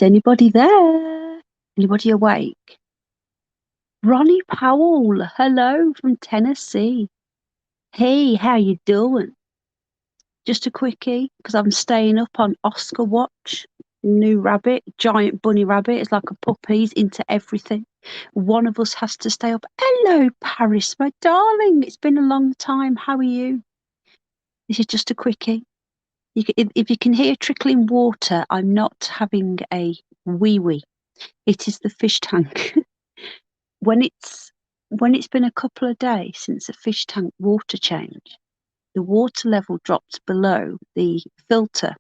Is anybody there? Anybody awake? Ronnie Powell, hello from Tennessee. Hey, how you doing? Just a quickie, because I'm staying up on Oscar Watch. New rabbit, giant bunny rabbit. It's like a puppy. He's into everything. One of us has to stay up. Hello, Paris, my darling. It's been a long time. How are you? This is just a quickie. If you can hear trickling water, I'm not having a wee wee. It is the fish tank. when it's been a couple of days since the fish tank water change, the water level drops below the filter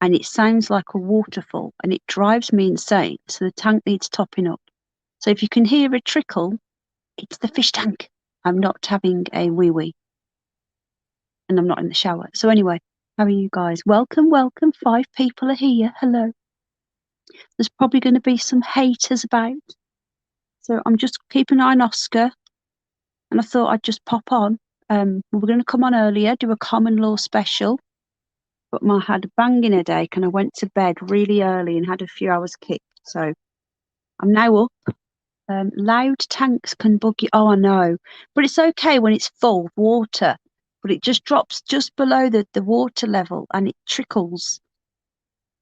and it sounds like a waterfall and it drives me insane. So the tank needs topping up. So if you can hear a trickle, it's the fish tank. I'm not having a wee wee and I'm not in the shower. So anyway, how are you guys? Welcome, welcome. 5 people are here. Hello. There's probably going to be some haters about. So I'm just keeping an eye on Oscar and I thought I'd just pop on. We were going to come on earlier, do a common law special, but I had a banging headache and I went to bed really early and had a few hours kick. So I'm now up. Loud tanks can bug you. Oh, I know. But it's okay when it's full of water, but it just drops just below the water level and it trickles.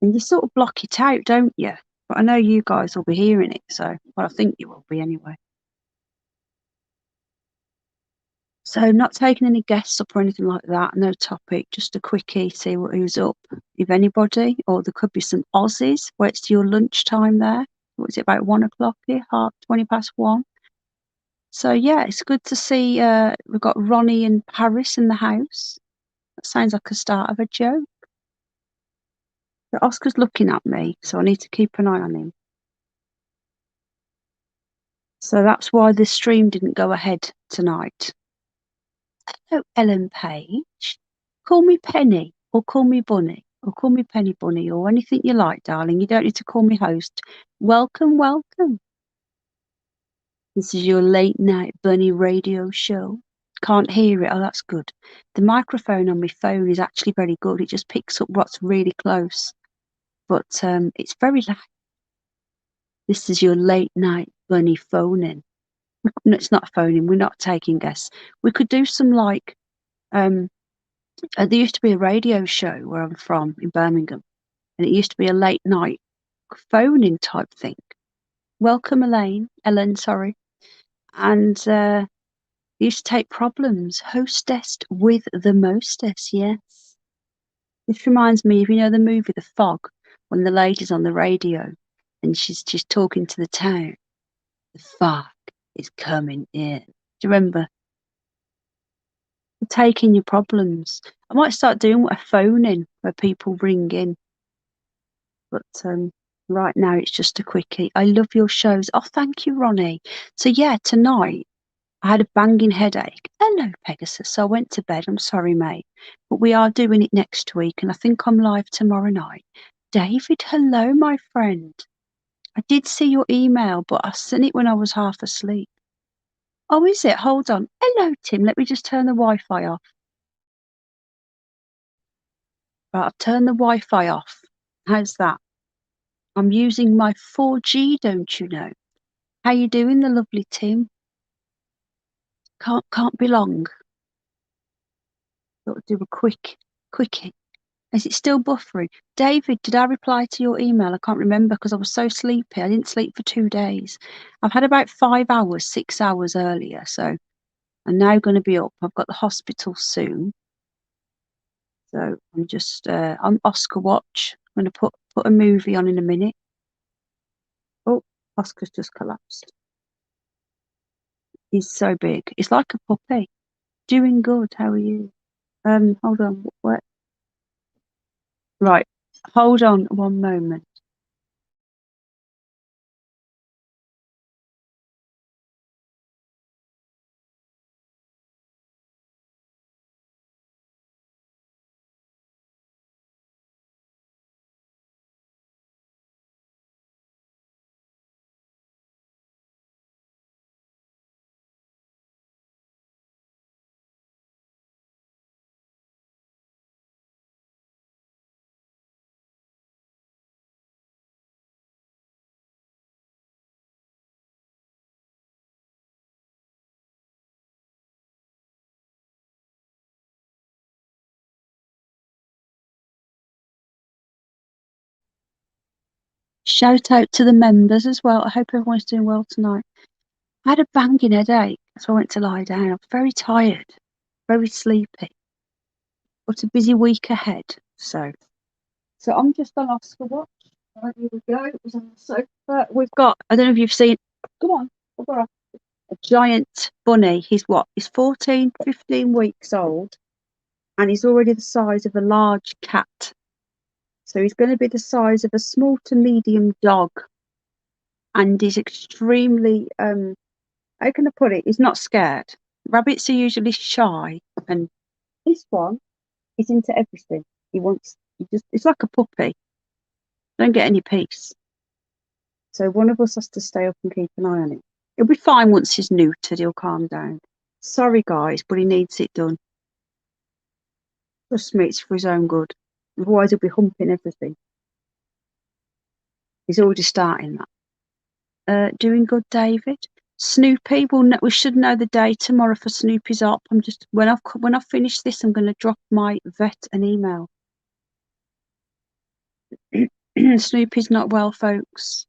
And you sort of block it out, don't you? But I know you guys will be hearing it, so well, I think you will be anyway. So not taking any guests up or anything like that, no topic, just a quickie, see who's up, if anybody, or there could be some Aussies where it's your lunchtime there. What is it, about 1 o'clock here, 1:20 past 1? So yeah, it's good to see we've got Ronnie and Paris in the house. That sounds like a start of a joke. But Oscar's looking at me, so I need to keep an eye on him. So that's why the stream didn't go ahead tonight. Hello, Ellen Page. Call me Penny, or call me Bunny, or call me Penny Bunny, or anything you like, darling. You don't need to call me host. Welcome, welcome. This is your late night bunny radio show. Can't hear it. Oh, that's good. The microphone on my phone is actually very good. It just picks up what's really close. But it's very loud. This is your late night bunny phoning. No, it's not phoning. We're not taking guests. We could do some like there used to be a radio show where I'm from in Birmingham, and it used to be a late night phoning type thing. Welcome, Ellen, sorry. And used to take problems. Hostess with the mostess, yes. This reminds me of, you know, the movie The Fog, when the lady's on the radio and she's talking to the town. The fog is coming in. Do you remember? Taking your problems. I might start doing a phone in where people ring in. But right now it's just a quickie. I love your shows. Oh, thank you, Ronnie. So yeah, tonight I had a banging headache. Hello, Pegasus. So I went to bed. I'm sorry, mate. But we are doing it next week, and I think I'm live tomorrow night. David, hello, my friend. I did see your email, but I sent it when I was half asleep. Oh, is it? Hold on. Hello, Tim. Let me just turn the Wi-Fi off. Right, I've turned the Wi-Fi off. How's that? I'm using my 4G, don't you know? How you doing, the lovely Tim? Can't be long. Got to do a quickie. Is it still buffering? David, did I reply to your email? I can't remember because I was so sleepy. I didn't sleep for 2 days. I've had about 5 hours, 6 hours earlier, so I'm now going to be up. I've got the hospital soon. So I'm Oscar Watch. I'm going to put a movie on in a minute. Oh, Oscar's just collapsed. He's so big. It's like a puppy. Doing good. How are you? Hold on. What? Right. Hold on one moment. Shout out to the members as well. I hope everyone's doing well tonight. I had a banging headache, so I went to lie down. I was very tired, very sleepy. Got a busy week ahead, so I'm just on Oscar watch. Right, here we go. It was on the sofa. We've got, I don't know if you've seen, come on, we've got a giant bunny. He's what? He's 14, 15 weeks old, and he's already the size of a large cat. So he's going to be the size of a small to medium dog, and he's extremely, how can I put it? He's not scared. Rabbits are usually shy, and this one is into everything. It's like a puppy. Don't get any peace. So one of us has to stay up and keep an eye on him. He'll be fine once he's neutered, he'll calm down. Sorry guys, but he needs it done. Trust me, it's for his own good. Otherwise he'll be humping everything. He's already starting that. Doing good, David. Snoopy, we should know the day tomorrow for Snoopy's op. I'm just when I finish this, I'm going to drop my vet an email. Snoopy's not well, folks.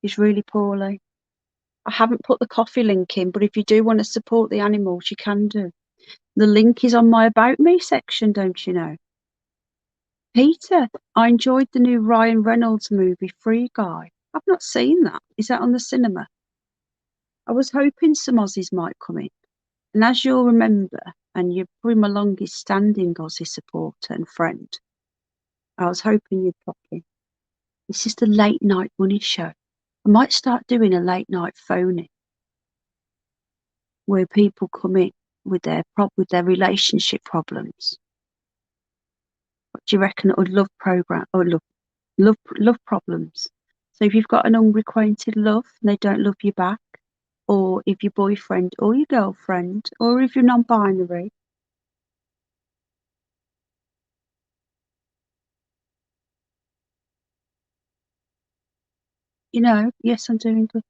He's really poorly. I haven't put the coffee link in, but if you do want to support the animals, you can do. The link is on my About Me section, don't you know? Peter, I enjoyed the new Ryan Reynolds movie, Free Guy. I've not seen that. Is that on the cinema? I was hoping some Aussies might come in. And as you'll remember, and you're probably my longest standing Aussie supporter and friend, I was hoping you'd pop in. This is the late night bunny show. I might start doing a late night phone-in where people come in with their relationship problems. What do you reckon? Or love program or love problems. So if you've got an unrequited love and they don't love you back, or if your boyfriend or your girlfriend, or if you're non-binary, yes, I'm doing good.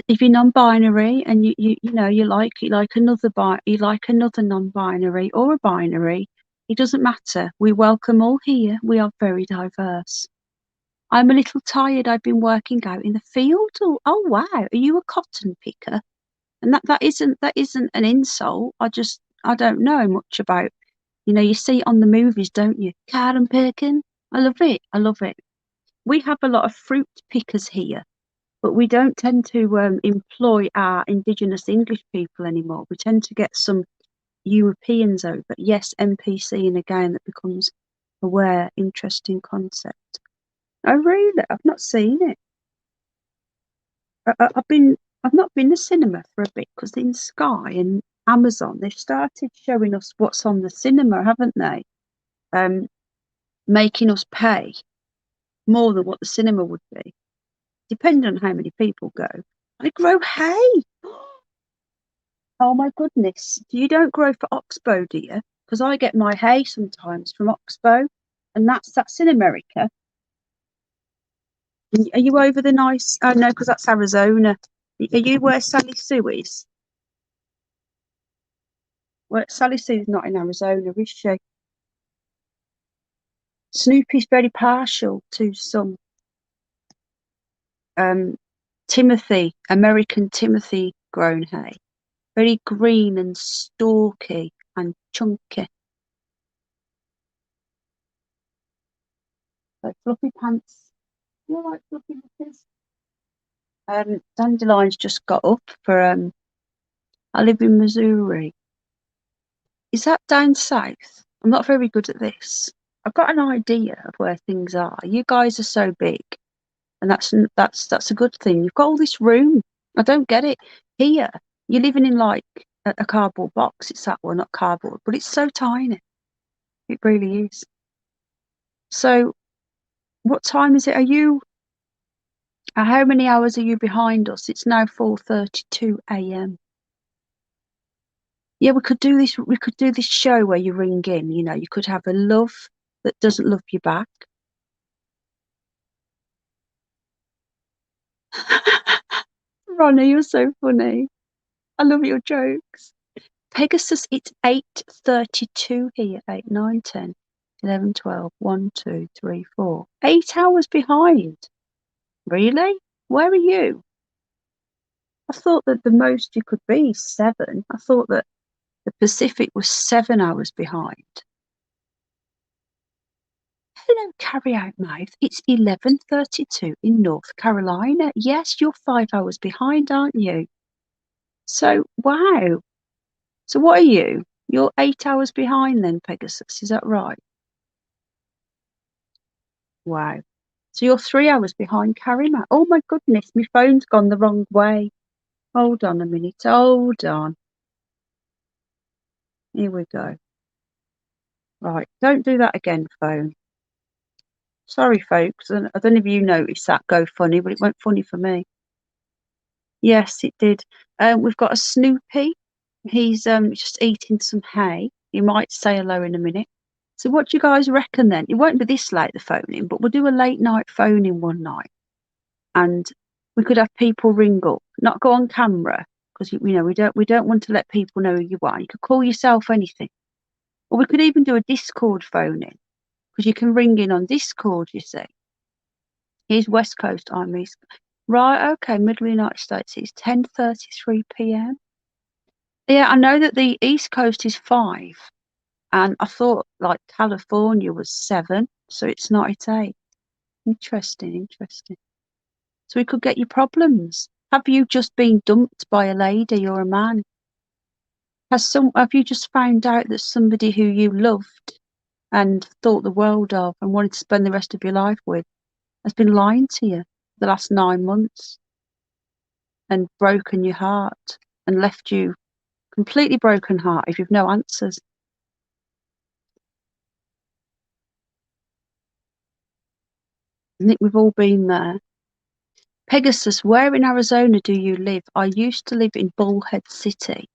If you're non-binary and you like another non-binary or a binary, it doesn't matter. We welcome all here. We are very diverse. I'm a little tired. I've been working out in the field. Oh wow, are you a cotton picker? And that isn't an insult. I don't know much about. You see it on the movies, don't you? Cotton picking. I love it. I love it. We have a lot of fruit pickers here, but we don't tend to employ our indigenous English people anymore. We tend to get some Europeans over. Yes, NPC, and again, that becomes a rare, interesting concept. Oh, really? I've not seen it. I've not been to cinema for a bit because in Sky and Amazon they've started showing us what's on the cinema, haven't they? Making us pay more than what the cinema would be, depending on how many people go. I grow hay. Oh my goodness! You don't grow for Oxbow, do you? Because I get my hay sometimes from Oxbow, and that's in America. Are you over the nice? Oh no, because that's Arizona. Are you where Sally Sue is? Well, Sally Sue's not in Arizona, is she? Snoopy's very partial to some Timothy, American Timothy grown hay. Very green and stalky and chunky. Like fluffy pants. You like fluffy knickers? Dandelion's just got up for I live in Missouri. Is that down south? I'm not very good at this. I've got an idea of where things are. You guys are so big, and that's a good thing. You've got all this room. I don't get it. Here, you're living in like a cardboard box. It's that one, not cardboard, but it's so tiny. It really is. So, what time is it? How many hours are you behind us? It's now 4:32 a.m. Yeah, we could do this. We could do this show where you ring in. You could have a love that doesn't love you back. Ronnie, you're so funny. I love your jokes. Pegasus, it's 8:32 here. 8, 9, 10, 11, 12, 1, 2, 3, 4. 8 hours behind. Really? Where are you? I thought that the most you could be is 7. I thought that the Pacific was 7 hours behind. Hello, carry out mouth. It's 11:32 in North Carolina. Yes, you're 5 hours behind, aren't you? So, wow. So what are you? You're 8 hours behind then, Pegasus. Is that right? Wow. So you're 3 hours behind Carrie Matt. Oh my goodness, my phone's gone the wrong way. Hold on a minute. Hold on. Here we go. Right. Don't do that again, phone. Sorry, folks. I don't know if you noticed that go funny, but it went funny for me. Yes, it did. We've got a Snoopy. He's just eating some hay. You might say hello in a minute. So what do you guys reckon then? It won't be this late, the phoning, but we'll do a late night phoning one night. And we could have people ring up, not go on camera, because we don't want to let people know who you are. You could call yourself anything. Or we could even do a Discord phoning, because you can ring in on Discord, you see. Here's West Coast, I'm East. Right, okay, middle of the United States, it's 10:33 p.m. Yeah, I know that the East Coast is 5, and I thought like California was 7, so it's not, it's 8. Interesting. So we could get you problems. Have you just been dumped by a lady or a man? Have you just found out that somebody who you loved and thought the world of and wanted to spend the rest of your life with has been lying to you the last 9 months and broken your heart and left you completely broken heart if you've no answers? I think we've all been there. Pegasus, where in Arizona do you live? I used to live in Bullhead City.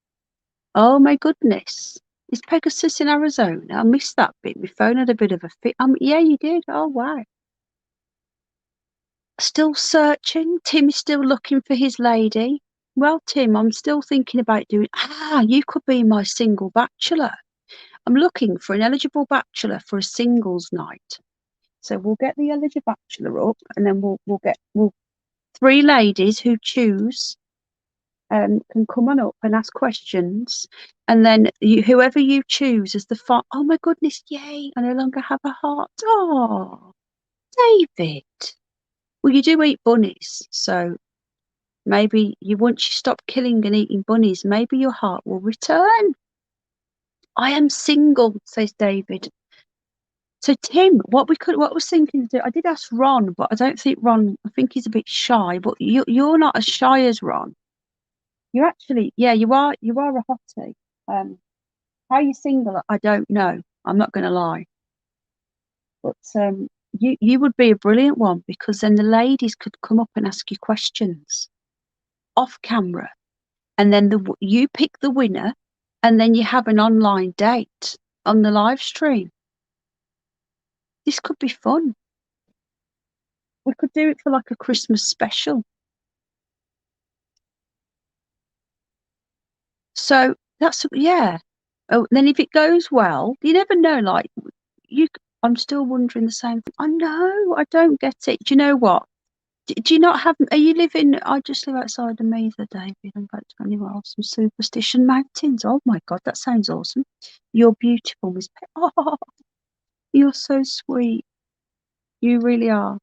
Oh my goodness. Is Pegasus in Arizona? I missed that bit. My phone had a bit of a fit. Yeah, you did. Oh wow. Still searching. Tim is still looking for his lady. Well, Tim, I'm still thinking about doing. You could be my single bachelor. I'm looking for an eligible bachelor for a singles night. So we'll get the eligible bachelor up, and then we'll 3 ladies who choose can come on up and ask questions, and then whoever you choose as the oh my goodness, yay! I no longer have a heart. Oh, David. Well, you do eat bunnies, so maybe once you stop killing and eating bunnies, maybe your heart will return. I am single, says David. So Tim, what I was thinking to do, I did ask Ron, but I don't think Ron. I think he's a bit shy. But you're not as shy as Ron. You're actually, yeah, you are. You are a hottie. How you single? I don't know. I'm not going to lie. But you would be a brilliant one, because then the ladies could come up and ask you questions off camera, and then you pick the winner, and then you have an online date on the live stream. This could be fun. We could do it for like a Christmas special. So that's, yeah. Oh, then if it goes well, you never know. Like you, I'm still wondering the same thing. I know, I don't get it. Do you know what? Do you not have? Are you living? I just live outside of Mather, David. I'm about to go anywhere else. Some Superstition Mountains. Oh my God, that sounds awesome. You're beautiful, Miss. Oh, you're so sweet. You really are.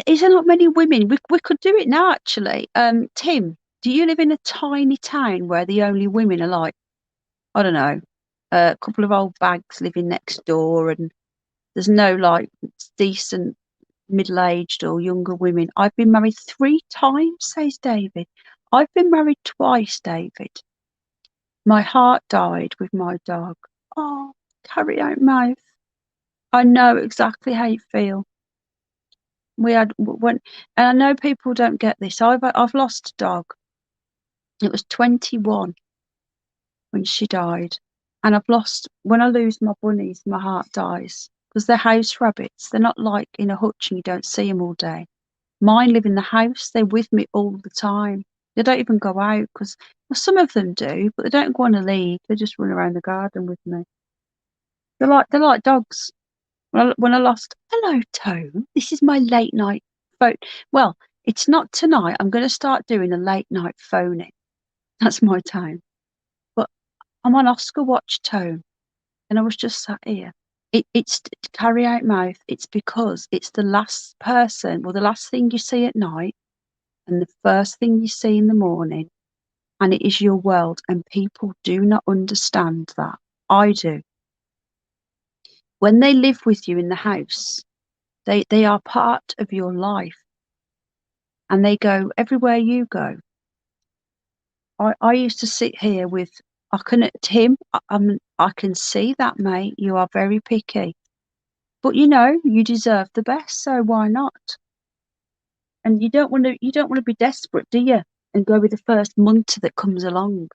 Is there not many women? We could do it now, actually. Tim, do you live in a tiny town where the only women are like, I don't know, a couple of old bags living next door, and there's no like decent middle-aged or younger women? I've been married 3 times, says David. I've been married twice, David. My heart died with my dog. Oh, carry out mouth. I know exactly how you feel. We had when, and I know people don't get this. I've lost a dog. It was 21 when she died, and when I lose my bunnies, my heart dies, because they're house rabbits. They're not like in a hutch and you don't see them all day. Mine live in the house. They're with me all the time. They don't even go out, because some of them do, but they don't go on a lead. They just run around the garden with me. They're like dogs. When I lost, hello, Tone. This is my late night phone. Well, it's not tonight. I'm going to start doing a late night phoning. That's my time. But I'm on Oscar Watch, Tone, and I was just sat here. It's to carry out mouth. It's because it's the last person, well, the last thing you see at night and the first thing you see in the morning, and it is your world, and people do not understand that. I do. When they live with you in the house, they are part of your life, and they go everywhere you go. I used to sit here with, I can, Tim, I can see that, mate. You are very picky, but you know you deserve the best, so why not? And you don't want to be desperate, do you? And go with the first munter that comes along.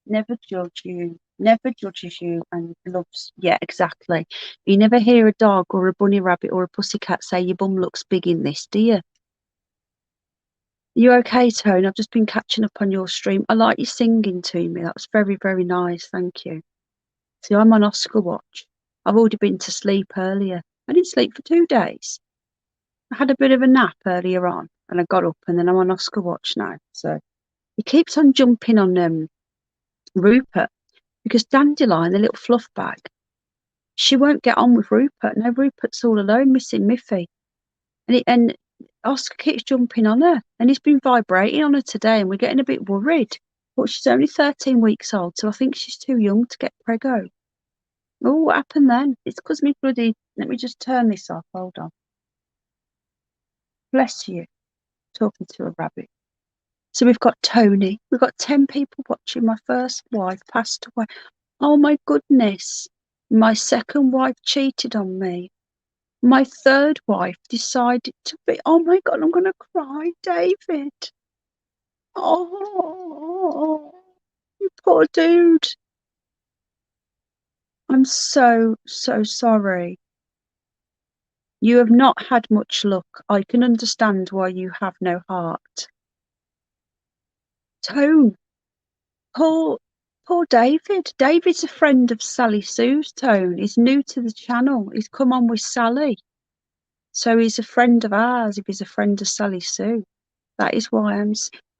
Never judge you, never judges you, and loves. Yeah, exactly. You never hear a dog or a bunny rabbit or a pussycat say your bum looks big in this, do you? You okay, Tone? I've just been catching up on your stream. I like you singing to me. That was very, very nice. Thank you. See, I'm on Oscar Watch. I've already been to sleep earlier. I didn't sleep for 2 days. I had a bit of a nap earlier on, and I got up, and then I'm on Oscar Watch now. So he keeps on jumping on Rupert, because Dandelion, the little fluff bag, she won't get on with Rupert. No, Rupert's all alone, missing Miffy, and Oscar keeps jumping on her, and he's been vibrating on her today, and we're getting a bit worried. But she's only 13 weeks old, so I think she's too young to get preggo. Oh, what happened then? It's because me bloody. Let me just turn this off. Hold on. Bless you. Talking to a rabbit. So we've got Tony. We've got 10 people watching. My first wife passed away. Oh my goodness. My second wife cheated on me. My third wife decided to be. Oh my God, I'm going to cry, David. Oh, you poor dude. I'm so, so sorry. You have not had much luck. I can understand why you have no heart. Tone, poor David. David's a friend of Sally Sue's, Tone. He's new to the channel. He's come on with Sally. So he's a friend of ours if he's a friend of Sally Sue. That is why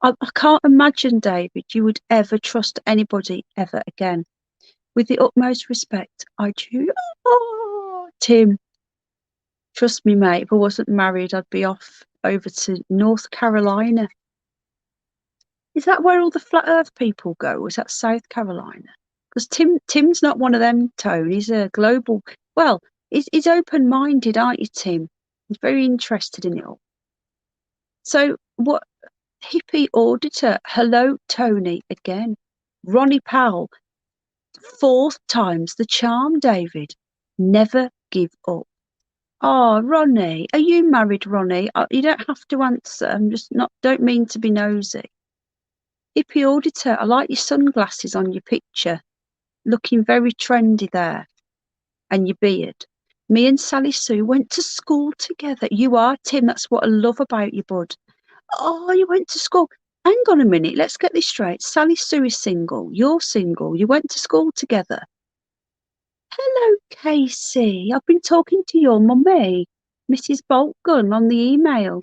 I can't imagine, David, you would ever trust anybody ever again. With the utmost respect, I do. Oh, Tim, trust me, mate, if I wasn't married, I'd be off over to North Carolina. Is that where all the flat earth people go? Or is that South Carolina? Because Tim's not one of them, Tone. He's a global. Well, he's open-minded, aren't you, Tim? He's very interested in it all. So what? Hippie auditor. Hello, Tony, again. Ronnie Powell. 4th time's the charm, David. Never give up. Oh, Ronnie, are you married, Ronnie? You don't have to answer. I'm just not. Don't mean to be nosy. Hippie auditor, I like your sunglasses on your picture. Looking very trendy there. And your beard. Me and Sally Sue went to school together. You are, Tim. That's what I love about you, bud. Oh, you went to school. Hang on a minute. Let's get this straight. Sally Sue is single. You're single. You went to school together. Hello, Casey. I've been talking to your mummy, Mrs. Boltgun, on the email.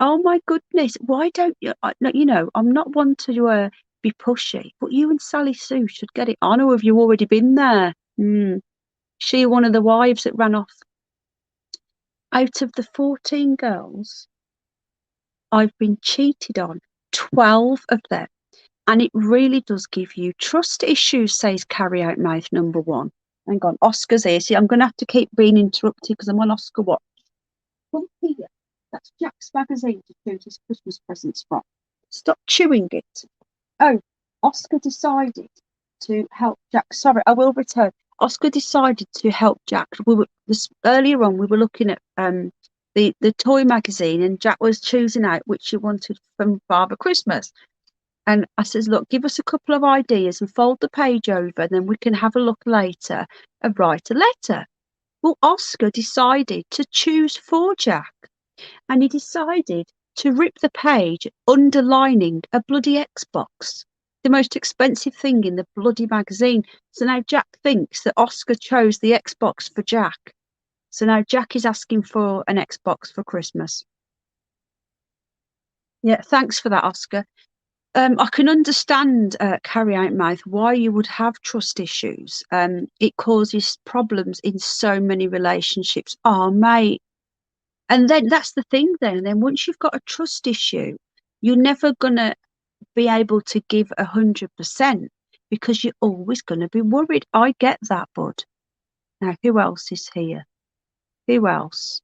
Oh my goodness. Why don't you? You know, I'm not one to be pushy, but you and Sally Sue should get it on. Or have you already been there? She one of the wives that ran off. Out of the 14 girls, I've been cheated on 12 of them. And it really does give you trust issues, says Carry Out Mouth number 1. Hang on, Oscar's here. See, I'm going to have to keep being interrupted because I'm on Oscar Watch. Come here. That's Jack's magazine to choose his Christmas presents from. Stop chewing it. Oh, Oscar decided to help Jack. Sorry, I will return. Oscar decided to help Jack. Earlier on, we were looking at the toy magazine, and Jack was choosing out which he wanted from Father Christmas. And I says, look, give us a couple of ideas and fold the page over, and then we can have a look later and write a letter. Well, Oscar decided to choose for Jack, and he decided to rip the page underlining a bloody Xbox. The most expensive thing in the bloody magazine. So now Jack thinks that Oscar chose the Xbox for Jack. So now Jack is asking for an Xbox for Christmas. Yeah, thanks for that, Oscar. I can understand, Carrie Outmouth, why you would have trust issues. It causes problems in so many relationships. Oh, mate. And then that's the thing then. And then once you've got a trust issue, you're never going to be able to give 100% because you're always going to be worried. I get that, bud. Now, who else is here? Who else?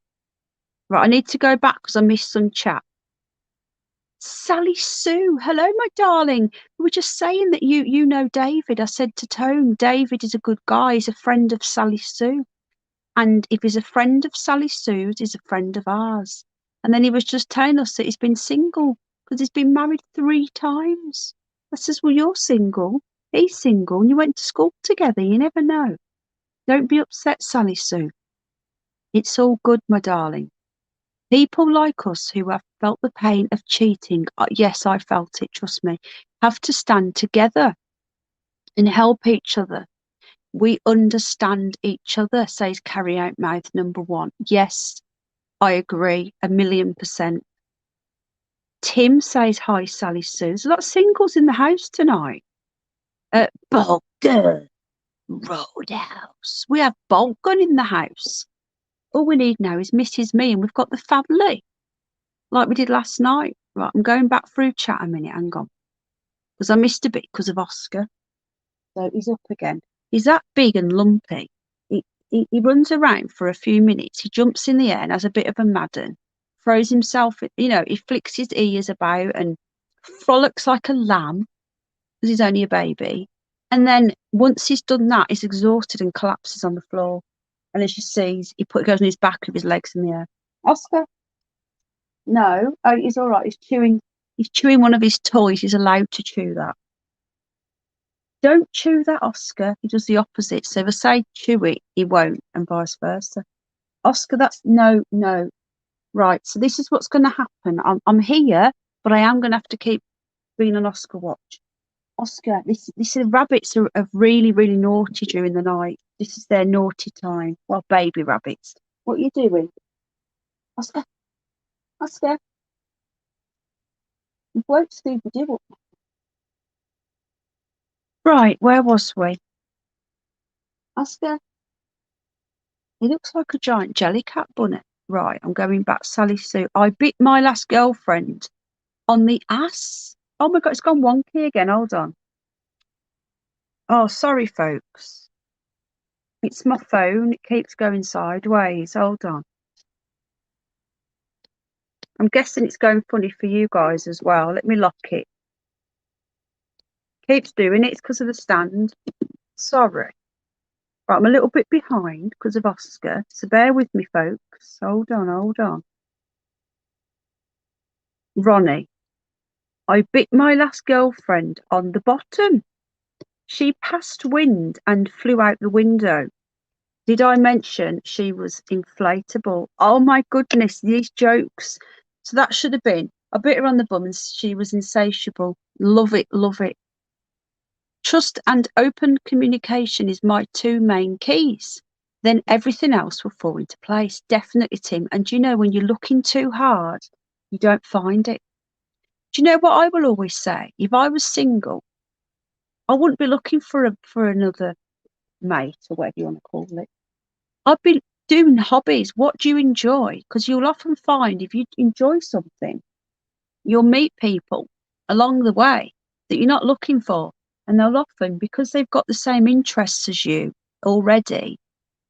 Right, I need to go back because I missed some chat. Sally Sue, hello, my darling. We were just saying that you know David. I said to Tone, David is a good guy. He's a friend of Sally Sue. And if he's a friend of Sally Sue's, he's a friend of ours. And then he was just telling us that he's been single because he's been married 3 times. I says, well, you're single. He's single. And you went to school together. You never know. Don't be upset, Sally Sue. It's all good, my darling. People like us who have felt the pain of cheating, yes, I felt it, trust me, have to stand together and help each other. We understand each other, says Carrie Outmouth #1. Yes, I agree, 1,000,000%. Tim says, hi, Sally Sue. There's a lot of singles in the house tonight. Bolton Roadhouse. We have Bolton in the house. All we need now is Mrs. Me, and we've got the family, like we did last night. Right, I'm going back through chat a minute. Hang on. Because I missed a bit because of Oscar. So he's up again. He's that big and lumpy. He runs around for a few minutes. He jumps in the air and has a bit of a Madden. Throws himself, he flicks his ears about and frolics like a lamb because he's only a baby. And then once he's done that, he's exhausted and collapses on the floor. And as you see, he goes on his back with his legs in the air. Oscar? No. Oh, he's all right. He's chewing one of his toys. He's allowed to chew that. Don't chew that, Oscar. He does the opposite. So if I say chew it, he won't, and vice versa. Oscar, that's no. Right. So this is what's going to happen. I'm here, but I am going to have to keep being on Oscar watch. Oscar, this rabbits are really, really naughty during the night. This is their naughty time. Well, baby rabbits. What are you doing? Oscar? You won't Scooby-Doo up. Right, where was we? Oscar? He looks like a giant jellycat bunny. Right, I'm going back. Sally Sue. I bit my last girlfriend on the ass. Oh my God, it's gone wonky again. Hold on. Oh, sorry, folks. It's my phone. It keeps going sideways. Hold on. I'm guessing it's going funny for you guys as well. Let me lock it. Keeps doing it. It's because of the stand. Sorry. Right, I'm a little bit behind because of Oscar. So bear with me, folks. Hold on. Ronnie. I bit my last girlfriend on the bottom. She passed wind and flew out the window. Did I mention she was inflatable? Oh my goodness, these jokes. So that should have been. I bit her on the bum and she was insatiable. Love it. Trust and open communication is my 2 main keys. Then everything else will fall into place. Definitely, Tim. And you know, when you're looking too hard, you don't find it. Do you know what I will always say? If I was single, I wouldn't be looking for another mate or whatever you want to call it. I'd be doing hobbies. What do you enjoy? Because you'll often find if you enjoy something, you'll meet people along the way that you're not looking for. And they'll often, because they've got the same interests as you already,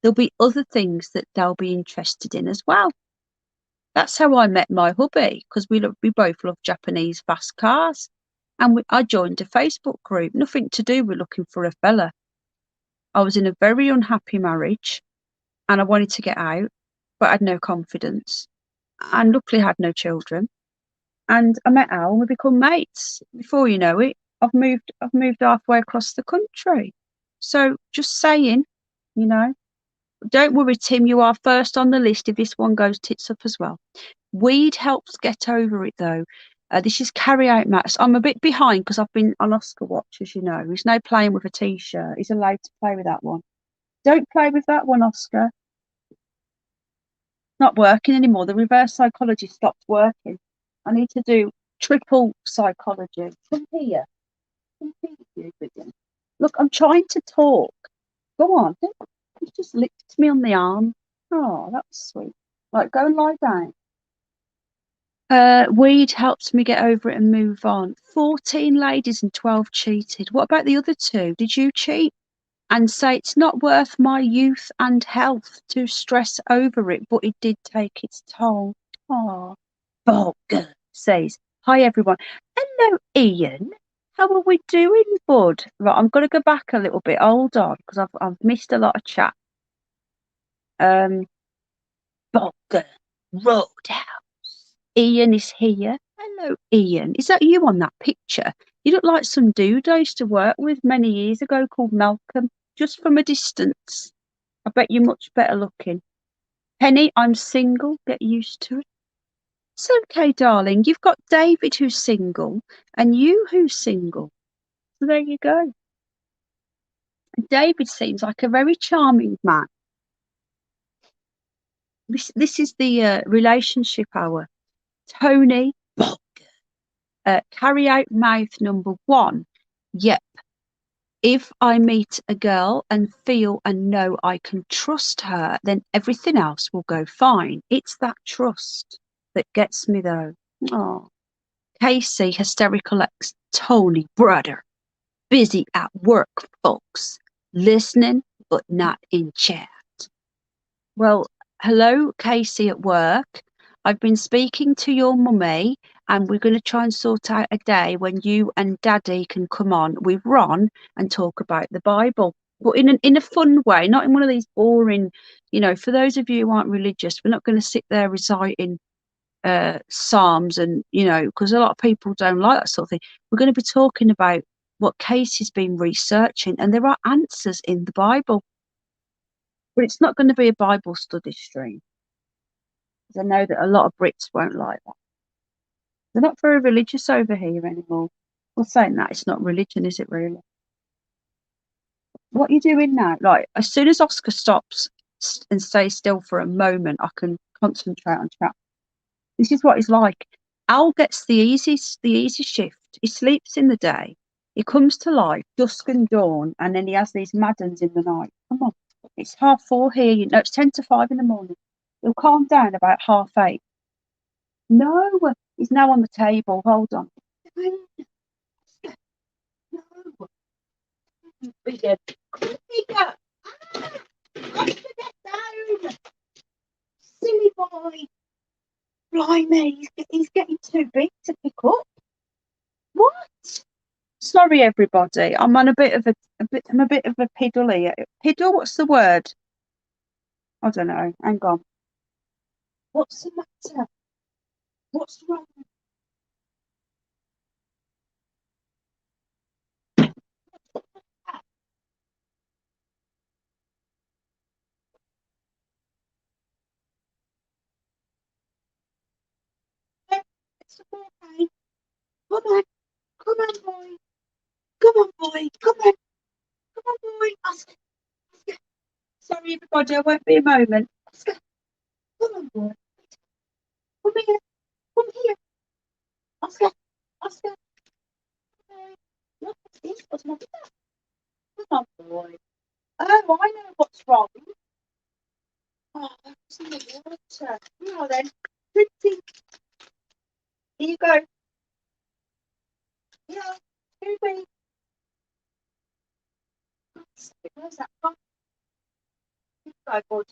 there'll be other things that they'll be interested in as well. That's how I met my hubby, because we both love Japanese fast cars. And I joined a Facebook group, nothing to do with looking for a fella. I was in a very unhappy marriage and I wanted to get out, but I had no confidence. And luckily I had no children. And I met Al and we become mates. Before you know it, I've moved halfway across the country. So just saying, don't worry, Tim, you are first on the list if this one goes tits up as well. Weed helps get over it though. This is Carry Out Max. I'm a bit behind because I've been on Oscar Watch, as you know. He's no playing with a t-shirt. He's allowed to play with that one. Don't play with that one, Oscar. Not working anymore. The reverse psychology stopped working. I need to do triple psychology. Come here. Come here, you begin. Look, I'm trying to talk. Go on. He just licked me on the arm. Oh, that's sweet. Right, go and lie down. Weed helps me get over it and move on. 14 ladies and 12 cheated. What about the other two? Did you cheat? And say it's not worth my youth and health to stress over it, but it did take its toll. Oh, Volker says, hi everyone. Hello, Ian. How are we doing, bud? Right, I'm gonna go back a little bit. Hold on, because I've missed a lot of chat. Volker Roadhouse. Ian is here. Hello, Ian. Is that you on that picture? You look like some dude I used to work with many years ago called Malcolm, just from a distance. I bet you're much better looking. Penny, I'm single. Get used to it. It's okay, darling. You've got David who's single and you who's single. So there you go. David seems like a very charming man. This is the relationship hour. Tony, carry out mouth number 1. Yep. If I meet a girl and feel and know I can trust her, then everything else will go fine. It's that trust that gets me though. Oh, Casey, hysterical ex Tony, brother, busy at work, folks, listening but not in chat. Well, hello, Casey at work. I've been speaking to your mummy, and we're going to try and sort out a day when you and Daddy can come on with Ron and talk about the Bible, but in a fun way, not in one of these boring, for those of you who aren't religious, we're not going to sit there reciting Psalms and, because a lot of people don't like that sort of thing. We're going to be talking about what Casey's been researching, and there are answers in the Bible. But it's not going to be a Bible study stream, because I know that a lot of Brits won't like that. They're not very religious over here anymore. Well, saying that, it's not religion, is it really? What are you doing now? Like, as soon as Oscar stops and stays still for a moment, I can concentrate on chat. This is what he's like. Al gets the easy shift. He sleeps in the day. He comes to life dusk and dawn, and then he has these Maddens in the night. Come on, it's 4:30 here. It's 10 to 5 in the morning. He'll calm down about 8:30. No, he's now on the table. Hold on. No, bigger. Silly boy. Blimey, he's getting too big to pick up. What? Sorry, everybody. I'm on a bit of a piddle here. Piddle, what's the word? I don't know. Hang on. What's the matter? What's wrong? It's okay. Come on. Come on, boy. Come on, boy. Come on. Come on, boy. Oscar. Oscar. Sorry, everybody. I won't be a moment. Oscar. Come on, boy. Come here. Come here. Oscar. Oscar. Look at this. What's wrong with that? Come on, boy. Oh, I know what's wrong. Oh, that's in the water. Now then. Pretty. Here you go. Yeah. Here we go. Where's that from? Here you go, bud.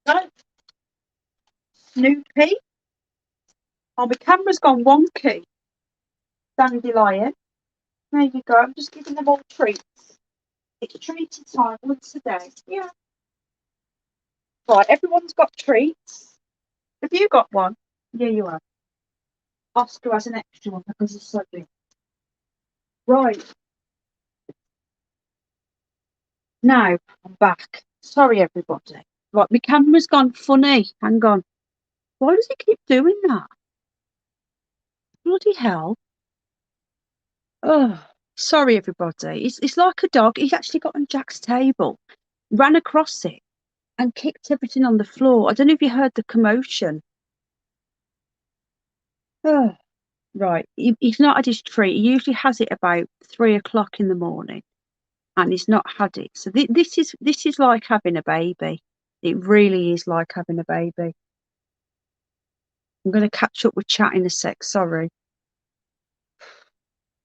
No. Snoopy. Oh, my camera's gone wonky. Dandelion. There you go. I'm just giving them all treats. It's treaty time once a day. Yeah. Right, everyone's got treats. Have you got one? Yeah, you have. Oscar has an extra one because he's so big. Right. Now, I'm back. Sorry, everybody. Right, my camera's gone funny. Hang on. Why does it keep doing that? Bloody hell. Oh, sorry, everybody. It's like a dog. He actually got on Jack's table, ran across it, and kicked everything on the floor. I don't know if you heard the commotion. Oh, right. He's not had his treat. He usually has it about 3 o'clock in the morning, and he's not had it. So this is like having a baby. It really is like having a baby. I'm going to catch up with chat in a sec. Sorry.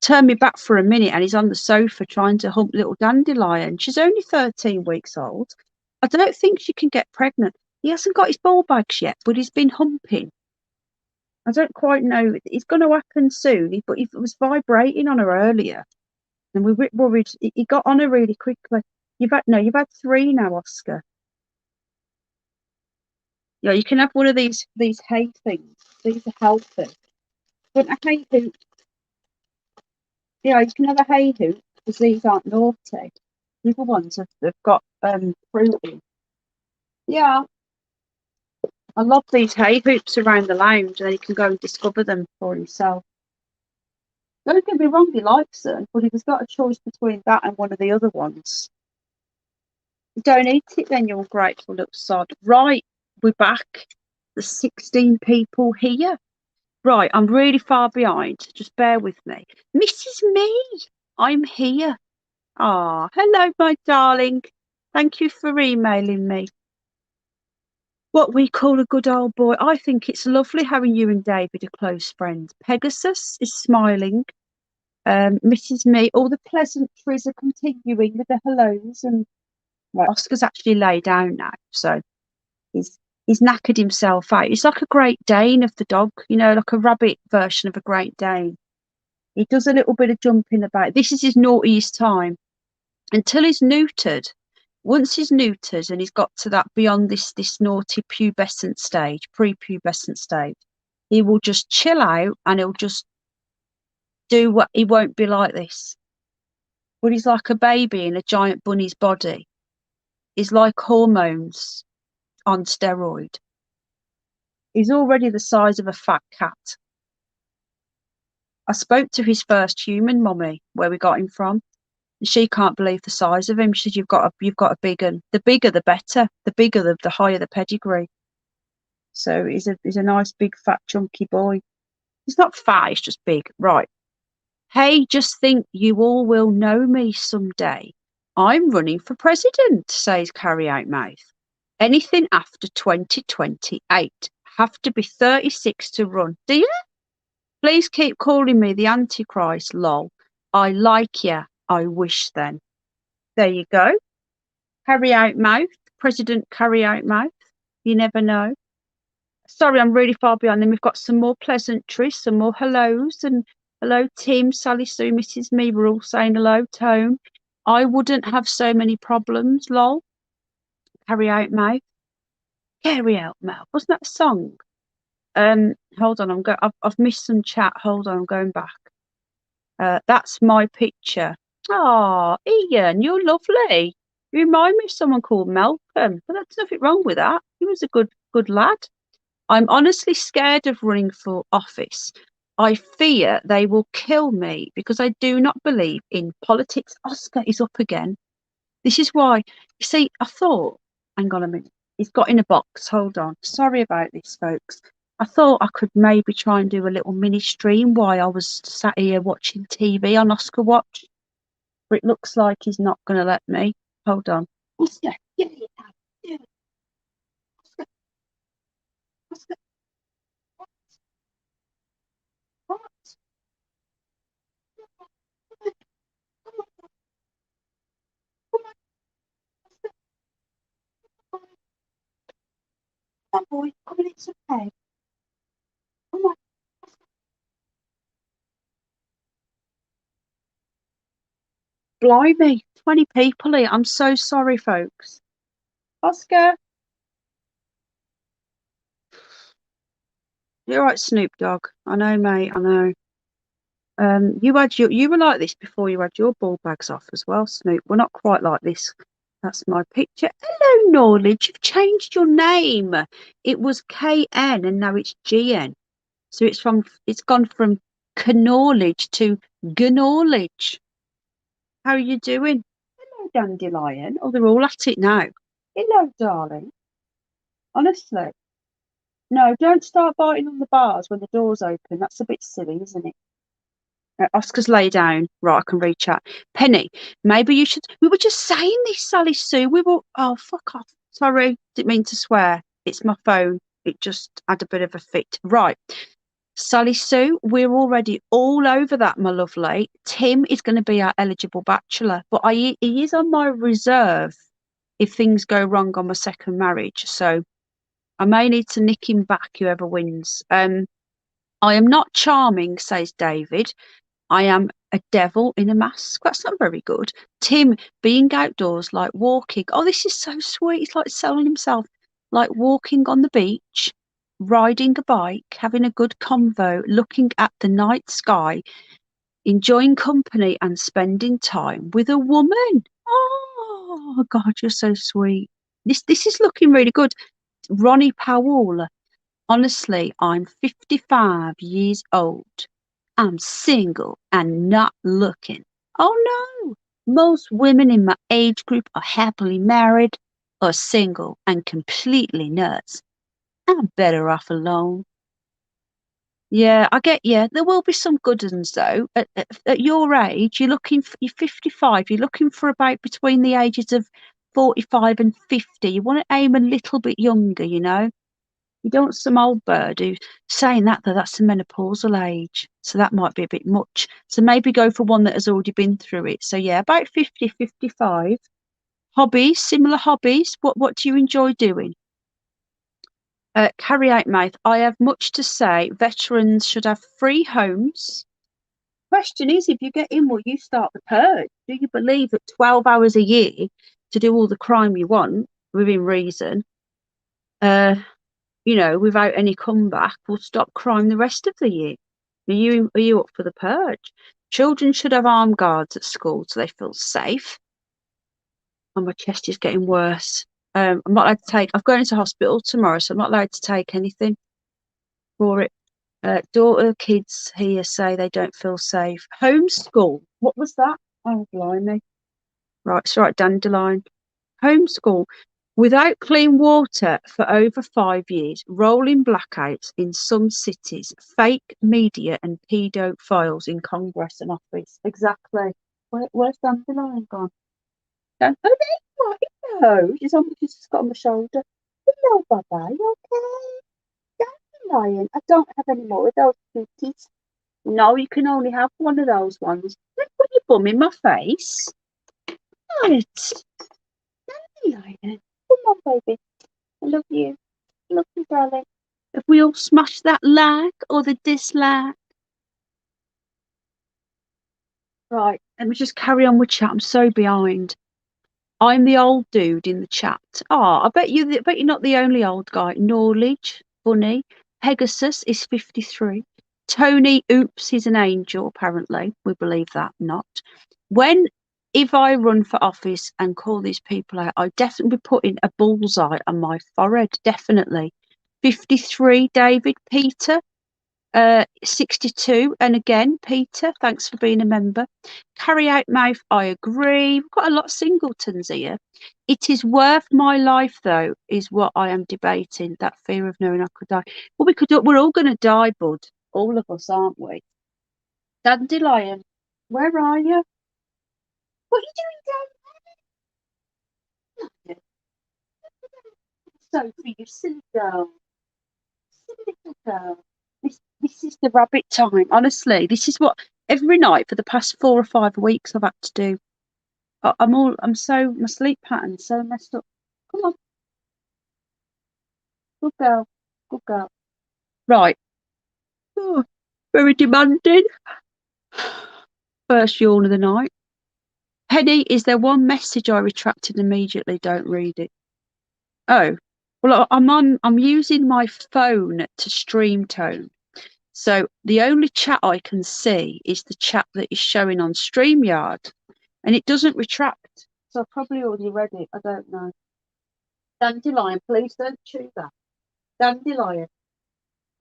Turn me back for a minute, and he's on the sofa trying to hump little Dandelion. She's only 13 weeks old. I don't think she can get pregnant. He hasn't got his ball bags yet, but he's been humping. I don't quite know. It's going to happen soon, but it was vibrating on her earlier, and we were worried. He got on her really quickly. You've had three now, Oscar. Yeah, you can have one of these hay things. These are healthy. But a hay hoop, yeah, you can have a hay hoop because these aren't naughty. The other ones have got fruit in. Yeah, I love these hay hoops around the lounge, and then you can go and discover them for himself. Don't get me wrong, he likes them, but if he's got a choice between that and one of the other ones, don't eat it then, you ungrateful little sod. Right, we're back. There's 16 people here. Right, I'm really far behind. Just bear with me. Mrs. Me, I'm here. Ah, hello, my darling. Thank you for emailing me. What we call a good old boy. I think it's lovely having you and David are close friends. Pegasus is smiling. Mrs. Me, all the pleasantries are continuing with the hellos, and right, Oscar's actually laid down now, so he's he's knackered himself out. He's like a Great Dane of the dog, like a rabbit version of a Great Dane. He does a little bit of jumping about. This is his naughtiest time until he's neutered. Once he's neutered and he's got to that beyond this naughty pubescent stage, pre-pubescent stage, he will just chill out and he'll just do what he won't be like this. But he's like a baby in a giant bunny's body. He's like hormones on steroid. He's already the size of a fat cat. I spoke to his first human mummy where we got him from. She can't believe the size of him. She said, you've got a big one. The bigger the better. The bigger the higher the pedigree. So he's a nice big fat chunky boy. He's not fat, he's just big. Right. Hey, just think you all will know me someday. I'm running for president, says Carry Out Mouth. Anything after 2028. Have to be 36 to run. Do you? Please keep calling me the Antichrist, lol. I like ya. I wish then. There you go. Carry Out Mouth. President Carry Out Mouth. You never know. Sorry, I'm really far behind. Then we've got some more pleasantries, some more hellos, and hello, Tim, Sally Sue, Mrs. Me. We're all saying hello, Tone. I wouldn't have so many problems, lol. Carry Out Mouth. Carry Out Mouth. Wasn't that a song? Hold on, I've missed some chat. Hold on, I'm going back. That's my picture. Oh, Ian, you're lovely. You remind me of someone called Malcolm, but there's nothing wrong with that. He was a good lad. I'm honestly scared of running for office. I fear they will kill me because I do not believe in politics. Oscar is up again. This is why, you see, I thought, hang on a minute, he's got in a box. Hold on. Sorry about this, folks. I thought I could maybe try and do a little mini stream while I was sat here watching TV on Oscar Watch. But it looks like he's not going to let me. Hold on. Oscar, get it out. Yeah. Oscar, Oscar, what? Come on, come on, Oscar, come on, boy. Come on, it's okay. Come on. Blimey, 20 people here. I'm so sorry, folks. Oscar, you're right, Snoop Dogg. I know, mate. I know. You were like this before you had your ball bags off as well, Snoop. We're not quite like this. That's my picture. Hello, Knowledge. You've changed your name. It was KN and now it's GN. So it's gone from knowledge to knowledge. How are you doing? Hello, Dandelion. Oh, they're all at it now. Hello, darling. Honestly. No, don't start biting on the bars when the door's open. That's a bit silly, isn't it? Oscar's lay down. Right, I can reach out. Penny, maybe you should. We were just saying this, Sally Sue. We were. Oh, fuck off. Sorry, didn't mean to swear. It's my phone. It just had a bit of a fit. Right. Sally Sue, we're already all over that, my lovely. Tim is going to be our eligible bachelor, but he is on my reserve if things go wrong on my second marriage. So I may need to nick him back, whoever wins. I am not charming, says David. I am a devil in a mask. That's not very good. Tim, being outdoors, like walking. Oh, this is so sweet. He's like selling himself, like walking on the beach, riding a bike, having a good convo, looking at the night sky, enjoying company, and spending time with a woman. Oh, God, you're so sweet. This is looking really good. Ronnie Powell. Honestly, I'm 55 years old. I'm single and not looking. Oh no! Most women in my age group are happily married or single and completely nuts. I'm better off alone. Yeah, I get you. There will be some good ones though. At your age, you're 55, you're looking for about between the ages of 45 and 50. You want to aim a little bit younger, you know? You don't want some old bird who's saying that though, that's the menopausal age. So that might be a bit much. So maybe go for one that has already been through it. So yeah, about 50, 55. Hobbies, similar hobbies. What do you enjoy doing? Carry out mouth. I have much to say. Veterans should have free homes. Question is, if you get in, will you start the purge? Do you believe that 12 hours a year to do all the crime you want within reason? Without any comeback, will stop crime the rest of the year. Are you up for the purge? Children should have armed guards at school so they feel safe. And my chest is getting worse. I'm not allowed to take. I've gone into hospital tomorrow, so I'm not allowed to take anything for it. Daughter kids here say they don't feel safe. Homeschool. What was that? Oh, blimey. Right, it's right, Dandelion. Homeschool. Without clean water for over 5 years, rolling blackouts in some cities, fake media and paedophiles in Congress and office. Exactly. Where's Dandelion gone? Oh, there you are. Hello. She's just got on my shoulder. Hello, Baba. You okay? Dandelion. I don't have any more of those cookies. No, you can only have one of those ones. Don't put your bum in my face. Right. Dandelion. Come on, baby. I love you. Love you, darling. If we all smash that like or the dislike. Right, let me just carry on with chat. I'm so behind. I'm the old dude in the chat. Oh, I bet you're not the only old guy. Knowledge, funny. Pegasus is 53. Tony, oops, he's an angel, apparently. We believe that, not. If I run for office and call these people out, I'd definitely be putting a bullseye on my forehead, definitely. 53, David, Peter, 62, and again, Peter, thanks for being a member. Carry out mouth, I agree. We've got a lot of singletons here. It is worth my life, though, is what I am debating. That fear of knowing I could die. Well, we're all going to die, bud. All of us, aren't we? Dandelion, where are you? What are you doing down there? Sophie, you silly girl. Silly little girl. This is the rabbit time. Honestly, this is what every night for the past 4 or 5 weeks I've had to do. My sleep pattern's so messed up. Come on, good girl, good girl. Right. Oh, very demanding. First yawn of the night. Penny, is there one message I retracted immediately? Don't read it. Oh, well, I'm using my phone to stream tone. So the only chat I can see is the chat that is showing on StreamYard, and it doesn't retract. So I probably already read it. I don't know. Dandelion, please don't chew that. Dandelion,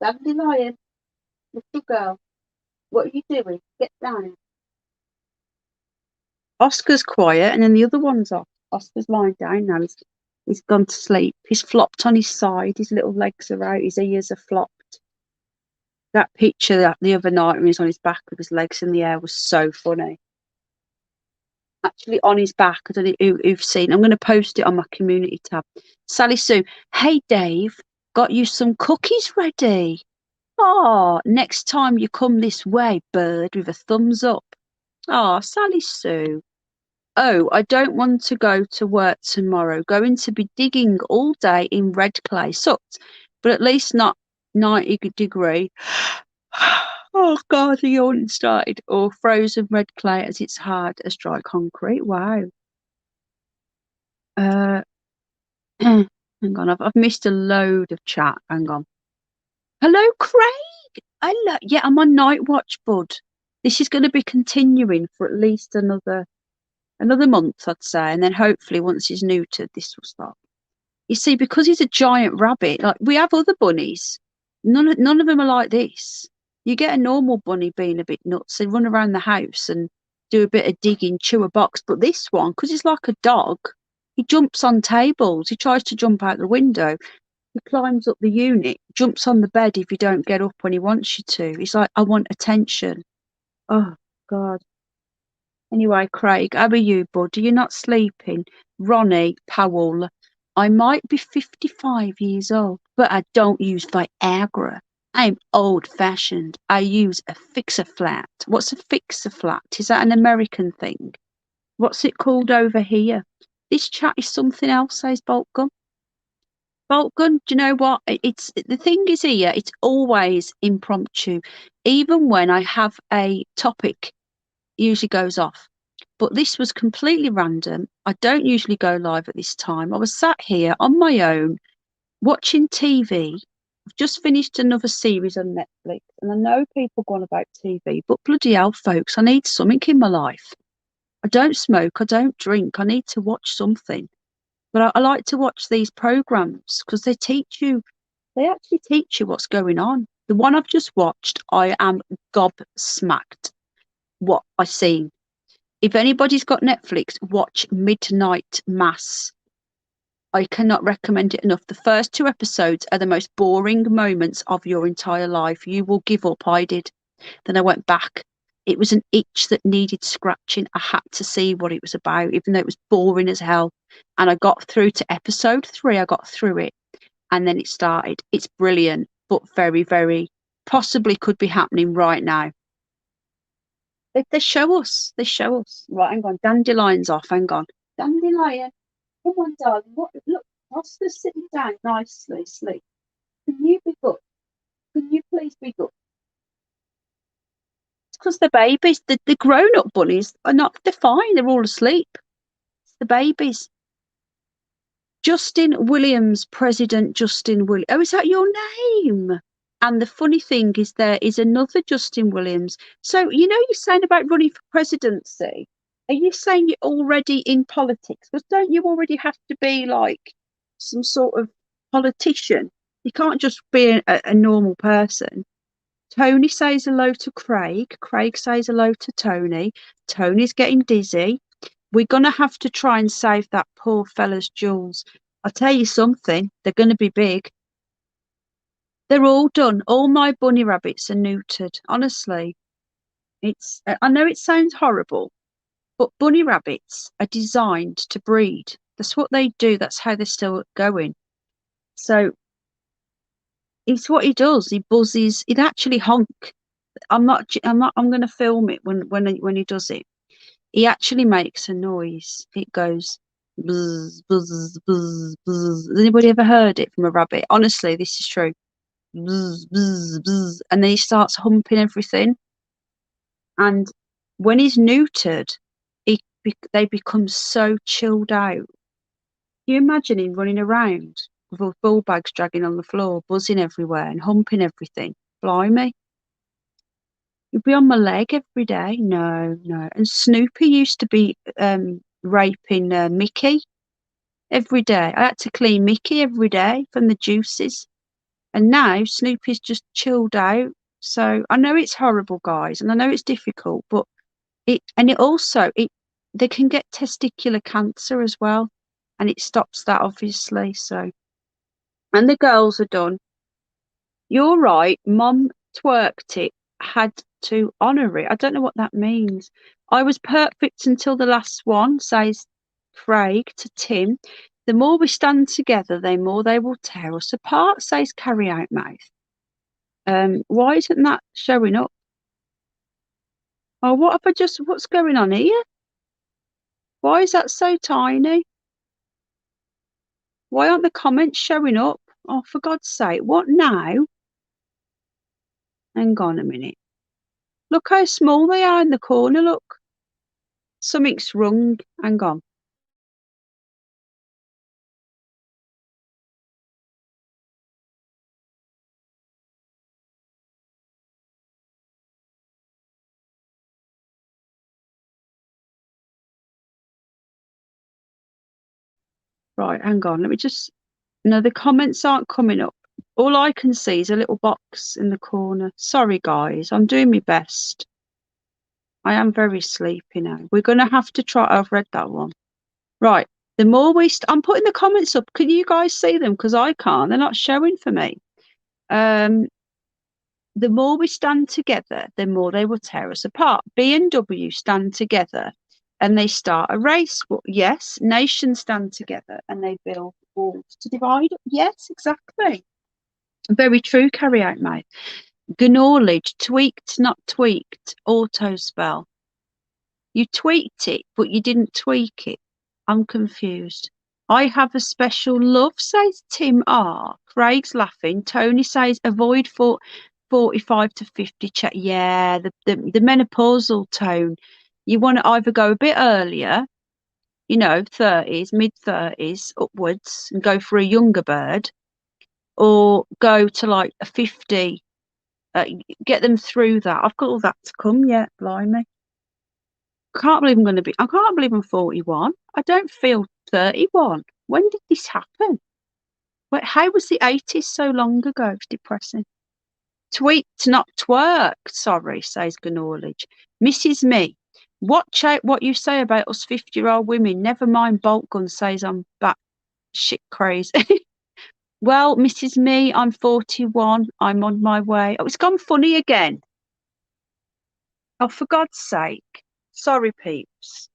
Dandelion, little girl. What are you doing? Get down. Oscar's quiet, and then the other one's off. Oscar's lying down now. He's gone to sleep. He's flopped on his side. His little legs are out. His ears are flopped. That picture that the other night when he was on his back with his legs in the air was so funny. Actually, on his back, I don't know who've seen. I'm going to post it on my community tab. Sally Sue, hey Dave, got you some cookies ready. Oh, next time you come this way, bird, with a thumbs up. Oh, Sally Sue. Oh, I don't want to go to work tomorrow. Going to be digging all day in red clay. Sucked, but at least not 90 degree. Oh God, the yawning started. Or frozen red clay as it's hard as dry concrete. Wow. Hang on, I've missed a load of chat. Hang on. Hello, Craig. Hello. Yeah, I'm on night watch, bud. This is going to be continuing for at least another month, I'd say, and then hopefully once he's neutered, this will stop. You see, because he's a giant rabbit, like we have other bunnies, none of them are like this. You get a normal bunny being a bit nuts, they run around the house and do a bit of digging, chew a box. But this one, because he's like a dog, he jumps on tables, he tries to jump out the window, he climbs up the unit, jumps on the bed if you don't get up when he wants you to. He's like, I want attention. Oh God. Anyway, Craig, how are you, bud? Are you not sleeping? Ronnie Powell, I might be 55 years old, but I don't use Viagra. I'm old fashioned. I use a fixer flat. What's a fixer flat? Is that an American thing? What's it called over here? This chat is something else, says Boltgun. Boltgun, do you know what? It's the thing is here, it's always impromptu. Even when I have a topic, it usually goes off. But this was completely random. I don't usually go live at this time. I was sat here on my own watching TV. I've just finished another series on Netflix, and I know people go on about TV, but bloody hell, folks, I need something in my life. I don't smoke, I don't drink, I need to watch something. But I like to watch these programs because they actually teach you what's going on. The one I've just watched, I am gobsmacked what I seen. If anybody's got Netflix, watch Midnight Mass. I cannot recommend it enough. The first 2 episodes are the most boring moments of your entire life. You will give up. I did. Then I went back. It was an itch that needed scratching. I had to see what it was about, even though it was boring as hell. And I got through to episode 3. I got through it. And then it started. It's brilliant, but very, very possibly could be happening right now. They show us. They show us. Right, hang on. Dandelion's off. Hang on. Dandelion. Come on, darling. Look, Oscar's sitting down nicely. Sleep. Can you be good? Can you please be good? It's because the babies, the grown-up bunnies are not. They're fine. They're all asleep. It's the babies. Justin Williams, President Justin Williams. Oh, is that your name? And the funny thing is, there is another Justin Williams. So, you know, you're saying about running for presidency. Are you saying you're already in politics? Because don't you already have to be like some sort of politician? You can't just be a normal person. Tony says hello to Craig. Craig says hello to Tony. Tony's getting dizzy. We're going to have to try and save that poor fella's jewels. I'll tell you something, they're going to be big. They're all done. All my bunny rabbits are neutered. Honestly, I know it sounds horrible, but bunny rabbits are designed to breed. That's what they do. That's how they're still going. So it's what he does. He buzzes. He'd actually honk. I'm going to film it when he does it. He actually makes a noise. It goes buzz, buzz, buzz, buzz. Has anybody ever heard it from a rabbit? Honestly, this is true. Buzz, buzz, buzz. And then he starts humping everything. And when he's neutered, they become so chilled out. Can you imagine him running around with all ball bags dragging on the floor, buzzing everywhere and humping everything? Blimey. You'd be on my leg every day. No, no. And Snoopy used to be raping Mickey every day. I had to clean Mickey every day from the juices. And now Snoopy's just chilled out, So I know it's horrible, guys, and I know it's difficult, but it also they can get testicular cancer as well, and it stops that obviously. So, and the girls are done. You're right. Mom twerked it, had to honour it. I don't know what that means. I was perfect until the last one, says Craig to Tim. The more we stand together, the more they will tear us apart, says Carry Out Mouth. Why isn't that showing up? Oh, what's going on here? Why is that so tiny? Why aren't the comments showing up? Oh, for God's sake, what now? Hang on a minute. Look how small they are in the corner, look. Something's wrong. Hang on. Right, hang on. Let me just. No, the comments aren't coming up. All I can see is a little box in the corner. Sorry, guys. I'm doing my best. I am very sleepy now. We're going to have to try. I've read that one. Right. The more I'm putting the comments up. Can you guys see them? Because I can't. They're not showing for me. The more we stand together, the more they will tear us apart. B&W stand together and they start a race. Well, yes, nations stand together and they build walls to divide. Yes, exactly. Very true, Carry Out Mate. Knowledge, tweaked, not tweaked, auto spell. You tweaked it, but you didn't tweak it. I'm confused. I have a special love, says Tim R. Craig's laughing. Tony says avoid 45 to 50 chat. Yeah, the menopausal tone. You want to either go a bit earlier, 30s, mid-30s upwards, and go for a younger bird, or go to like a 50, get them through that. I've got all that to come yet, blimey. I can't believe I'm 41. I don't feel 31. When did this happen? Wait, how was the 80s so long ago? It's depressing. Tweaked, not twerked, sorry, says Knowledge. Mrs. Me, watch out what you say about us 50-year-old women. Never mind bolt gun says I'm back shit crazy. Well, Mrs. Me, I'm 41. I'm on my way. Oh, it's gone funny again. Oh, for God's sake. Sorry, peeps.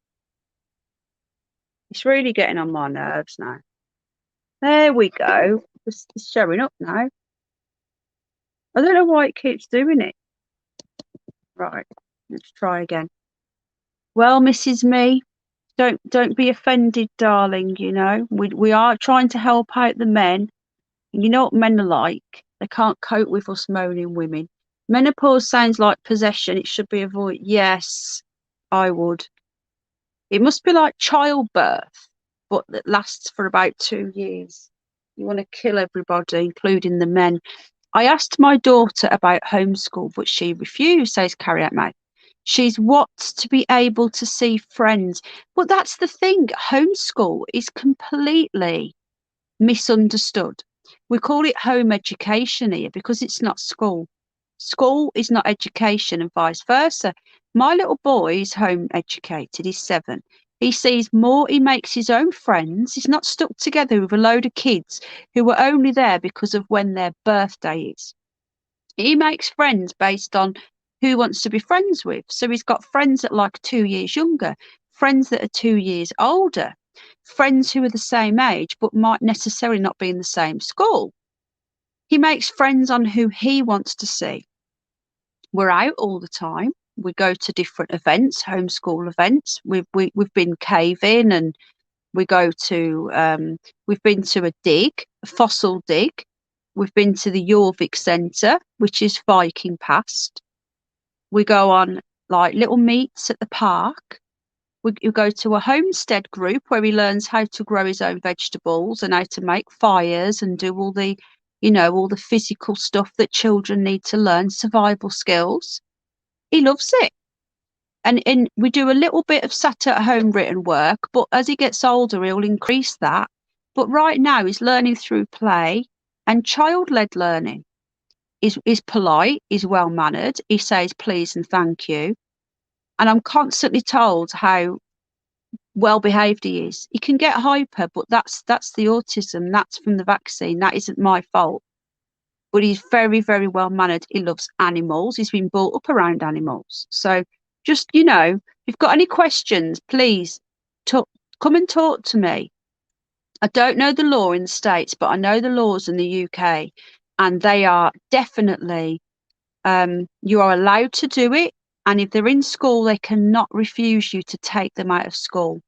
It's really getting on my nerves now. There we go. It's showing up now. I don't know why it keeps doing it. Right, let's try again. Well, Mrs. Me, don't be offended, darling. We are trying to help out the men. And you know what men are like? They can't cope with us moaning women. Menopause sounds like possession. It should be avoided. Yes, I would. It must be like childbirth, but that lasts for about 2 years. You want to kill everybody, including the men. I asked my daughter about homeschool, but she refused, says Carry Out Mate. She's wants to be able to see friends. But that's the thing. Homeschool is completely misunderstood. We call it home education here because it's not school. School is not education and vice versa. My little boy is home educated. He's 7. He sees more. He makes his own friends. He's not stuck together with a load of kids who are only there because of when their birthday is. He makes friends based on who he wants to be friends with. So he's got friends that are like 2 years younger, friends that are 2 years older, friends who are the same age but might necessarily not be in the same school. He makes friends on who he wants to see. We're out all the time. We go to different events, homeschool events. We've been caving, and we go to we've been to a fossil dig. We've been to the Jorvik Centre, which is Viking past. We go on like little meets at the park. We go to a homestead group where he learns how to grow his own vegetables and how to make fires and do all the physical stuff that children need to learn, survival skills. He loves it. And we do a little bit of sat at home written work, but as he gets older, he'll increase that. But right now he's learning through play and child-led learning. is polite, is well mannered. He says please and thank you, and I'm constantly told how well behaved he is. He can get hyper, but that's the autism. That's from the vaccine. That isn't my fault. But he's very, very well mannered. He loves animals. He's been brought up around animals. So just, if you've got any questions, please talk, come and talk to me. I don't know the law in the States, but I know the laws in the UK, and they are definitely, you are allowed to do it. And if they're in school, they cannot refuse you to take them out of school.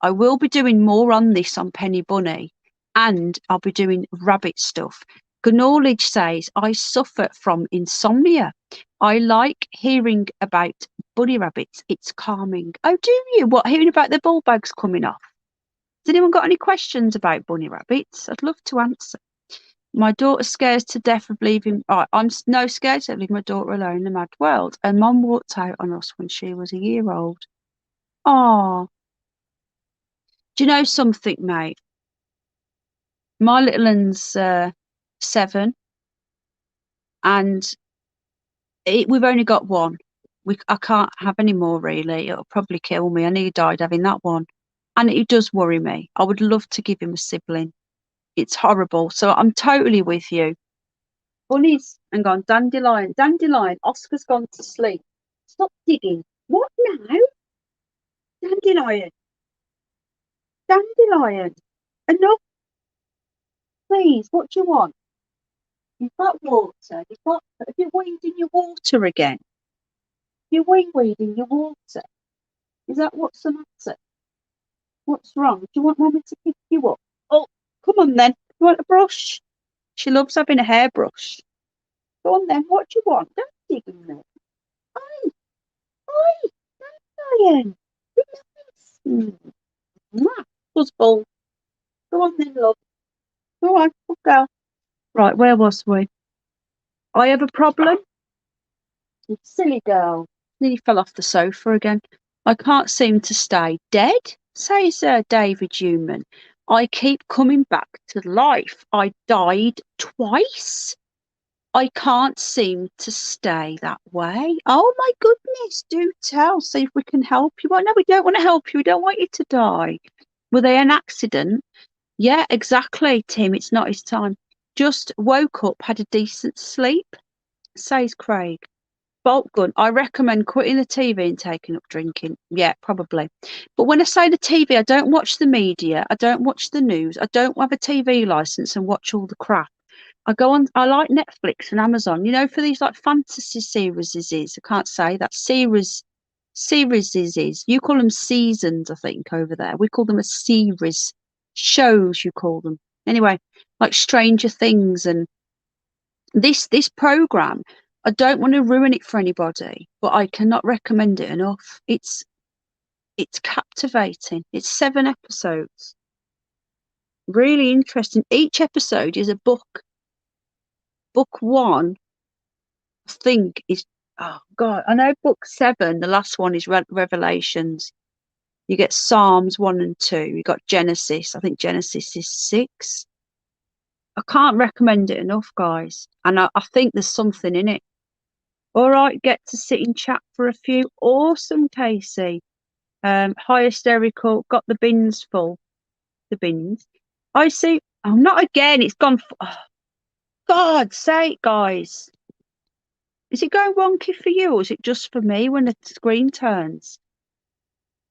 I will be doing more on this on Penny Bunny, and I'll be doing rabbit stuff. Knowledge says I suffer from insomnia. I like hearing about bunny rabbits. It's calming. Oh, do you? What, hearing about the ball bags coming off? Has anyone got any questions about bunny rabbits? I'd love to answer. My daughter scares to death of leaving. I'm no scared to leave my daughter alone in the mad world. And Mum walked out on us when she was a year old. Oh, do you know something, mate? My little one's 7, and we've only got one. I can't have any more, really. It'll probably kill me. I nearly died having that one. And it does worry me. I would love to give him a sibling. It's horrible. So I'm totally with you. Bunnies and gone, dandelion, dandelion. Oscar's gone to sleep. Stop digging. What now? Dandelion. Dandelion. Enough. Please, what do you want? You've got water. Have you weed in your water again? You weed in your water. Is that what's the matter? What's wrong? Do you want Mummy to pick you up? Oh, come on then. You want a brush? She loves having a hairbrush. Go on then. What do you want? Don't dig in there. Oi, oi, Lion. Buzzball. Go on then, love. Go on, good girl. Right, where was we? I have a problem. You silly girl. Nearly fell off the sofa again. I can't seem to stay dead, says David Human. I keep coming back to life. I died twice. I can't seem to stay that way. Oh my goodness, do tell. See if we can help you. Well, no, we don't want to help you. We don't want you to die. Were they an accident? Yeah, exactly, Tim. It's not his time. Just woke up, had a decent sleep, says Craig. Bolt gun. I recommend quitting the TV and taking up drinking. Yeah, probably. But when I say the TV, I don't watch the media. I don't watch the news. I don't have a TV license and watch all the crap. I go on. I like Netflix and Amazon. For these like fantasy series. I can't say that series. You call them seasons, I think, over there. We call them a series. Shows, you call them. Anyway, like Stranger Things and this program. I don't want to ruin it for anybody, but I cannot recommend it enough. It's captivating. It's 7 episodes. Really interesting. Each episode is a book. Book 1, I think, is, oh God, I know book 7, the last one is Revelations. You get Psalms 1 and 2. You got Genesis. I think Genesis is 6. I can't recommend it enough, guys. And I think there's something in it. All right, get to sit in chat for a few. Awesome, Casey. High hysterical. Got the bins full. The bins. I see. Oh, not again. It's gone. Oh, God's sake, guys. Is it going wonky for you, or is it just for me when the screen turns?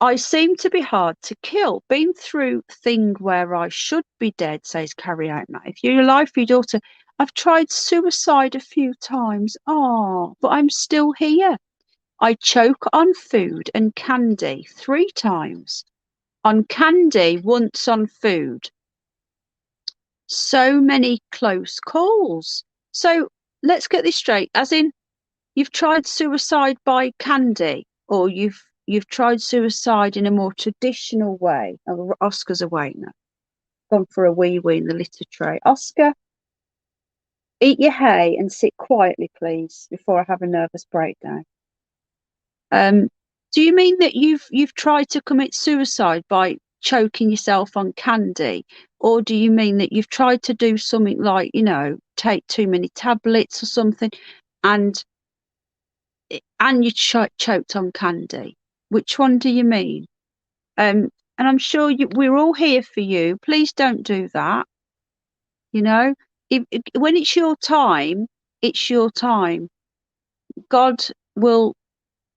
I seem to be hard to kill. Been through thing where I should be dead, says Carrie Out Matt. If you're alive for your daughter, I've tried suicide a few times. Oh, but I'm still here. I choke on food and candy 3 times. On candy, once on food. So many close calls. So let's get this straight. As in, you've tried suicide by candy, or you've tried suicide in a more traditional way. Oh, Oscar's awake now. Gone for a wee in the litter tray. Oscar, eat your hay and sit quietly, please, before I have a nervous breakdown. Do you mean that you've tried to commit suicide by choking yourself on candy, or do you mean that you've tried to do something like, take too many tablets or something, and you choked on candy? Which one do you mean? And I'm sure we're all here for you. Please don't do that. When it's your time, it's your time. God will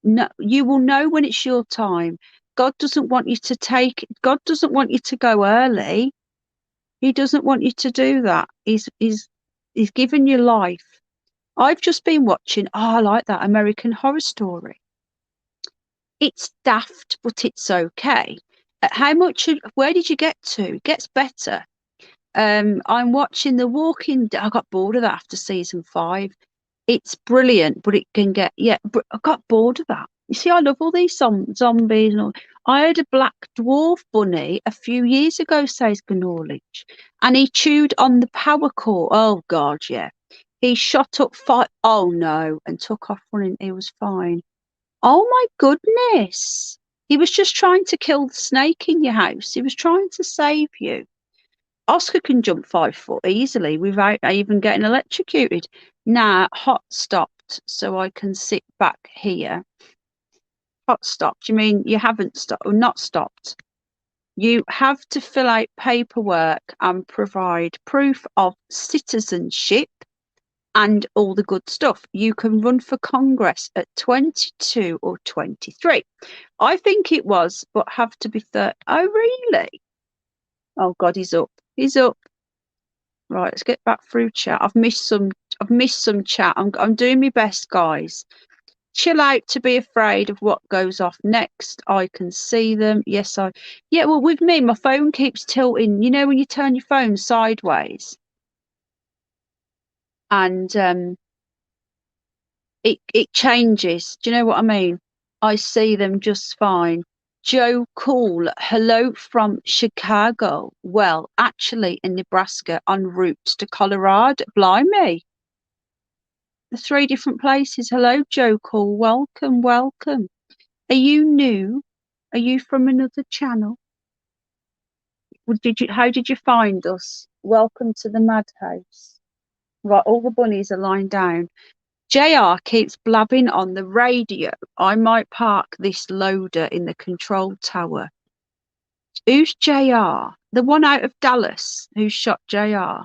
know, you will know when it's your time. God doesn't want you to go early. He doesn't want you to do that. He's given you life. I've just been watching, I like that American Horror Story. It's daft, but it's okay. Where did you get to? It gets better. I'm watching The Walking Dead. I got bored of that after season 5. It's brilliant, but it can get, I got bored of that. You see, I love all these zombies and all. I had a black dwarf bunny a few years ago, says Gnorlich, and he chewed on the power cord. Oh God, yeah. He shot up oh no, and took off running. He was fine. Oh my goodness. He was just trying to kill the snake in your house. He was trying to save you. Oscar can jump 5 foot easily without even getting electrocuted. Now, hot stopped, so I can sit back here. Hot stopped? You mean you haven't stopped or not stopped? You have to fill out paperwork and provide proof of citizenship and all the good stuff. You can run for Congress at 22 or 23. I think it was, but have to be 30. Oh, really? Oh God, he's up. He's up. Right, let's get back through chat. I've missed some chat. I'm doing my best, guys. Chill out to be afraid of what goes off next. I can see them. Yes, yeah, well, with me, my phone keeps tilting. You know when you turn your phone sideways? And it changes. Do you know what I mean? I see them just fine. Joe Cool, hello from Chicago. Well, actually in Nebraska en route to Colorado. Blimey. The 3 different places. Hello, Joe Cool. Welcome, welcome. Are you new? Are you from another channel? How did you find us? Welcome to the madhouse. Right, all the bunnies are lying down. JR keeps blabbing on the radio. I might park this loader in the control tower. Who's JR? The one out of Dallas who shot JR.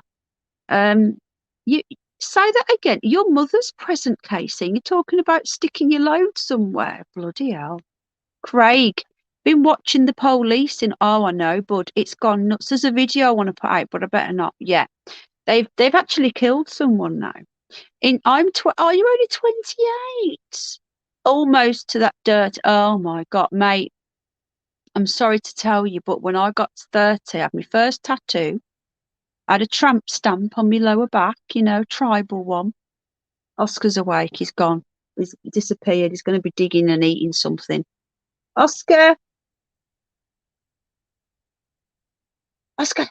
You say that again. Your mother's present, Casey. You're talking about sticking your load somewhere. Bloody hell. Craig, been watching the police in, oh, I know, bud. It's gone nuts. There's a video I want to put out, but I better not. Yeah. They've actually killed someone now. Are you only 28? Almost to that dirt. Oh my God, mate. I'm sorry to tell you, but when I got to 30, I had my first tattoo. I had a tramp stamp on my lower back, tribal one. Oscar's awake. He's gone. He's disappeared. He's going to be digging and eating something. Oscar! Oscar!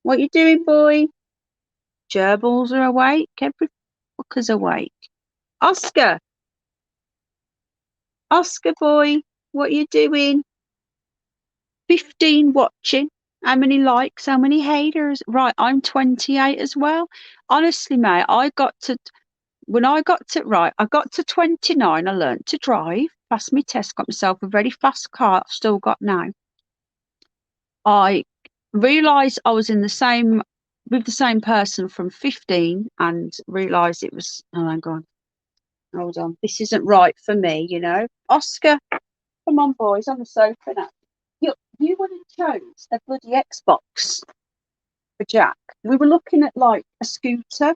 What you doing, boy? Gerbils are awake. Every fucker's awake. Oscar! Oscar, boy, what you doing? 15 watching. How many likes? How many haters? Right, I'm 28 as well. Honestly, mate, I got to 29. I learned to drive, passed my test, got myself a very fast car I've still got now. I realised I was with the same person from 15 and realised it was, oh my God, hold on, this isn't right for me, Oscar, come on, boys, on the sofa now. You would have chose a bloody Xbox for Jack. We were looking at like a scooter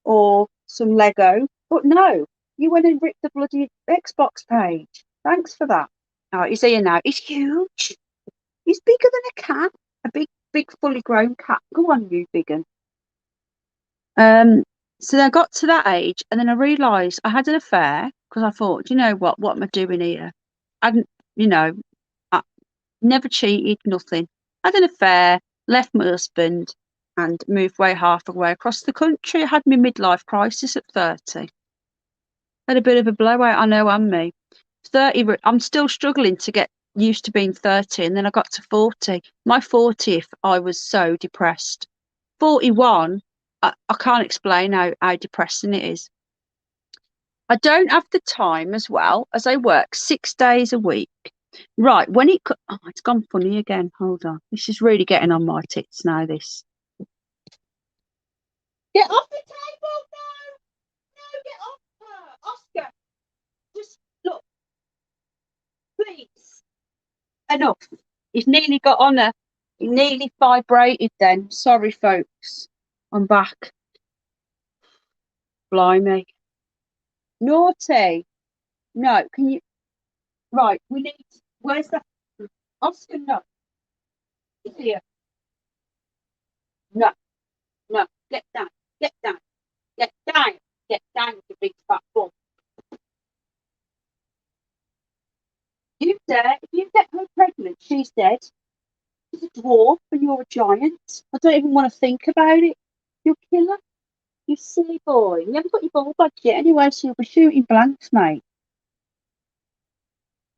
or some Lego, but no, you went and ripped the bloody Xbox page. Thanks for that. Oh, he's here now. He's huge. He's bigger than a cat. A big, fully grown cat. Go on, you big one. So then I got to that age, and then I realised I had an affair because I thought, you know what am I doing here? I never cheated, nothing. Had an affair, left my husband, and moved halfway across the country. I had my midlife crisis at 30. Had a bit of a blowout, I know, and me. 30, I'm still struggling to get used to being 30, and then I got to 40. My 40th, I was so depressed. 41, I can't explain how depressing it is. I don't have the time as well as I work 6 days a week. Right, oh, it's gone funny again. Hold on. This is really getting on my tits now, this. Get off the table! No! No, get off her! Oscar, just look, please. Enough. He's nearly got on her. He nearly vibrated then. Sorry, folks. I'm back. Blimey. Naughty. No, can you? Right, we need. Where's that? Oscar, no. Here. No, no. Get down. Get down. Get down. Get down with the big fat bum. You dare. If you get her pregnant, she's dead. She's a dwarf and you're a giant. I don't even want to think about it. You'll kill her. You silly boy. You haven't got your ball back yet anyway, so you'll be shooting blanks, mate.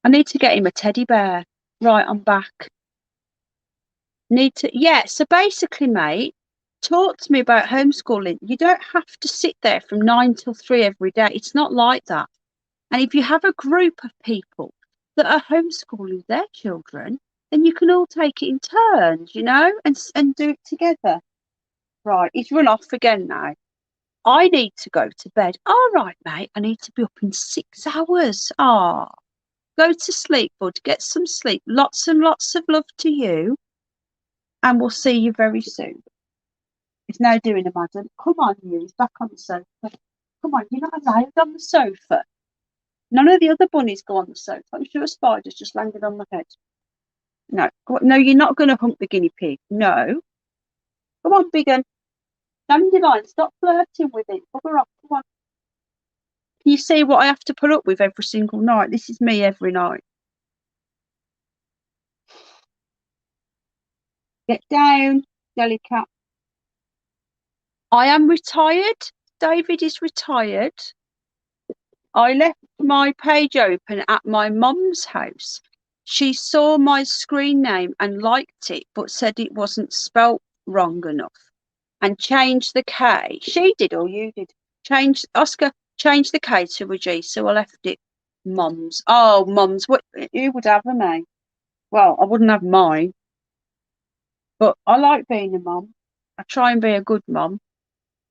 I need to get him a teddy bear. Right, I'm back. Yeah, so basically, mate, talk to me about homeschooling. You don't have to sit there from 9 till 3 every day. It's not like that. And if you have a group of people that are homeschooling their children, then you can all take it in turns, and do it together. Right, he's run off again now. I need to go to bed. All right, mate, I need to be up in 6 hours. Go to sleep, bud. Get some sleep. Lots and lots of love to you. And we'll see you very soon. He's now doing a madam. Come on, you. He's back on the sofa. Come on, you're not allowed on the sofa. None of the other bunnies go on the sofa. I'm sure a spider's just landed on my head. No, no, you're not going to hump the guinea pig. No. Come on, big un. Dandelion, stop flirting with it. Bugger off. Come on. Can you see what I have to put up with every single night? This is me every night. Get down, Jellycat. I am retired. David is retired. I left my page open at my mum's house. She saw my screen name and liked it, but said it wasn't spelt wrong enough and changed the K. She did, or you did? Oscar changed the K to a G, so I left it mum's. Oh, mum's. Who would have them, eh? Well, I wouldn't have mine, but I like being a mum. I try and be a good mum.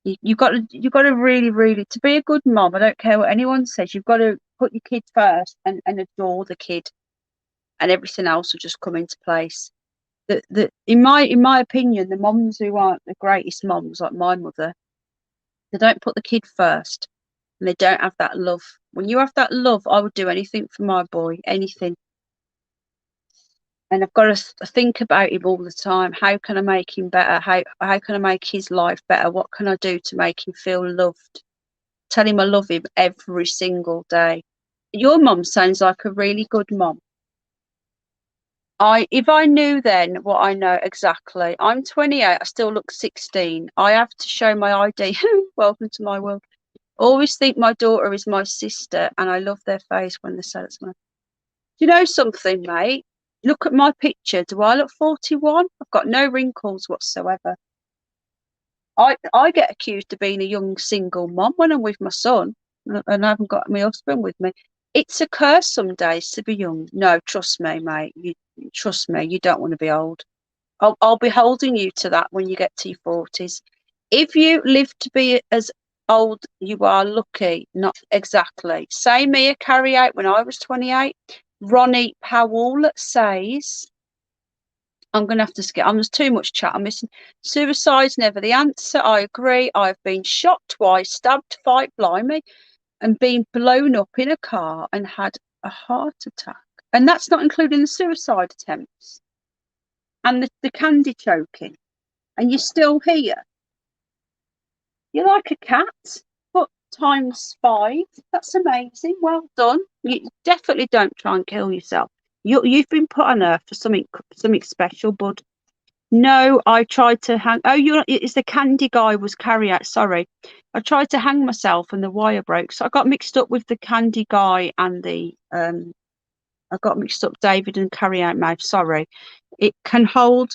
You've got to really, to be a good mom. I don't care what anyone says. You've got to put your kid first and adore the kid, and everything else will just come into place. In my opinion, the moms who aren't the greatest moms, like my mother, they don't put the kid first, and they don't have that love. When you have that love, I would do anything for my boy, anything. And I've got to think about him all the time. How can I make him better? How can I make his life better? What can I do to make him feel loved? Tell him I love him every single day. Your mum sounds like a really good mum. If I knew then what I know exactly, I'm 28, I still look 16. I have to show my ID. Welcome to my world. Always think my daughter is my sister, and I love their face when they say it's my. Do you know something, mate? Look at my picture. Do I look 41? I've got no wrinkles whatsoever. I get accused of being a young single mom when I'm with my son and I haven't got my husband with me. It's a curse some days to be young. No, trust me, mate. Trust me, you don't want to be old. I'll be holding you to that when you get to your 40s. If you live to be as old, you are lucky. Not exactly. Say me a carry out when I was 28. Ronnie Powell says, I'm going to have to skip. There's too much chat. I'm missing. Suicide's never the answer. I agree. I've been shot twice, stabbed, fight, blimey, and been blown up in a car and had a heart attack. And that's not including the suicide attempts and the candy choking. And you're still here. You're like a cat, but ×5. That's amazing. Well done. You definitely don't try and kill yourself. You've been put on earth for something special, bud. No, I tried to hang. Oh, it's the candy guy was carry out. Sorry, I tried to hang myself and the wire broke, so I got mixed up with the candy guy and the I got mixed up. David and Carry Out Mouth. Sorry. It can hold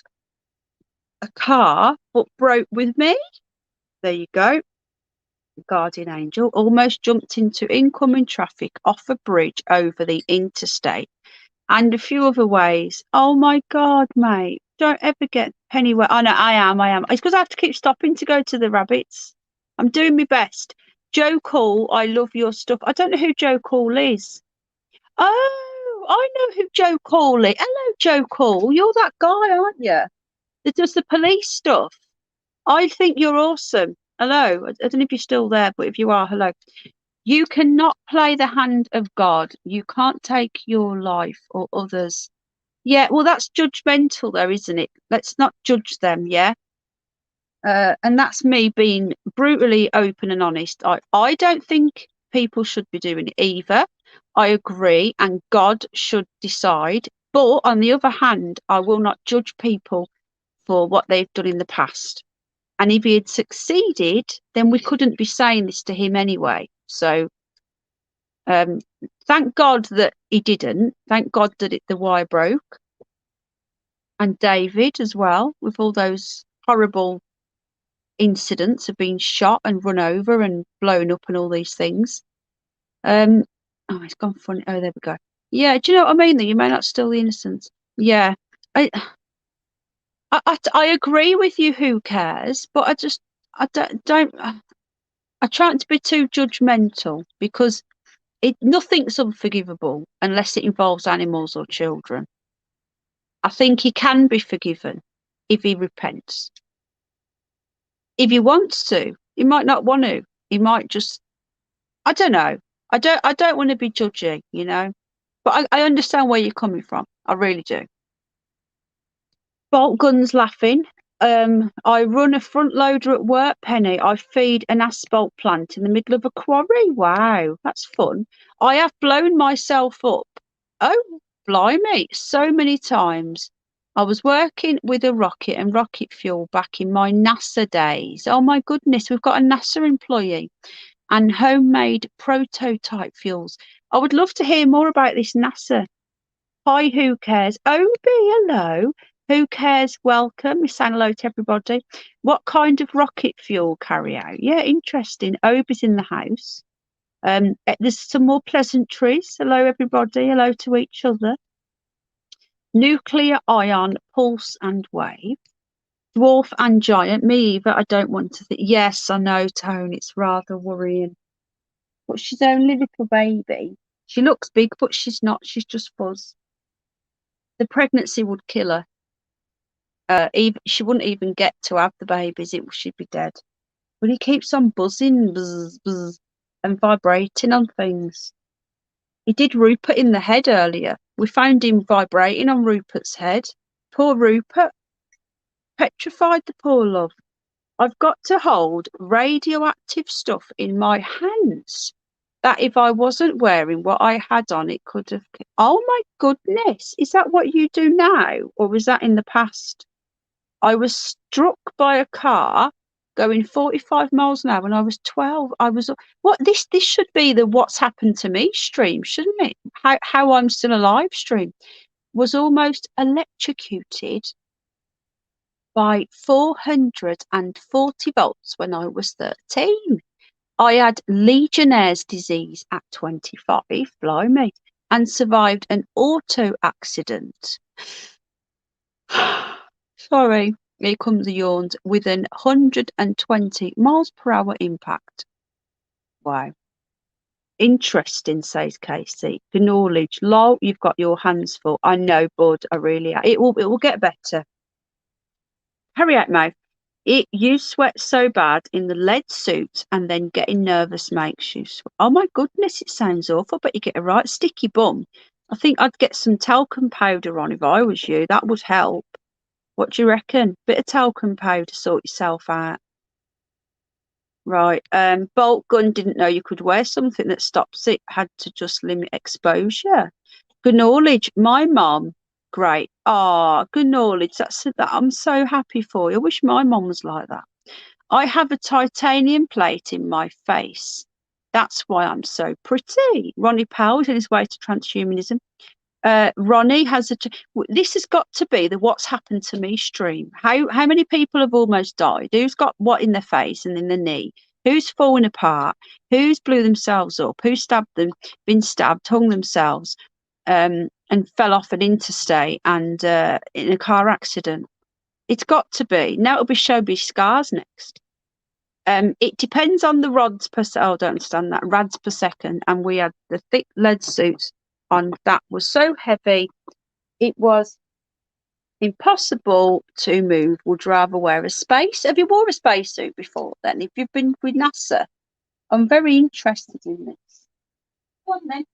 a car, but broke with me. There you go. Guardian angel almost jumped into incoming traffic off a bridge over the interstate and a few other ways. Oh my God, mate. Don't ever get anywhere. Oh no, I am. It's because I have to keep stopping to go to the rabbits. I'm doing my best. Joe Call, I love your stuff. I don't know who Joe Call is. Oh, I know who Joe Call is. Hello, Joe Call. You're that guy, aren't you? That does the police stuff. I think you're awesome. Hello. I don't know if you're still there, but if you are, hello. You cannot play the hand of God. You can't take your life or others. Yeah, well, that's judgmental, though, isn't it? Let's not judge them, yeah? And that's me being brutally open and honest. I don't think people should be doing it either. I agree, and God should decide. But on the other hand, I will not judge people for what they've done in the past. And if he had succeeded, then we couldn't be saying this to him anyway. So thank God that he didn't. Thank God that the wire broke. And David as well, with all those horrible incidents of being shot and run over and blown up and all these things. Oh, it's gone funny. Oh, there we go. Yeah, do you know what I mean? That you may not steal the innocence. Yeah, I agree with you. Who cares? But I don't. I try not to be too judgmental because nothing's unforgivable unless it involves animals or children. I think he can be forgiven if he repents. If he wants to, he might not want to. He might just, I don't know. I don't want to be judgy, you know. But I understand where you're coming from. I really do. Bolt guns laughing. I run a front loader at work, Penny. I feed an asphalt plant in the middle of a quarry. Wow, that's fun. I have blown myself up. Oh, blimey, so many times. I was working with a rocket and rocket fuel back in my NASA days. Oh my goodness, we've got a NASA employee and homemade prototype fuels. I would love to hear more about this NASA. Hi, who cares? Obi, hello. Who cares? Welcome. We saying hello to everybody. What kind of rocket fuel Carry Out? Yeah, interesting. Obi's in the house. There's some more pleasantries. Hello, everybody. Hello to each other. Nuclear, ion, pulse, and wave. Dwarf and giant. Me either. I don't want to think. Yes, I know, Tone. It's rather worrying. But she's only a little baby. She looks big, but she's not. She's just fuzz. The pregnancy would kill her. Even she wouldn't even get to have the babies. She'd be dead. But he keeps on buzzing, buzz, buzz, and vibrating on things. He did Rupert in the head earlier. We found him vibrating on Rupert's head. Poor Rupert. Petrified, the poor love. I've got to hold radioactive stuff in my hands. That if I wasn't wearing what I had on, it could have. Oh my goodness. Is that what you do now? Or was that in the past? I was struck by a car going 45 miles an hour when I was 12. I was what this should be the what's happened to me stream, shouldn't it? How I'm still alive stream. Was almost electrocuted by 440 volts when I was 13. I had Legionnaire's disease at 25, blimey, and survived an auto accident. Sorry, here comes the yawns, with an 120 miles per hour impact. Wow. Interesting, says Casey. The knowledge. Lol, you've got your hands full. I know, bud. I really are. It will get better. Carry Out Mouth. You sweat so bad in the lead suit and then getting nervous makes you sweat. Oh my goodness, it sounds awful, but you get a right sticky bum. I think I'd get some talcum powder on if I was you. That would help. What do you reckon? Bit of talcum powder, sort yourself out. Right. Bolt gun didn't know you could wear something that stops it. Had to just limit exposure. Good knowledge. My mom. Great. Ah, good knowledge. That I'm so happy for you. I wish my mom was like that. I have a titanium plate in my face. That's why I'm so pretty. Ronnie Powell on his way to transhumanism. Ronnie has this has got to be the what's happened to me stream. How many people have almost died? Who's got what in their face and in the knee? Who's fallen apart? Who's blew themselves up? Who stabbed them? Been stabbed, hung themselves, and fell off an interstate and in a car accident. It's got to be. Now it'll be Showbiz Scars next. It depends on the rods per second. Oh, I don't understand that. Rads per second. And we had the thick lead suits on that was so heavy. It was impossible to move. Would rather wear a space. Have you wore a spacesuit before then? If you've been with NASA, I'm very interested in this. Go on then.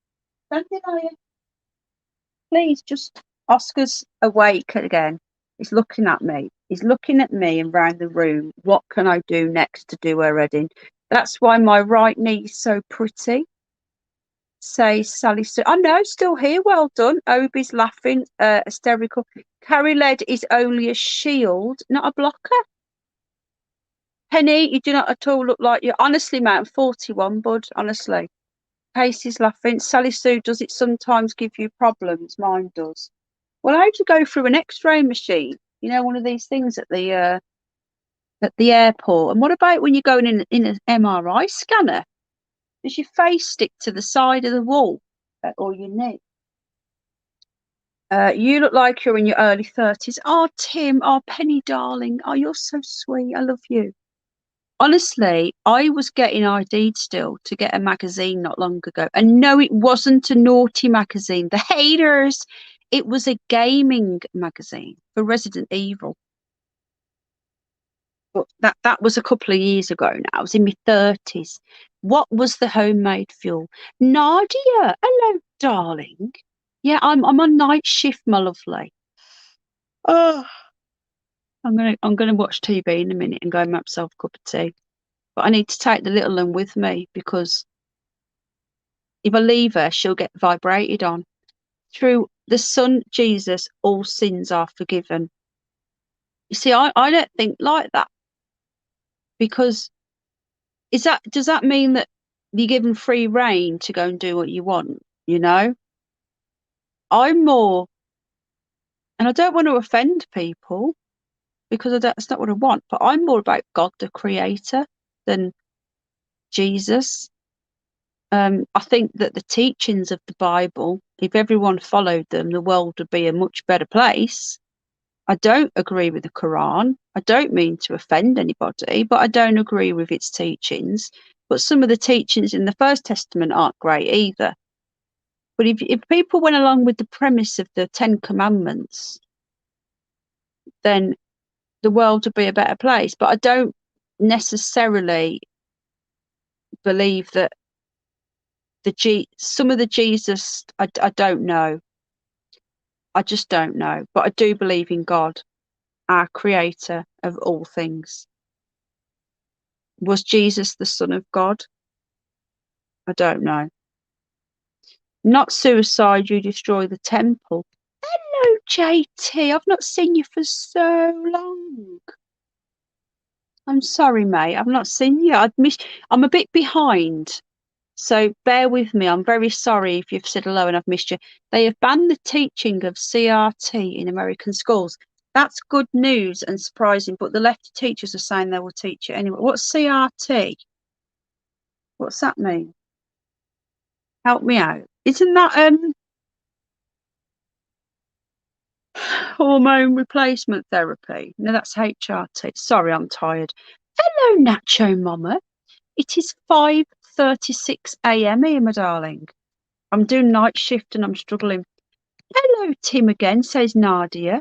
Don't deny it. Please, just Oscar's awake again. He's looking at me. He's looking at me and round the room. What can I do next to do her head in? That's why my right knee is so pretty. Says Sally Sue. Oh no, still here. Well done. Obi's laughing, hysterical. Carrie Lead is only a shield, not a blocker. Penny, you do not at all look like you. Honestly, mate, I'm 41, bud. Honestly. Casey's laughing. Sally Sue, does it sometimes give you problems? Mine does. Well, how'd you go through an X-ray machine? You know, one of these things at the airport. And what about when you're going in an MRI scanner? Does your face stick to the side of the wall or your knee? You look like you're in your early 30s. Oh, Tim. Oh, Penny, darling. Oh, you're so sweet. I love you. Honestly, I was getting ID'd still to get a magazine not long ago. And no, it wasn't a naughty magazine. The haters. It was a gaming magazine for Resident Evil. But that was a couple of years ago now. I was in my 30s. What was the homemade fuel? Nadia, hello, darling. Yeah, I'm on night shift, my lovely. Oh, I'm gonna watch TV in a minute and go and make myself a cup of tea. But I need to take the little one with me because if I leave her, she'll get vibrated on. Through the Son Jesus, all sins are forgiven. You see, I don't think like that. Because does that mean that you're given free reign to go and do what you want? You know, I'm more, and I don't want to offend people because that's not what I want. But I'm more about God, the Creator, than Jesus. I think that the teachings of the Bible, if everyone followed them, the world would be a much better place. I don't agree with the Quran. I don't mean to offend anybody, but I don't agree with its teachings. But some of the teachings in the First Testament aren't great either. But if people went along with the premise of the Ten Commandments, then the world would be a better place. But I don't necessarily believe that some of the Jesus, I don't know. I just don't know. But I do believe in God, our creator of all things. Was Jesus the Son of God? I don't know. Not suicide, you destroy the temple. Hello, JT. I've not seen you for so long. I'm sorry, mate. I've not seen you. I'm a bit behind. So bear with me. I'm very sorry if you've said hello and I've missed you. They have banned the teaching of CRT in American schools. That's good news and surprising, but the left teachers are saying they will teach it anyway. What's CRT? What's that mean? Help me out. Isn't that hormone replacement therapy? No, that's HRT. Sorry, I'm tired. Hello, Nacho Mama. It is 5:36 a.m. here, my darling. I'm doing night shift and I'm struggling. Hello, Tim again, says Nadia.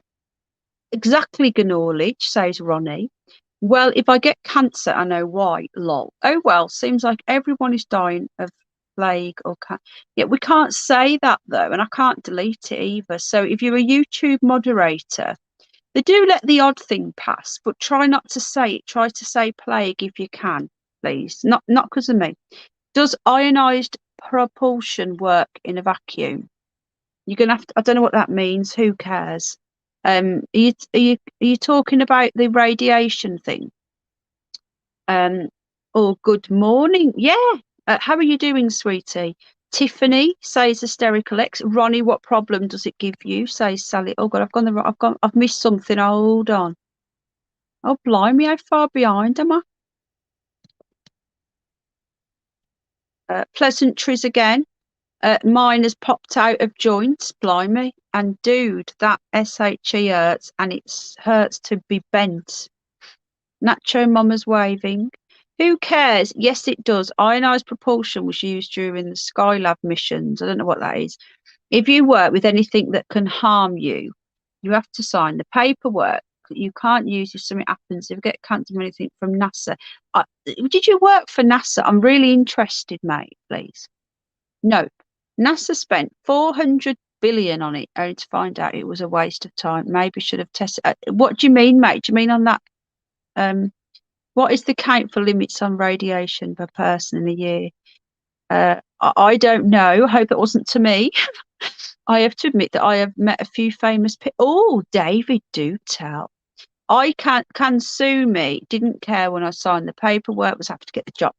Exactly, Gnorlich, says Ronnie. Well, if I get cancer, I know why. Lol. Oh, well, seems like everyone is dying of plague or cancer. Yeah, we can't say that, though, and I can't delete it either. So if you're a YouTube moderator, they do let the odd thing pass, but try not to say it. Try to say plague if you can, please. Not because of me. Does ionized propulsion work in a vacuum? You're gonna have to, I don't know what that means. Who cares? Are you talking about the radiation thing? Oh, good morning. Yeah. How are you doing, sweetie? Tiffany says hysterical ex. Ronnie, what problem does it give you? Says Sally. Oh God, I've missed something. Hold on. Oh blimey, how far behind am I? Pleasantries again. Mine has popped out of joint, blimey. And dude, that SHE hurts, and it hurts to be bent. Nacho Mama's waving. Who cares? Yes, it does. Ionized propulsion was used during the Skylab missions. I don't know what that is. If you work with anything that can harm you, you have to sign the paperwork. You can't use if something happens, if you get cancelled or anything from NASA. Did you work for NASA? I'm really interested, mate, please. Nope. NASA spent 400 billion on it only to find out it was a waste of time. Maybe should have tested. What do you mean, mate? Do you mean on that? What is the count for limits on radiation per person in a year? I don't know. I hope it wasn't to me. I have to admit that I have met a few famous people. Oh, David, do tell. I can sue me. Didn't care when I signed the paperwork. Was happy to get the job.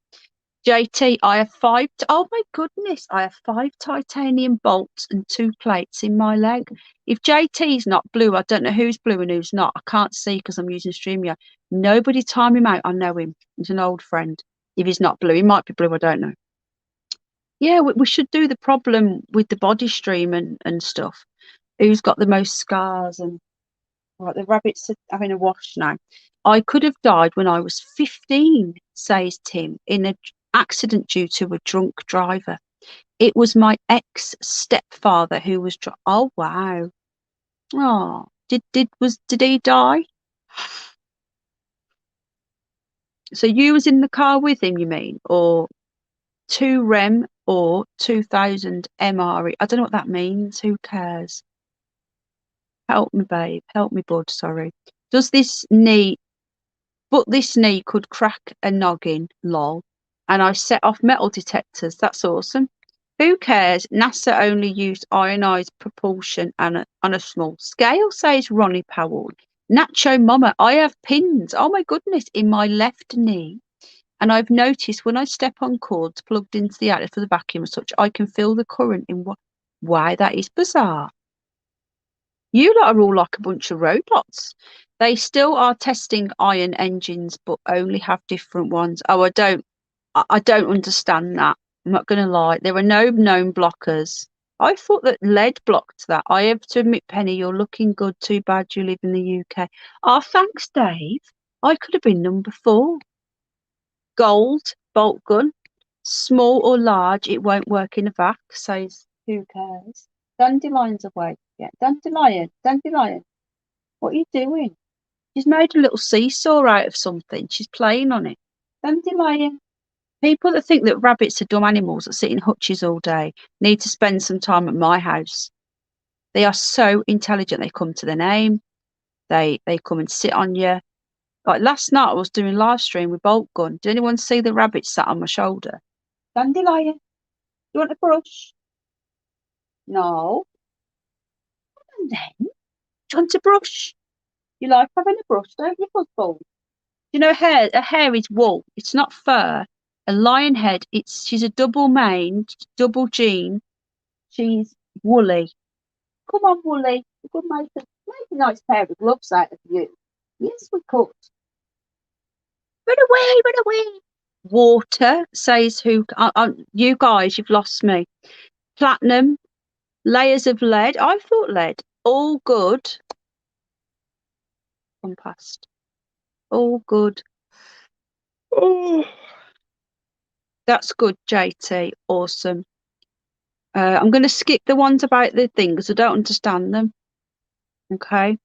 JT, I have five. Oh my goodness, I have 5 titanium bolts and 2 plates in my leg. If JT's not blue, I don't know who's blue and who's not. I can't see because I'm using StreamYard. Nobody time him out. I know him. He's an old friend. If he's not blue, he might be blue. I don't know. Yeah, we should do the problem with the body stream and stuff. Who's got the most scars? And right, the rabbits are having a wash now. I could have died when I was 15, says Tim, in an accident due to a drunk driver. It was my ex-stepfather who was oh wow. Oh, did he die? So you was in the car with him, you mean? Or 2 REM or 2000 MRE? I don't know what that means. Who cares? Help me, babe. Help me, bud. Sorry. Does this knee But this knee could crack a noggin, lol. And I set off metal detectors. That's awesome. Who cares? NASA only used ionized propulsion on a small scale, says Ronnie Powell. Nacho Mama, I have pins, oh my goodness, in my left knee. And I've noticed when I step on cords plugged into the outlet for the vacuum and such, I can feel the current in what. Why, that is bizarre. You lot are all like a bunch of robots. They still are testing iron engines, but only have different ones. Oh, I don't understand that. I'm not going to lie. There are no known blockers. I thought that lead blocked that. I have to admit, Penny, you're looking good. Too bad you live in the UK. Oh, thanks, Dave. I could have been number 4. Gold, bolt gun. Small or large, it won't work in a vac, says who cares. Dandelion's away. Yeah, dandelion. What are you doing? She's made a little seesaw out of something. She's playing on it. Dandelion. People that think that rabbits are dumb animals that sit in hutches all day need to spend some time at my house. They are so intelligent. They come to the name. They come and sit on you. Like last night, I was doing live stream with bolt gun. Did anyone see the rabbit sat on my shoulder? Dandelion. You want a brush? No. And then, do you want a brush? You like having a brush, don't you, Buzzball? You know, a hair is wool. It's not fur. A lion head, she's a double maned, double gene. She's woolly. Come on, Woolly. We could make a nice pair of gloves out of you. Yes, we could. Run away. Water, says who? You guys, you've lost me. Platinum, layers of lead. I thought lead. All good. Come past. All good. Oh, that's good, JT. Awesome. I'm going to skip the ones about the things. I don't understand them. Okay.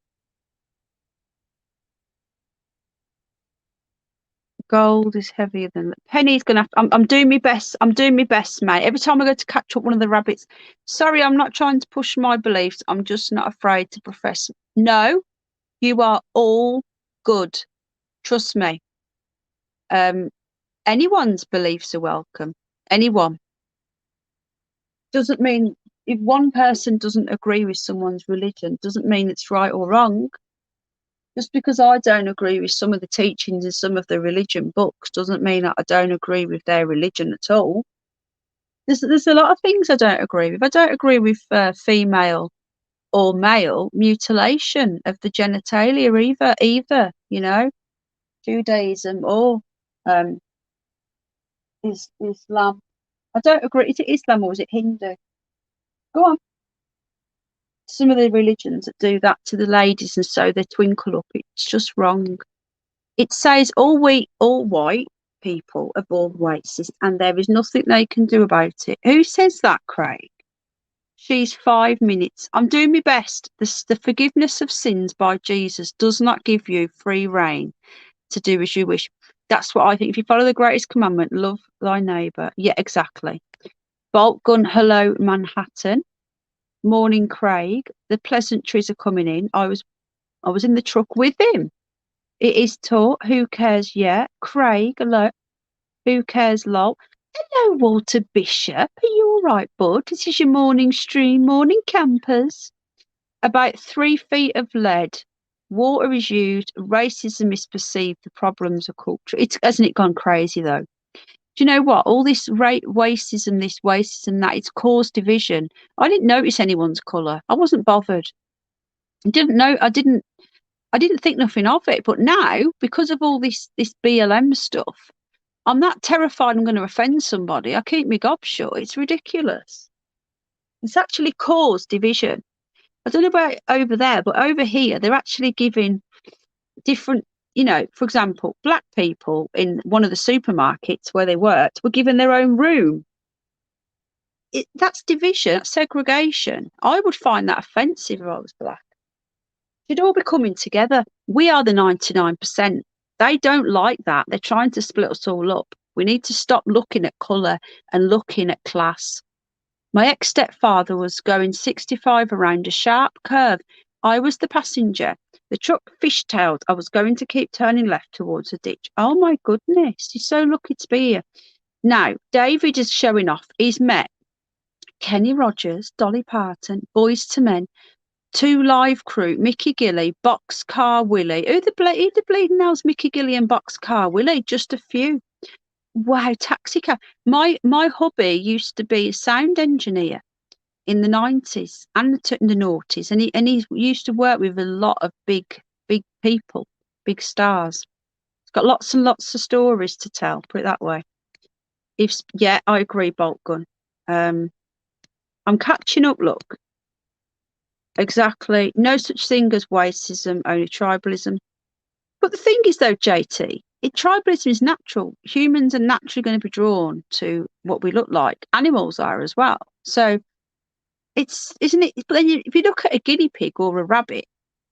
Gold is heavier than Penny's gonna have I'm doing my best. I'm doing my best, mate. Every time I go to catch up one of the rabbits. Sorry, I'm not trying to push my beliefs. I'm just not afraid to profess. No, you are all good. Trust me. Anyone's beliefs are welcome. Anyone. Doesn't mean if one person doesn't agree with someone's religion, doesn't mean it's right or wrong. Just because I don't agree with some of the teachings in some of the religion books doesn't mean that I don't agree with their religion at all. There's a lot of things I don't agree with. I don't agree with female or male mutilation of the genitalia either, you know, Judaism or um Islam. I don't agree. Is it Islam or is it Hindu? Go on. Some of the religions that do that to the ladies and sew their twinkle up, it's just wrong. It says all white people are born racist and there is nothing they can do about it. Who says that, Craig? She's 5 minutes. I'm doing my best. The forgiveness of sins by Jesus does not give you free reign to do as you wish. That's what I think. If you follow the greatest commandment, love thy neighbour. Yeah, exactly. Bolt gun, hello, Manhattan. Morning, Craig. The pleasantries are coming in. I was in the truck with him. It is taught. Who cares? Yeah. Craig, hello. Who cares? Lol. Hello, Walter Bishop. Are you all right, bud? This is your morning stream. Morning, campers. About 3 feet of lead. Water is used. Racism is perceived. The problems are cultural. It's hasn't it gone crazy though? Do you know what? All this racism, this racism, that it's caused division. I didn't notice anyone's colour. I wasn't bothered. I didn't know. I didn't think nothing of it. But now, because of all this BLM stuff, I'm that terrified I'm going to offend somebody. I keep my gob shut. It's ridiculous. It's actually caused division. I don't know about over there, but over here, they're actually giving different, you know, for example, black people in one of the supermarkets where they worked were given their own room. That's division, that's segregation. I would find that offensive if I was black. Should all be coming together. We are the 99%. They don't like that. They're trying to split us all up. We need to stop looking at colour and looking at class. My ex-stepfather was going 65 around a sharp curve. I was the passenger. The truck fishtailed. I was going to keep turning left towards a ditch. Oh my goodness, you're so lucky to be here. Now, David is showing off. He's met Kenny Rogers, Dolly Parton, Boyz II Men, Two Live Crew, Mickey Gilley, Boxcar Willie. Who the bleeding hell's Mickey Gilley and Boxcar Willie? Just a few. Wow, taxi cab. My hubby used to be a sound engineer in the 90s and the noughties, and he used to work with a lot of big people, big stars. He's got lots and lots of stories to tell, put it that way. Yeah, I agree, Bolt Gun. I'm catching up, look. Exactly. No such thing as racism, only tribalism. But the thing is though, JT, tribalism is natural. Humans are naturally going to be drawn to what we look like. Animals are as well. So isn't it? But then if you look at a guinea pig or a rabbit,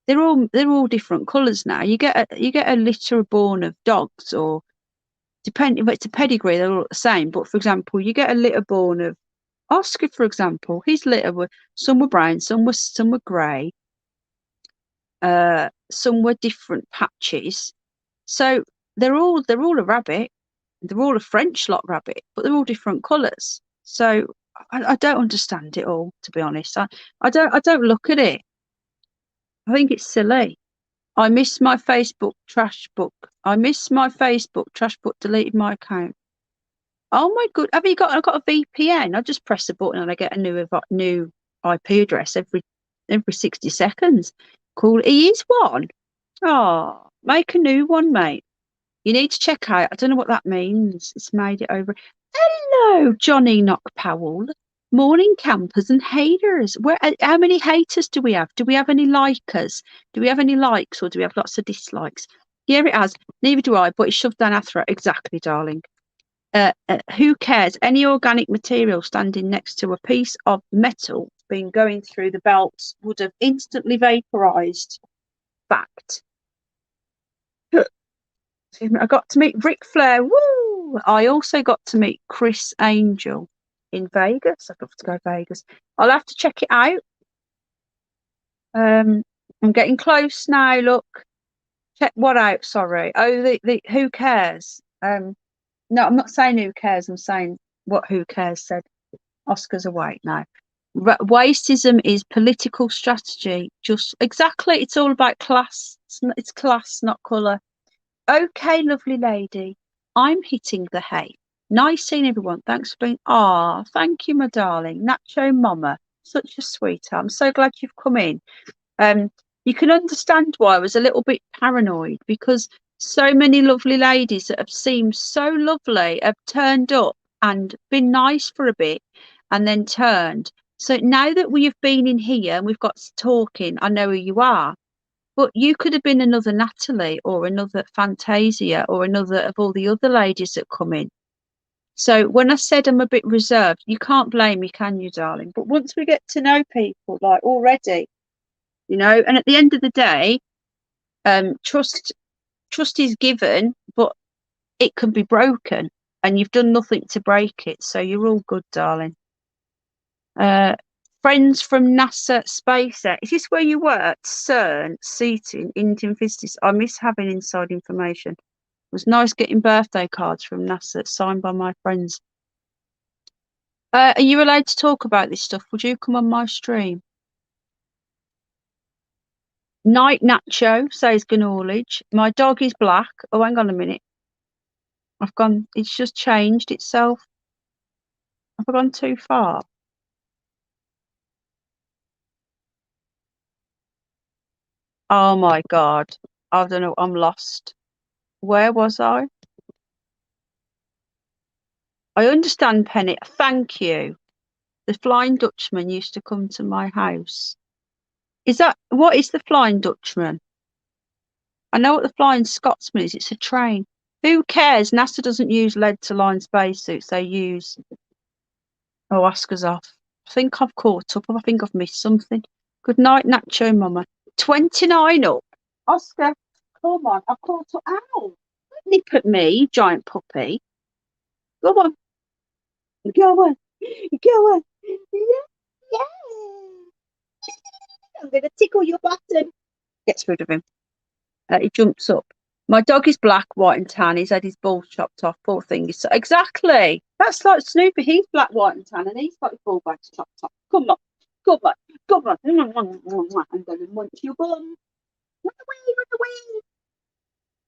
they're all different colours now. You get a litter born of dogs, or depending if it's a pedigree, they're all the same. But for example, you get a litter born of Oscar, for example. His litter were some were brown, some were grey, some were different patches. So they're all a rabbit. They're all a French lot rabbit, but they're all different colours. So I don't understand it all, to be honest. I don't look at it. I think it's silly. I miss my Facebook trash book. I miss my Facebook trash book. Deleted my account. Oh my god! Have you got? I've got a VPN. I just press a button and I get a new IP address every 60 seconds. Cool. He is one. Oh, make a new one, mate. You need to check out. I don't know what that means. It's made it over. Hello, Johnny Knock Powell. Morning campers and haters. How many haters do we have? Do we have any likers? Do we have any likes, or do we have lots of dislikes? Here it has. Neither do I, but it's shoved down our throat. Exactly, darling. Who cares? Any organic material standing next to a piece of metal being going through the belts would have instantly vaporized. Fact. I got to meet Ric Flair. Woo! I also got to meet Chris Angel in Vegas. I'd love to go to Vegas. I'll have to check it out. I'm getting close now. Look, check what out. Sorry. Oh, the who cares? No, I'm not saying who cares. I'm saying what who cares said. Oscar's awake now. Racism is political strategy. Just exactly. It's all about class. It's class, not colour. Okay, lovely lady. I'm hitting the hay. Nice seeing everyone. Thanks for being. Ah, thank you, my darling. Nacho Mama. Such a sweetheart. I'm so glad you've come in. Um, you can understand why I was a little bit paranoid because so many lovely ladies that have seemed so lovely have turned up and been nice for a bit and then turned. So now that we have been in here and we've got talking, I know who you are. But you could have been another Natalie or another Fantasia or another of all the other ladies that come in. So when I said I'm a bit reserved, you can't blame me, can you, darling? But once we get to know people, like already, and at the end of the day, trust is given, but it can be broken, and you've done nothing to break it, so you're all good, darling. Friends from NASA SpaceX. Is this where you worked? CERN, seating, Indian visitors. I miss having inside information. It was nice getting birthday cards from NASA signed by my friends. Are you allowed to talk about this stuff? Would you come on my stream? Night Nacho says Gnawledge. My dog is black. Oh, hang on a minute. It's just changed itself. Have I gone too far? Oh my God. I don't know. I'm lost. Where was I? I understand, Penny. Thank you. The Flying Dutchman used to come to my house. What is the Flying Dutchman? I know what the Flying Scotsman is. It's a train. Who cares? NASA doesn't use lead to line spacesuits. They use. Oh, Oscar's off. I think I've caught up. I think I've missed something. Good night, Nacho Mama. 29 up. Oscar, come on. I've caught up. Ow! Don't nip at me, giant puppy. Go on. Go on. Go on. Yeah. Yeah. I'm going to tickle your button. Gets rid of him. He jumps up. My dog is black, white, and tan. He's had his balls chopped off. Poor thing. Exactly. That's like Snoopy. He's black, white, and tan, and he's got his balls chopped off. Come on. Come on. Come on. I'm going to munch your bum. Run away. Run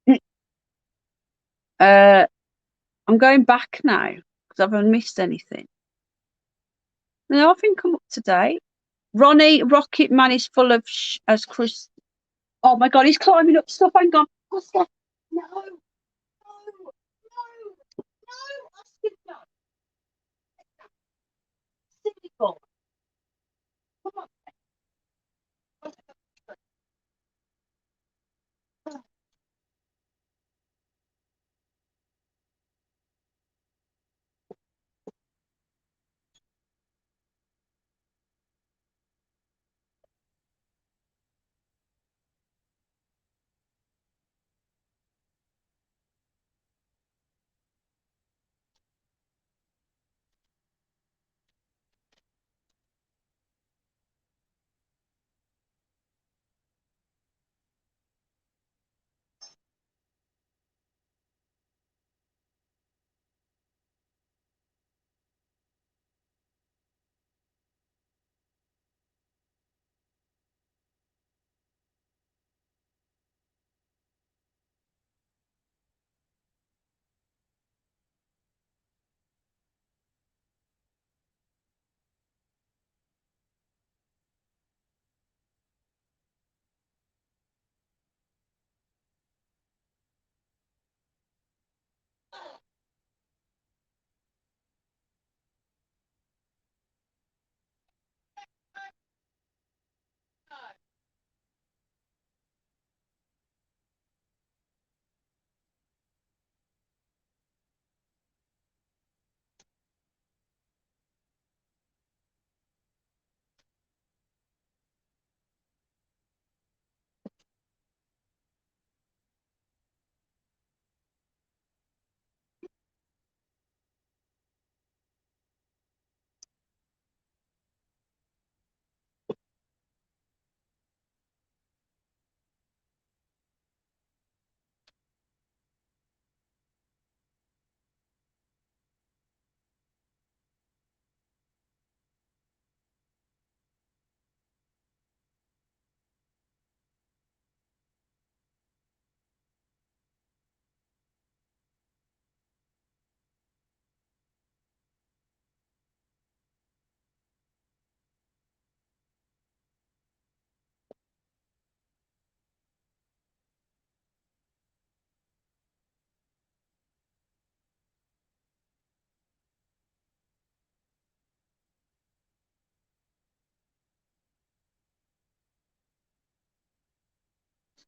away. I'm going back now because I haven't missed anything. No, I think I'm up to date. Ronnie Rocket Man is full of as Chris. Oh my God, he's climbing up stuff. Hang on, Oscar. No, no, no, no, Oscar, no. Cynical. Come on.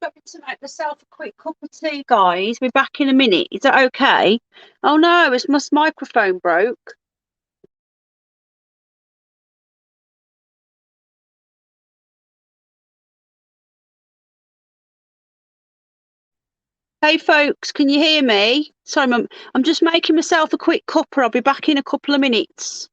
Got to make myself a quick cup of tea, guys. We're back in a minute. Is that okay? Oh no, it's my microphone broke. Hey folks, can you hear me? Sorry, I'm just making myself a quick cuppa. I'll be back in a couple of minutes.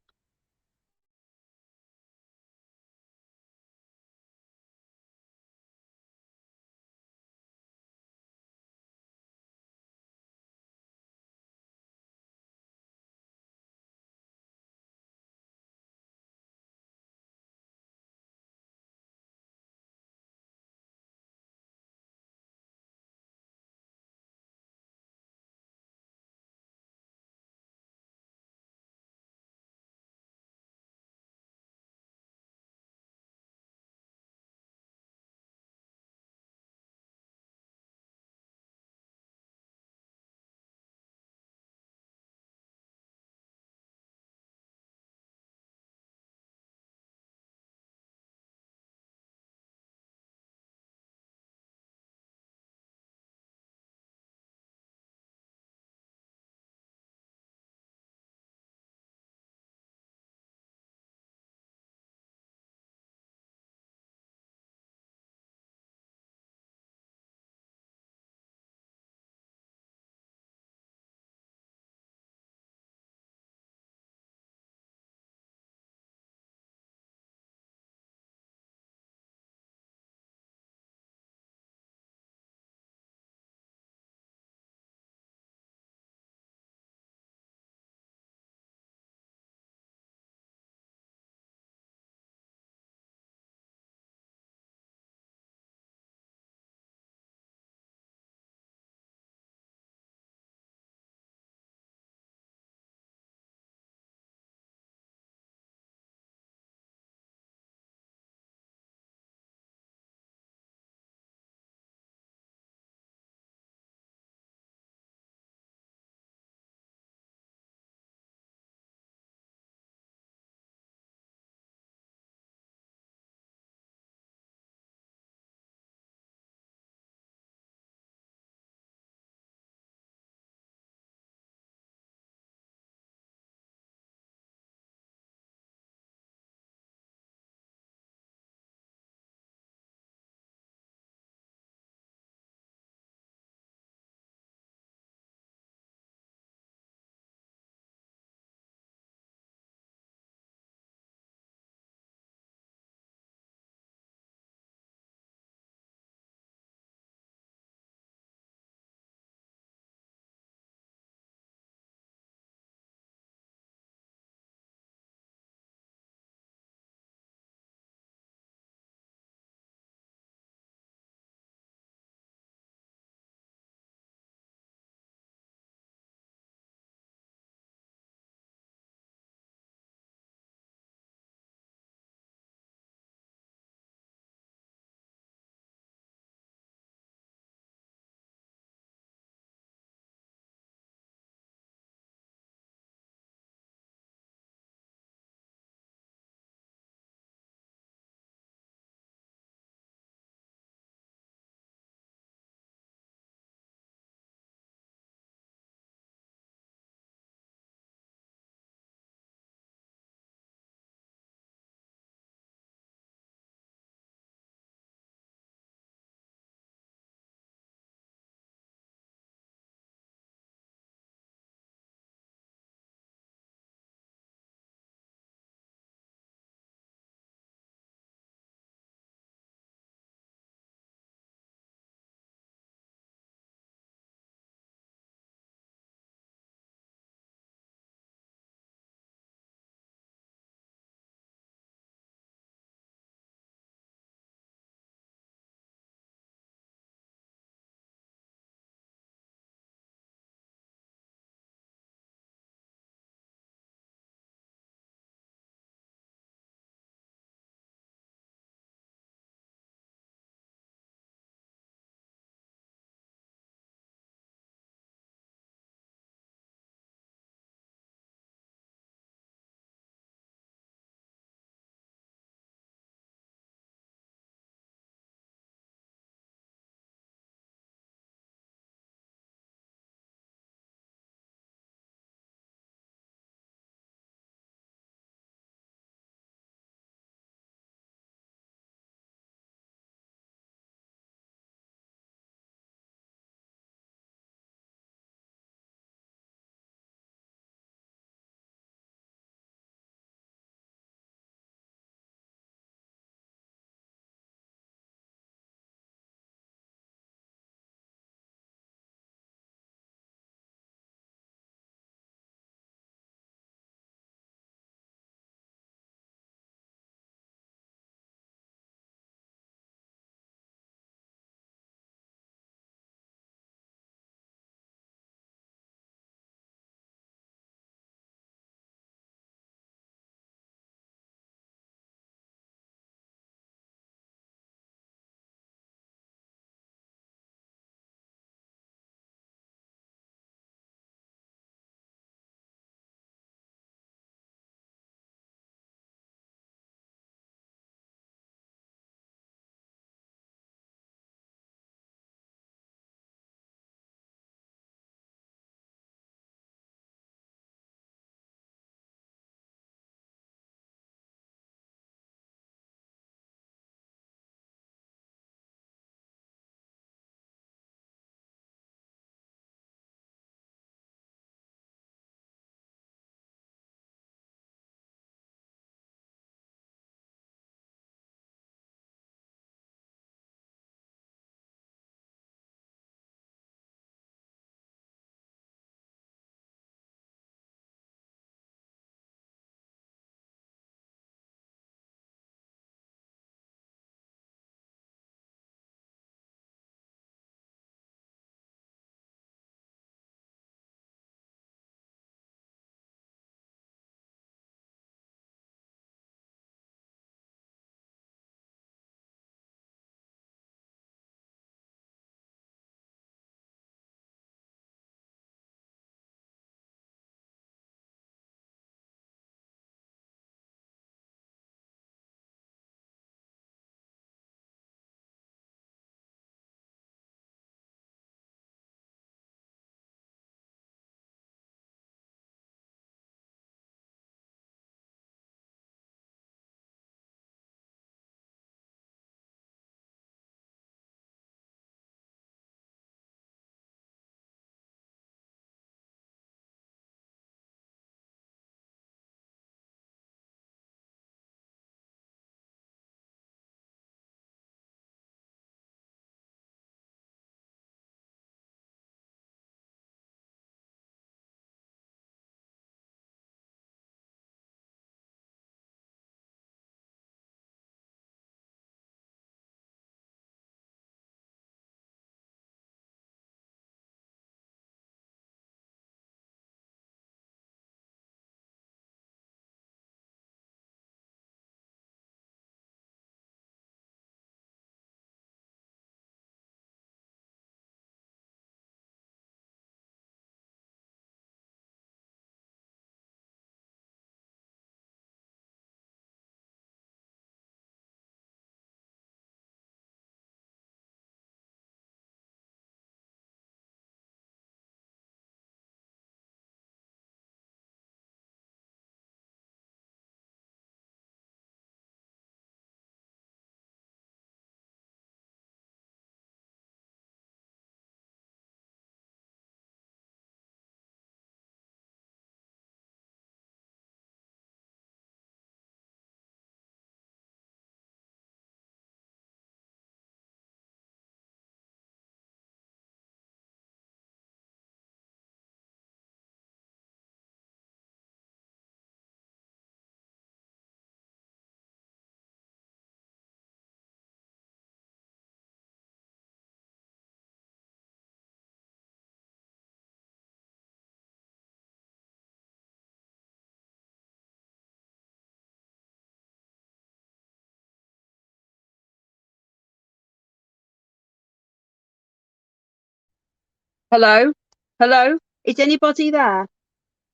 Hello? Hello? Is anybody there?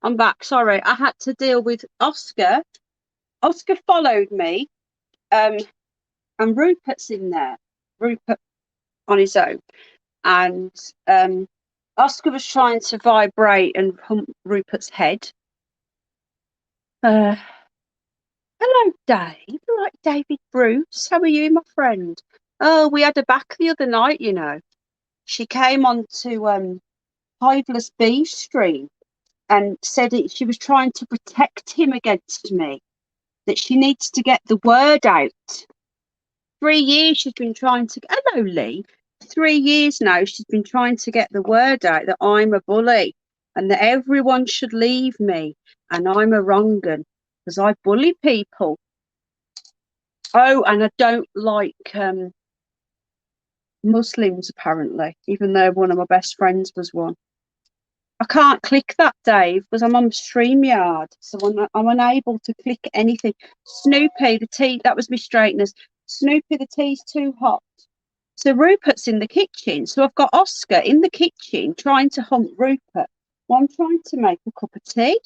I'm back. Sorry, I had to deal with Oscar. Oscar followed me, um, and Rupert's in there. Rupert on his own. And Oscar was trying to vibrate and hump Rupert's head. Uh, hello, Dave. Right, David Bruce. How are you, my friend? Oh, we had her back the other night, you know. She came on to Hiveless Bee stream and said she was trying to protect him against me, that she needs to get the word out. 3 years she's been trying to. Hello, Lee. 3 years now she's been trying to get the word out that I'm a bully and that everyone should leave me and I'm a wrong un because I bully people. Oh, and I don't like Muslims apparently, even though one of my best friends was one. I can't click that, Dave, because I'm on StreamYard, so I'm unable to click anything. Snoopy, the tea, that was my straighteners. Snoopy, the tea's too hot. So Rupert's in the kitchen. So I've got Oscar in the kitchen trying to hump Rupert while I'm trying to make a cup of tea.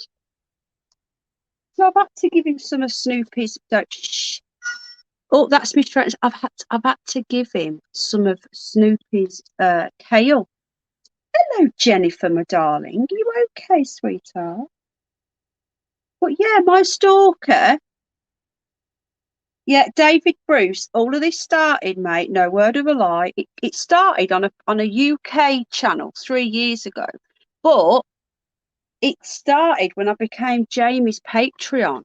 So I've had to give him some of Snoopy's. Don't shh. Oh, that's my straighteners. I've had to give him some of Snoopy's kale. Hello, Jennifer, my darling. Are you okay, sweetheart? But yeah, my stalker. Yeah, David Bruce. All of this started, mate. No word of a lie. It started on a UK channel 3 years ago, but it started when I became Jamie's Patreon,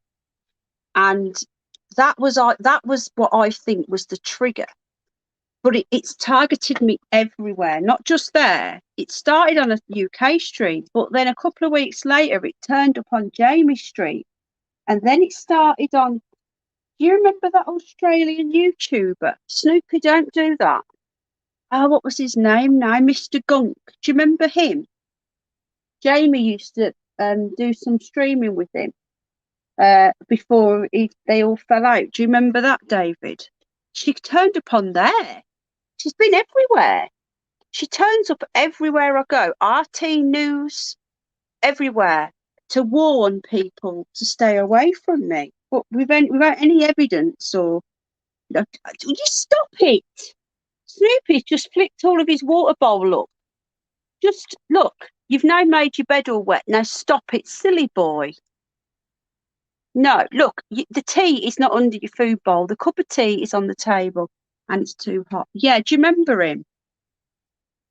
and that was what I think was the trigger. But it's targeted me everywhere, not just there. It started on a UK stream, but then a couple of weeks later, it turned up on Jamie's stream, and then it started on. Do you remember that Australian YouTuber? Snoopy, don't do that. Oh, what was his name now? Mr. Gunk. Do you remember him? Jamie used to do some streaming with him before they all fell out. Do you remember that, David? She turned up on there. She's been everywhere. She turns up everywhere I go. RT News, everywhere, to warn people to stay away from me. But without any evidence or. Just stop it. Snoopy's just flicked all of his water bowl up. Just look, you've now made your bed all wet. Now stop it, silly boy. No, look, the tea is not under your food bowl. The cup of tea is on the table and it's too hot. Yeah, do you remember him?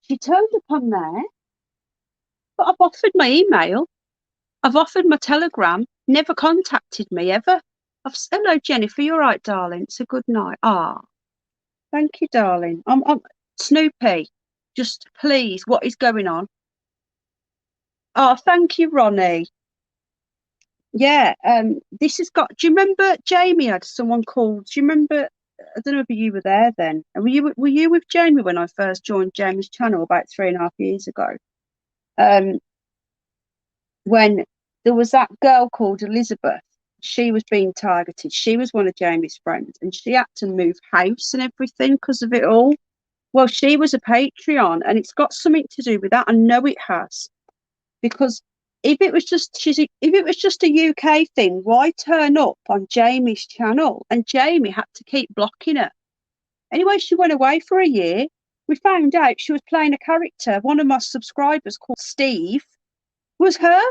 She turned up on there, but I've offered my email. I've offered my telegram. Never contacted me ever. Hello, Jennifer. You're right, darling. It's a good night. Ah, thank you, darling. I'm Snoopy. Just please, what is going on? Oh, thank you, Ronnie. Yeah, this has got. Do you remember Jamie had someone called? Do you remember? I don't know if you were there then. Were you with Jamie when I first joined Jamie's channel about 3.5 years ago? When there was that girl called Elizabeth, she was being targeted. She was one of Jamie's friends, and she had to move house and everything because of it all. Well, she was a Patreon, and it's got something to do with that. I know it has, because if it was just a UK thing, why turn up on Jamie's channel? And Jamie had to keep blocking her. Anyway, she went away for a year. We found out she was playing a character. One of my subscribers called Steve was her.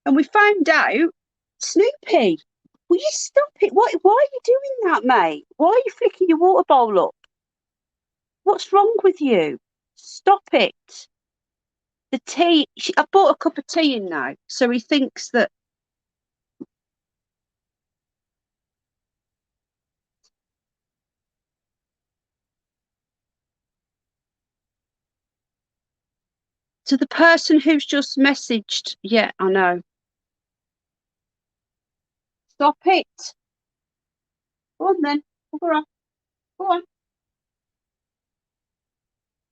And we found out, Snoopy, will you stop it? Why are you doing that, mate? Why are you flicking your water bowl up? What's wrong with you? Stop it. The tea, I bought a cup of tea in now, so he thinks that. To the person who's just messaged, yeah, I know. Stop it. Go on then. Go on. Go on.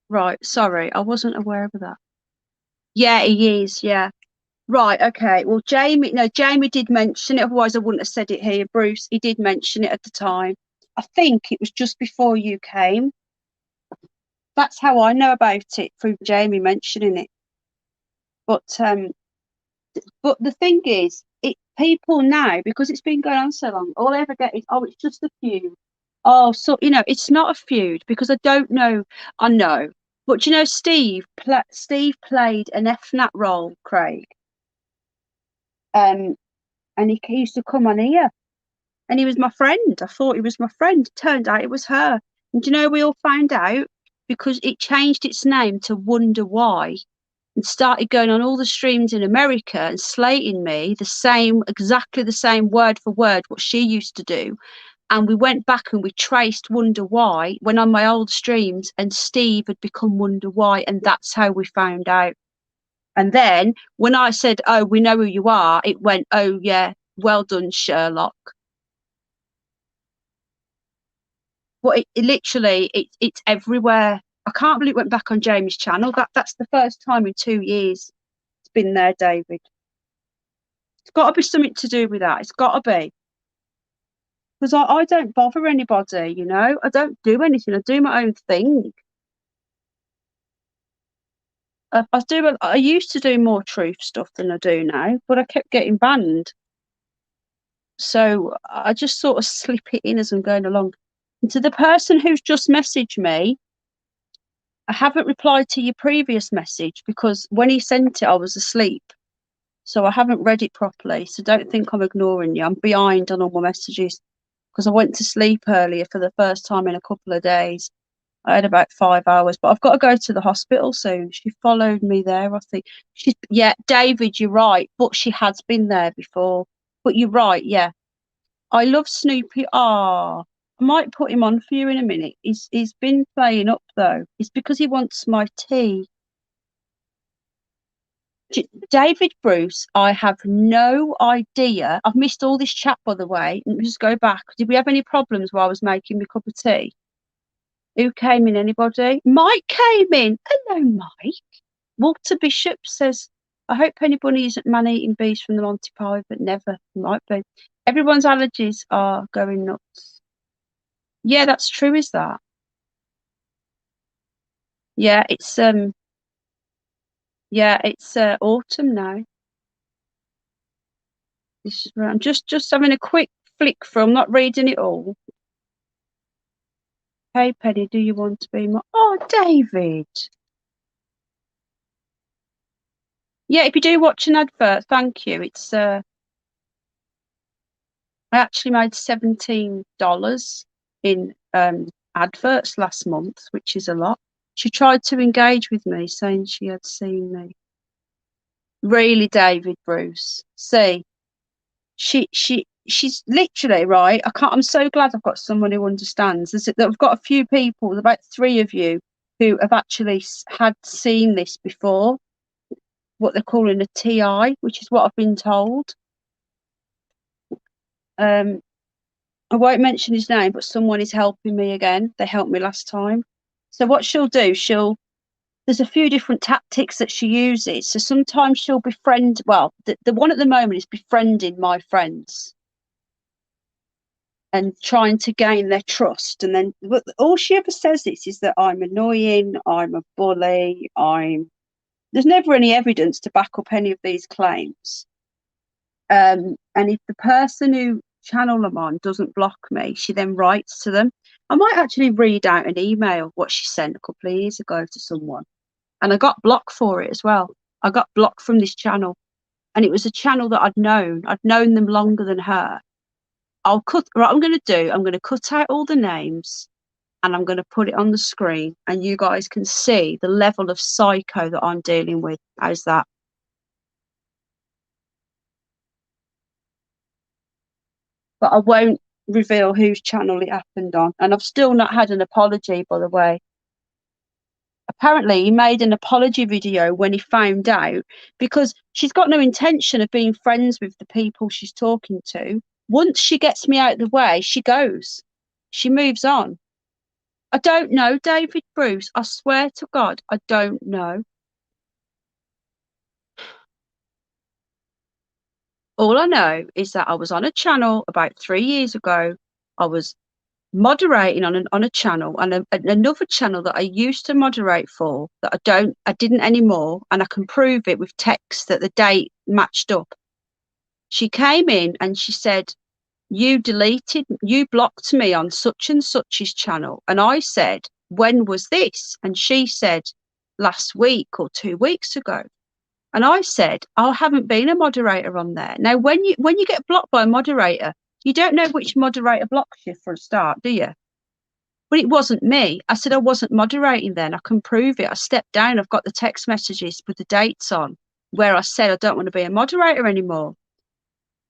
Right, sorry, I wasn't aware of that. Yeah, he is, yeah. Right, okay. Well, Jamie did mention it, otherwise I wouldn't have said it here. Bruce, he did mention it at the time. I think it was just before you came. That's how I know about it, through Jamie mentioning it. But the thing is, people now, because it's been going on so long, all I ever get is, oh, it's just a feud. Oh, so it's not a feud, because I don't know. I know, but Steve played an FNAT role, Craig, um, and he used to come on here, and he was my friend. I thought he was my friend. Turned out it was her. And do you know, we all found out because it changed its name to Wonder Why, and started going on all the streams in America and slating me exactly the same word for word what she used to do. And we went back and we traced Wonder Why, went on my old streams, and Steve had become Wonder Why, and that's how we found out. And then when I said, "Oh, we know who you are," it went, "Oh yeah, well done, Sherlock." But it literally, it's everywhere. I can't believe it went back on Jamie's channel. That's the first time in 2 years it's been there, David. It's got to be something to do with that. It's got to be, because I don't bother anybody. I don't do anything. I do my own thing. I used to do more truth stuff than I do now, but I kept getting banned. So I just sort of slip it in as I'm going along. And to the person who's just messaged me, I haven't replied to your previous message because when he sent it, I was asleep. So I haven't read it properly. So don't think I'm ignoring you. I'm behind on all my messages because I went to sleep earlier for the first time in a couple of days. I had about 5 hours, but I've got to go to the hospital soon. She followed me there, I think. Yeah, David, you're right, but she has been there before. But you're right, yeah. I love Snoopy. Ah, I might put him on for you in a minute. He's been playing up though. It's because he wants my tea. David Bruce, I have no idea. I've missed all this chat, by the way. Let me just go back. Did we have any problems while I was making my cup of tea? Who came in? Anybody? Mike came in. Hello, Mike. Walter Bishop says, I hope anybody isn't man-eating bees from the Monty Python, but never. Might be. Everyone's allergies are going nuts. Yeah, that's true, is that? Yeah, it's autumn now. I'm just having a quick flick through. I'm not reading it all. Hey Penny, do you want to be my David? Yeah, if you do watch an advert, thank you. It's I actually made $17 in adverts last month, which is a lot. She tried to engage with me, saying she had seen me. Really, David Bruce. See, she's literally right. I'm so glad I've got someone who understands. I've got a few people, about 3 of you, who have actually had seen this before. What they're calling a TI, which is what I've been told. I won't mention his name, but someone is helping me again. They helped me last time. So what she'll do, there's a few different tactics that she uses. So sometimes she'll befriend, well, the one at the moment is befriending my friends and trying to gain their trust. And then all she ever says is that I'm annoying, I'm a bully, there's never any evidence to back up any of these claims. And if the person who channel I'm on doesn't block me, she then writes to them. I might actually read out an email what she sent a couple of years ago to someone, and I got blocked for it as well. I got blocked from this channel, and it was a channel that I'd known. I'd known them longer than her. What I'm going to do, I'm going to cut out all the names and I'm going to put it on the screen, and you guys can see the level of psycho that I'm dealing with. How's that? But I won't reveal whose channel it happened on. And I've still not had an apology, by the way. Apparently, he made an apology video when he found out, because she's got no intention of being friends with the people she's talking to. Once she gets me out of the way, she goes. She moves on. I don't know, David Bruce. I swear to God, I don't know. All I know is that I was on a channel about 3 years ago. I was moderating on a channel, and another channel that I used to moderate for that I didn't anymore, and I can prove it with texts that the date matched up. She came in and she said, you blocked me on such and such's channel. And I said, when was this? And she said, last week or 2 weeks ago. And I said, I haven't been a moderator on there. Now, when you get blocked by a moderator, you don't know which moderator blocks you for a start, do you? But it wasn't me. I said I wasn't moderating then. I can prove it. I stepped down. I've got the text messages with the dates on where I said I don't want to be a moderator anymore.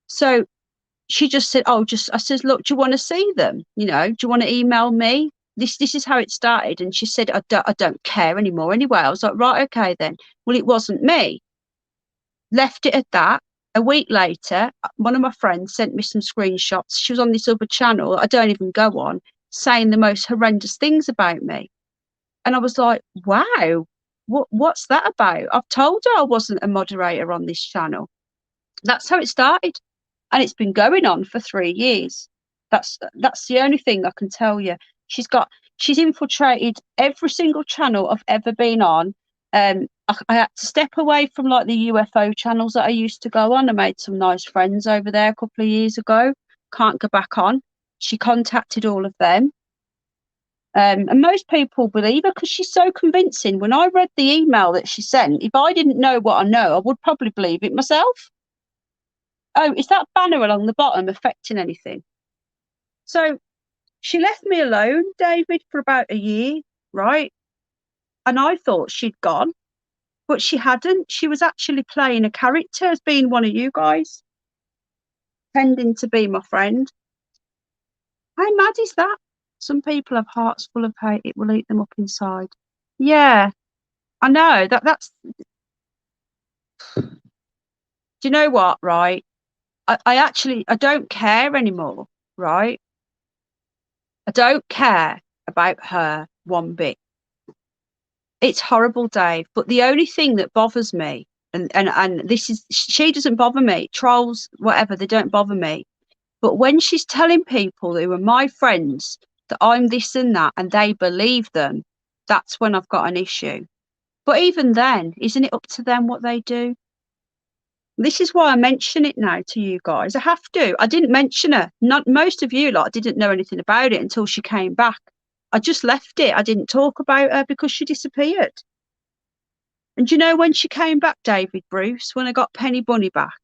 So she just said, I said, look, do you want to see them? You know, do you want to email me? This is how it started. And she said, I don't care anymore anyway. I was like, right, okay then. Well, it wasn't me. Left it at that. A week later, one of my friends sent me some screenshots. She was on this other channel I don't even go on, saying the most horrendous things about me. And I was like, wow, what's that about? I've told her I wasn't a moderator on this channel. That's how it started. And it's been going on for 3 years. That's the only thing I can tell you. She's infiltrated every single channel I've ever been on. I had to step away from like the UFO channels that I used to go on. I made some nice friends over there a couple of years ago. Can't go back on. She contacted all of them. And most people believe her because she's so convincing. When I read the email that she sent, if I didn't know what I know, I would probably believe it myself. Oh, is that banner along the bottom affecting anything? So she left me alone, David, for about a year, right? And I thought she'd gone. But she hadn't. She was actually playing a character as being one of you guys, pretending to be my friend. How mad is that? Some people have hearts full of hate. It will eat them up inside. Yeah, I know. That's. Do you know what? Right. I don't care anymore. Right. I don't care about her one bit. It's horrible, Dave. But the only thing that bothers me, and this is, she doesn't bother me. Trolls, whatever, they don't bother me. But when she's telling people who are my friends that I'm this and that, and they believe them, that's when I've got an issue. But even then, isn't it up to them what they do? This is why I mention it now to you guys. I have to. I didn't mention her. Not most of you lot didn't know anything about it until she came back. I just left it. I didn't talk about her because she disappeared. And you know when she came back, David Bruce, when I got Penny Bunny back,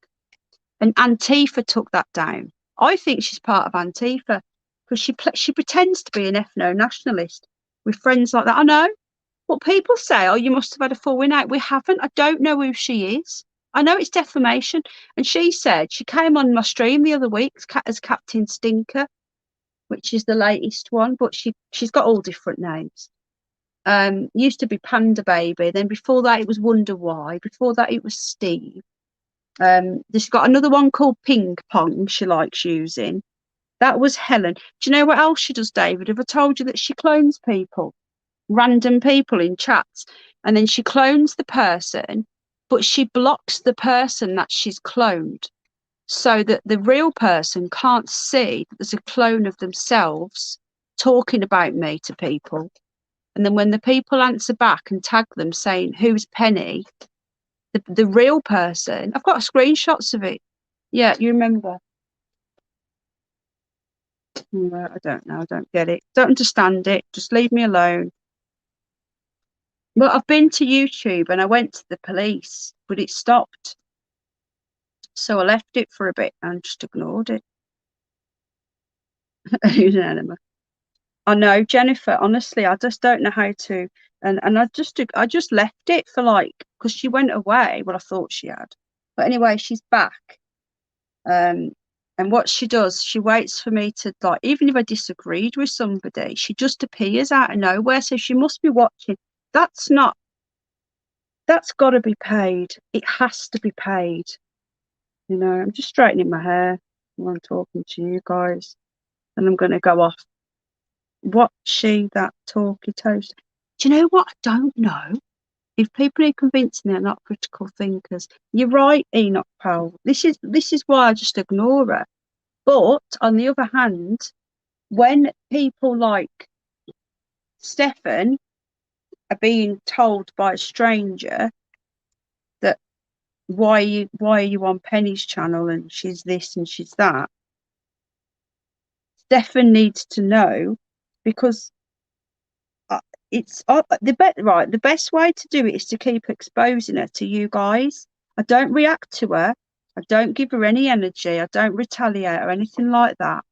and Antifa took that down. I think she's part of Antifa because she pretends to be an ethno-nationalist with friends like that. I know. But people say, oh, you must have had a falling out. We haven't. I don't know who she is. I know it's defamation. And she said, she came on my stream the other week as Captain Stinker, which is the latest one, but she's got all different names. Used to be Panda Baby. Then before that, it was Wonder Why. Before that, it was Steve. She's got another one called Ping Pong she likes using. That was Helen. Do you know what else she does, David? Have I told you that she clones people? Random people in chats. And then she clones the person, but she blocks the person that she's cloned so that the real person can't see that there's a clone of themselves talking about me to people. And then when the people answer back and tag them saying, who's Penny? The real person, I've got screenshots of it. Yeah, you remember. I don't know. I don't get it. Don't understand it. Just leave me alone. Well, I've been to YouTube and I went to the police, but it stopped. So I left it for a bit and just ignored it. Who's an enema? I know, Jennifer, honestly, I just don't know how to. And I just left it for like, because she went away. Well, I thought she had. But anyway, she's back. And what she does, she waits for me to, like, even if I disagreed with somebody, she just appears out of nowhere. So she must be watching. That's got to be paid. It has to be paid. You know, I'm just straightening my hair while I'm talking to you guys. And I'm going to go off. What she, that talky toast. Do you know what? I don't know. If people are convinced me they're not critical thinkers, you're right, Enoch Powell. This is why I just ignore her. But on the other hand, when people like Stefan are being told by a stranger that why are you on Penny's channel and she's this and she's that, Stefan needs to know, because it's the best way to do it is to keep exposing her to you guys. I don't react to her, I don't give her any energy, I don't retaliate or anything like that.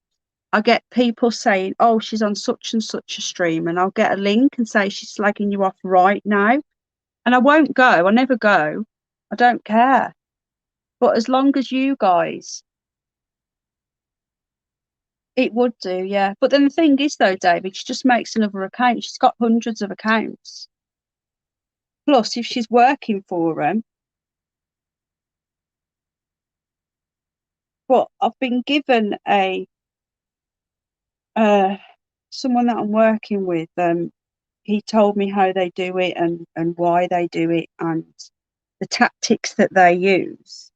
I get people saying, oh, she's on such and such a stream, and I'll get a link and say she's slagging you off right now, and I won't go, I never go, I don't care. But as long as you guys, it would do, yeah. But then the thing is, though, David, she just makes another account. She's got hundreds of accounts. Plus, if she's working for them. But I've been given a someone that I'm working with. He told me how they do it and why they do it and the tactics that they use.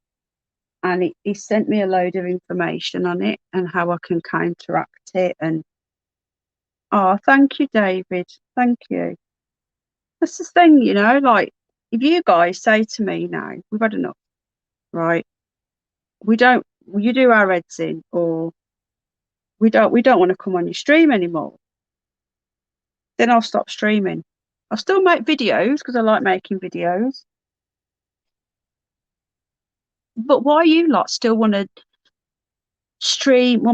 And he sent me a load of information on it and how I can counteract it. And oh, thank you, David. Thank you. That's the thing, you know, like if you guys say to me now, we've had enough, right? You do our heads in, or we don't want to come on your stream anymore. Then I'll stop streaming. I'll still make videos because I like making videos. But why you lot still want me to stream?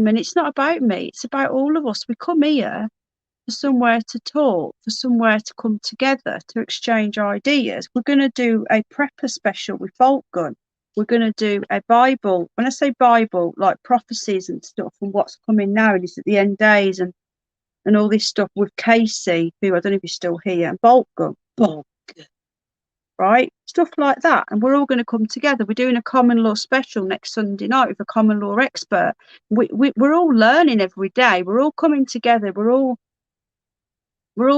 And it's not about me, it's about all of us. We come here for somewhere to talk, for somewhere to come together, to exchange ideas. We're going to do a prepper special with Vault Gun. We're going to do a Bible. When I say Bible, like prophecies and stuff and what's coming now and it's at the end days and all this stuff with Casey, who I don't know if he's still here, and Vault Gun. Right? Stuff like that. And we're all going to come together. We're doing a common law special next Sunday night with a common law expert. We're all learning every day. We're all coming together. We're all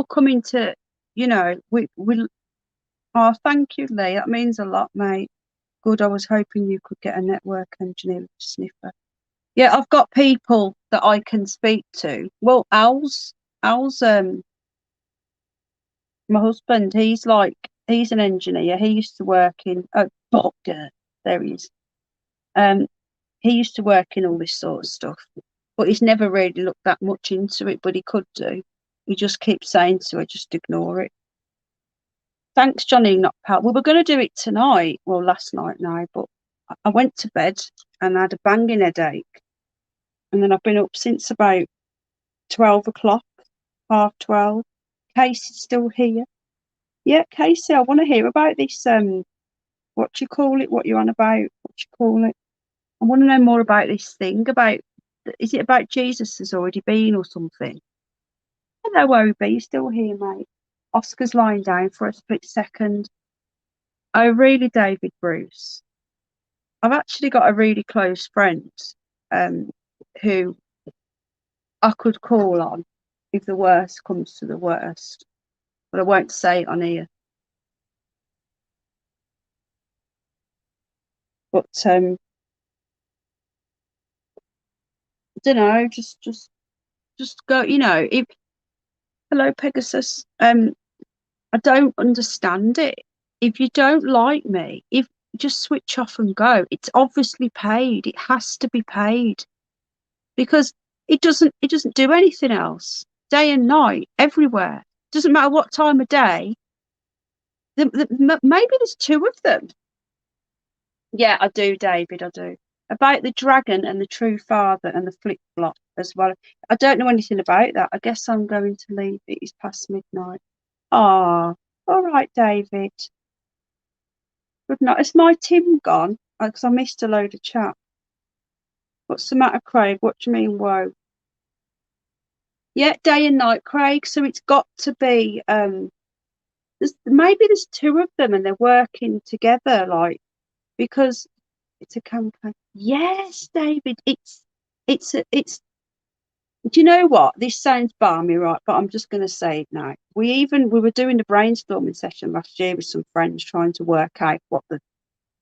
coming to, you know, oh, thank you, Lee. That means a lot, mate. Good. I was hoping you could get a network engineer with a sniffer. Yeah, I've got people that I can speak to. Well, Al's my husband, he's an engineer. He used to work in there he is. He used to work in all this sort of stuff, but he's never really looked that much into it, but he could do. He just keeps saying to her, just ignore it. Thanks, Johnny, not pal. We were going to do it tonight, well, last night now, but I went to bed and I had a banging headache. And then I've been up since about 12 o'clock, 12:30. Casey's still here. Yeah, Casey, I want to hear about this, what do you call it? What you're on about? What do you call it? I want to know more about this thing about, is it about Jesus has already been or something? Hello, Obi, you're still here, mate. Oscar's lying down for a split second. Oh, really, David Bruce? I've actually got a really close friend who I could call on if the worst comes to the worst, but I won't say it on here. But I don't know, just go, you know. If hello, Pegasus, I don't understand it. If you don't like me, just switch off and go. It's obviously paid. It has to be paid because it doesn't do anything else. Day and night, everywhere. Doesn't matter what time of day. Maybe there's two of them. Yeah, I do, David. I do. About the dragon and the true father and the flip flop as well. I don't know anything about that. I guess I'm going to leave it. It's past midnight. Ah, all right, David. Good night. Is my Tim gone? Because I missed a load of chat. What's the matter, Craig? What do you mean, whoa? Yeah, day and night, Craig. So it's got to be maybe there's two of them and they're working together, like, because it's a campaign. Yes, David. Do you know what? This sounds balmy, right? But I'm just going to say it now. We were doing the brainstorming session last year with some friends trying to work out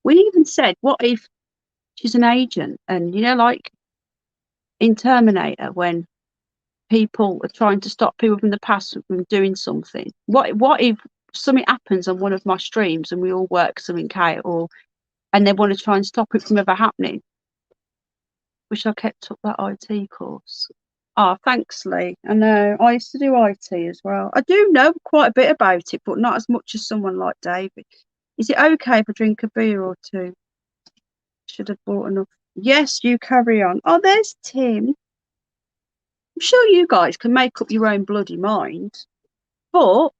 we even said, what if she's an agent? And, you know, like, in Terminator when people are trying to stop people from the past from doing something. What if something happens on one of my streams and we all work something out, and they want to try and stop it from ever happening? Wish I kept up that IT course. Oh, thanks, Lee. I know. I used to do IT as well. I do know quite a bit about it, but not as much as someone like David. Is it okay if I drink a beer or two? Should have bought enough. Yes, you carry on. Oh, there's Tim. I'm sure you guys can make up your own bloody mind. But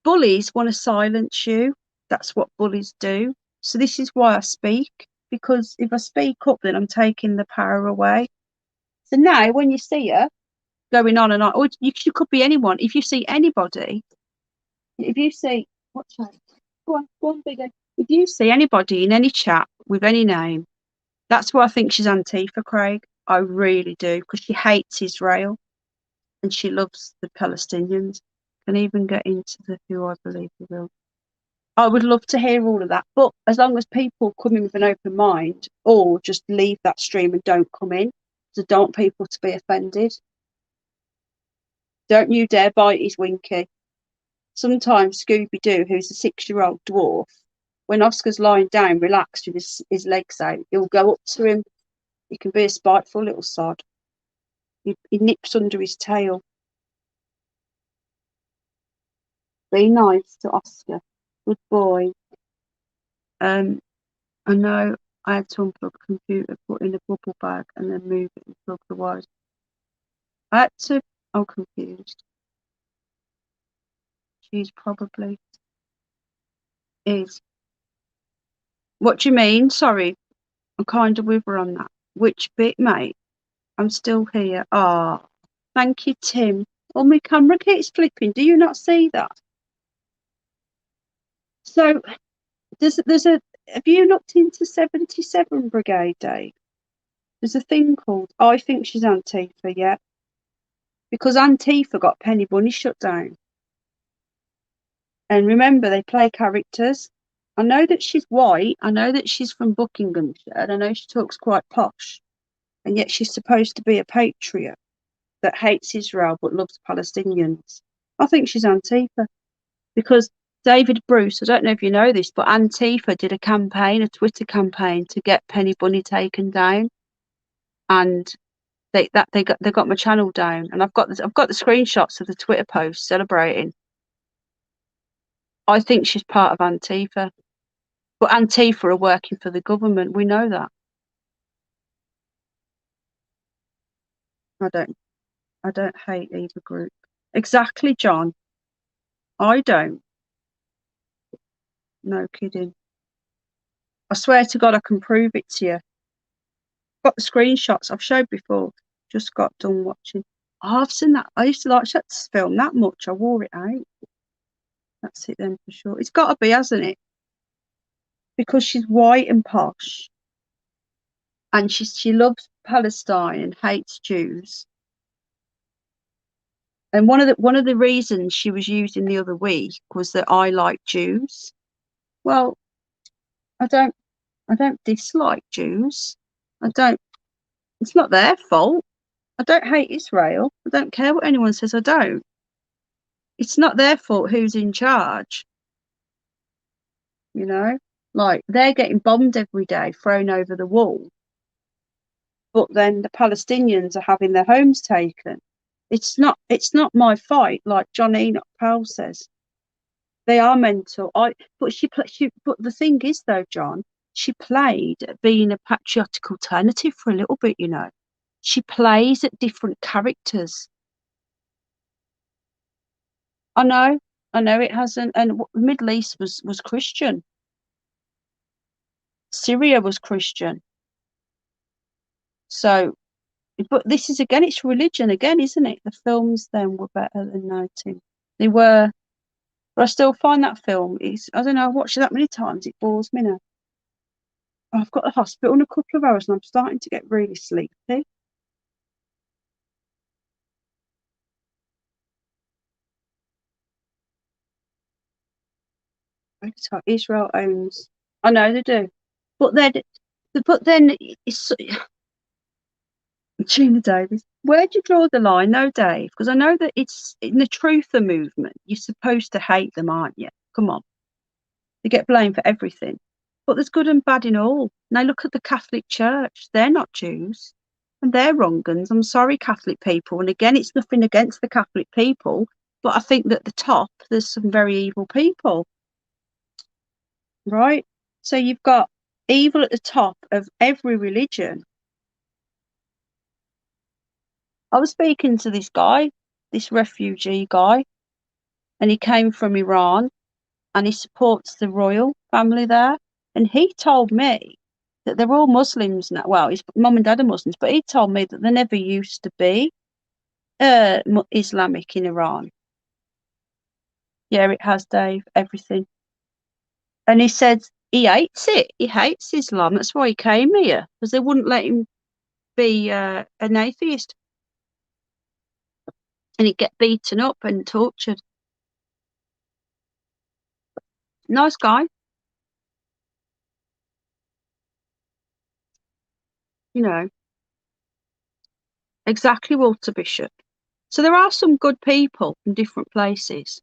bullies want to silence you. That's what bullies do. So this is why I speak. Because if I speak up, then I'm taking the power away. So now when you see her going on and on, or she could be anyone. If you see anybody, if you see, what's that? Go on, bigger. If you see anybody in any chat with any name, that's why I think she's Antifa, Craig. I really do, because she hates Israel and she loves the Palestinians. Can even get into the who I believe we will. I would love to hear all of that, but as long as people come in with an open mind, or just leave that stream and don't come in, because I don't want people to be offended. Don't you dare bite his winky. Sometimes Scooby-Doo, who's a 6-year-old dwarf, when Oscar's lying down, relaxed with his legs out, he'll go up to him. He can be a spiteful little sod. He nips under his tail. Be nice to Oscar. Good boy. I know I had to unplug the computer, put in a bubble bag, and then move it and plug the wires. I had to. I'm confused. She's probably is. What do you mean? Sorry, I'm kind of with her on that. Which bit, mate? I'm still here. Ah, oh, thank you, Tim. Oh, my camera keeps flipping. Do you not see that? So there's a. Have you looked into 77 Brigade, Dave? There's a thing called I think she's Antifa, yeah. Because Antifa got Penny Bunny shut down. And remember, they play characters. I know that she's white. I know that she's from Buckinghamshire. And I know she talks quite posh. And yet she's supposed to be a patriot that hates Israel but loves Palestinians. I think she's Antifa. Because David Bruce, I don't know if you know this, but Antifa did a campaign, a Twitter campaign, to get Penny Bunny taken down. And they got my channel down. And I've got the screenshots of the Twitter post celebrating. I think she's part of Antifa. But Antifa are working for the government. We know that. I don't hate either group. Exactly, John. I don't. No kidding. I swear to God, I can prove it to you. Got the screenshots I've showed before. Just got done watching. Oh, I've seen that. I used to like that film that much. I wore it out. That's it then for sure. It's got to be, hasn't it? Because she's white and posh, and she loves Palestine and hates Jews. And one of the reasons she was using the other week was that I like Jews. Well, I don't dislike Jews. It's not their fault. I don't hate Israel. I don't care what anyone says. I don't. It's not their fault who's in charge. You know, like they're getting bombed every day, thrown over the wall. But then the Palestinians are having their homes taken. It's not my fight, like John Enoch Powell says. They are mental. But the thing is though, John, she played at being a patriotic alternative for a little bit, you know. She plays at different characters. I know it hasn't, and the Middle East was Christian. Syria was Christian. So, but this is again, it's religion again, isn't it? The films then were better than noting. They were, but I still find that film is, I don't know, I've watched it that many times, it bores me now. I've got the hospital in a couple of hours and I'm starting to get really sleepy. Israel owns, I know they do, but then it's Gina Davis. Where do you draw the line, though, Dave? Because I know that it's in the truther movement. You're supposed to hate them, aren't you? Come on. They get blamed for everything. But there's good and bad in all. Now look at the Catholic Church. They're not Jews. And they're wrong uns. I'm sorry, Catholic people. And again, it's nothing against the Catholic people. But I think that at the top, there's some very evil people. Right? So you've got evil at the top of every religion. I was speaking to this guy, this refugee guy, and he came from Iran and he supports the royal family there. And he told me that they're all Muslims now. Well, his mum and dad are Muslims, but he told me that there never used to be Islamic in Iran. Yeah, it has, Dave, everything. And he said he hates it. He hates Islam. That's why he came here, because they wouldn't let him be an atheist. And he'd get beaten up and tortured. Nice guy. You know, exactly, Walter Bishop. So there are some good people from different places.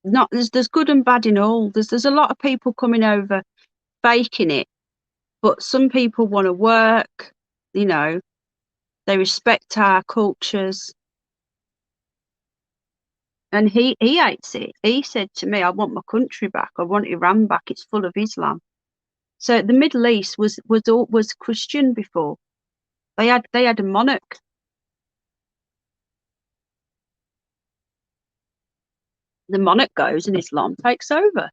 Not there's good and bad in all. There's a lot of people coming over faking it, but some people want to work, you know, they respect our cultures. And he hates it. He said to me, I want my country back. I want Iran back. It's full of Islam. So the Middle East was Christian before. They had a monarch. The monarch goes and Islam takes over.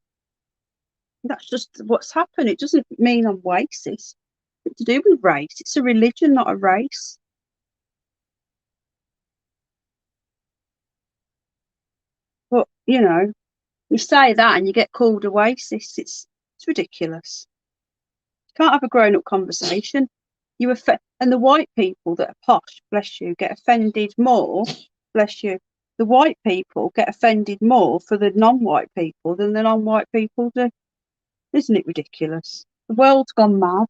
That's just what's happened. It doesn't mean I'm racist. It's to do with race. It's a religion, not a race. But you know, you say that and you get called a racist. It's ridiculous. You can't have a grown-up conversation. And the white people that are posh, bless you, get offended more. Bless you. The white people get offended more for the non-white people than the non-white people do. Isn't it ridiculous? The world's gone mad.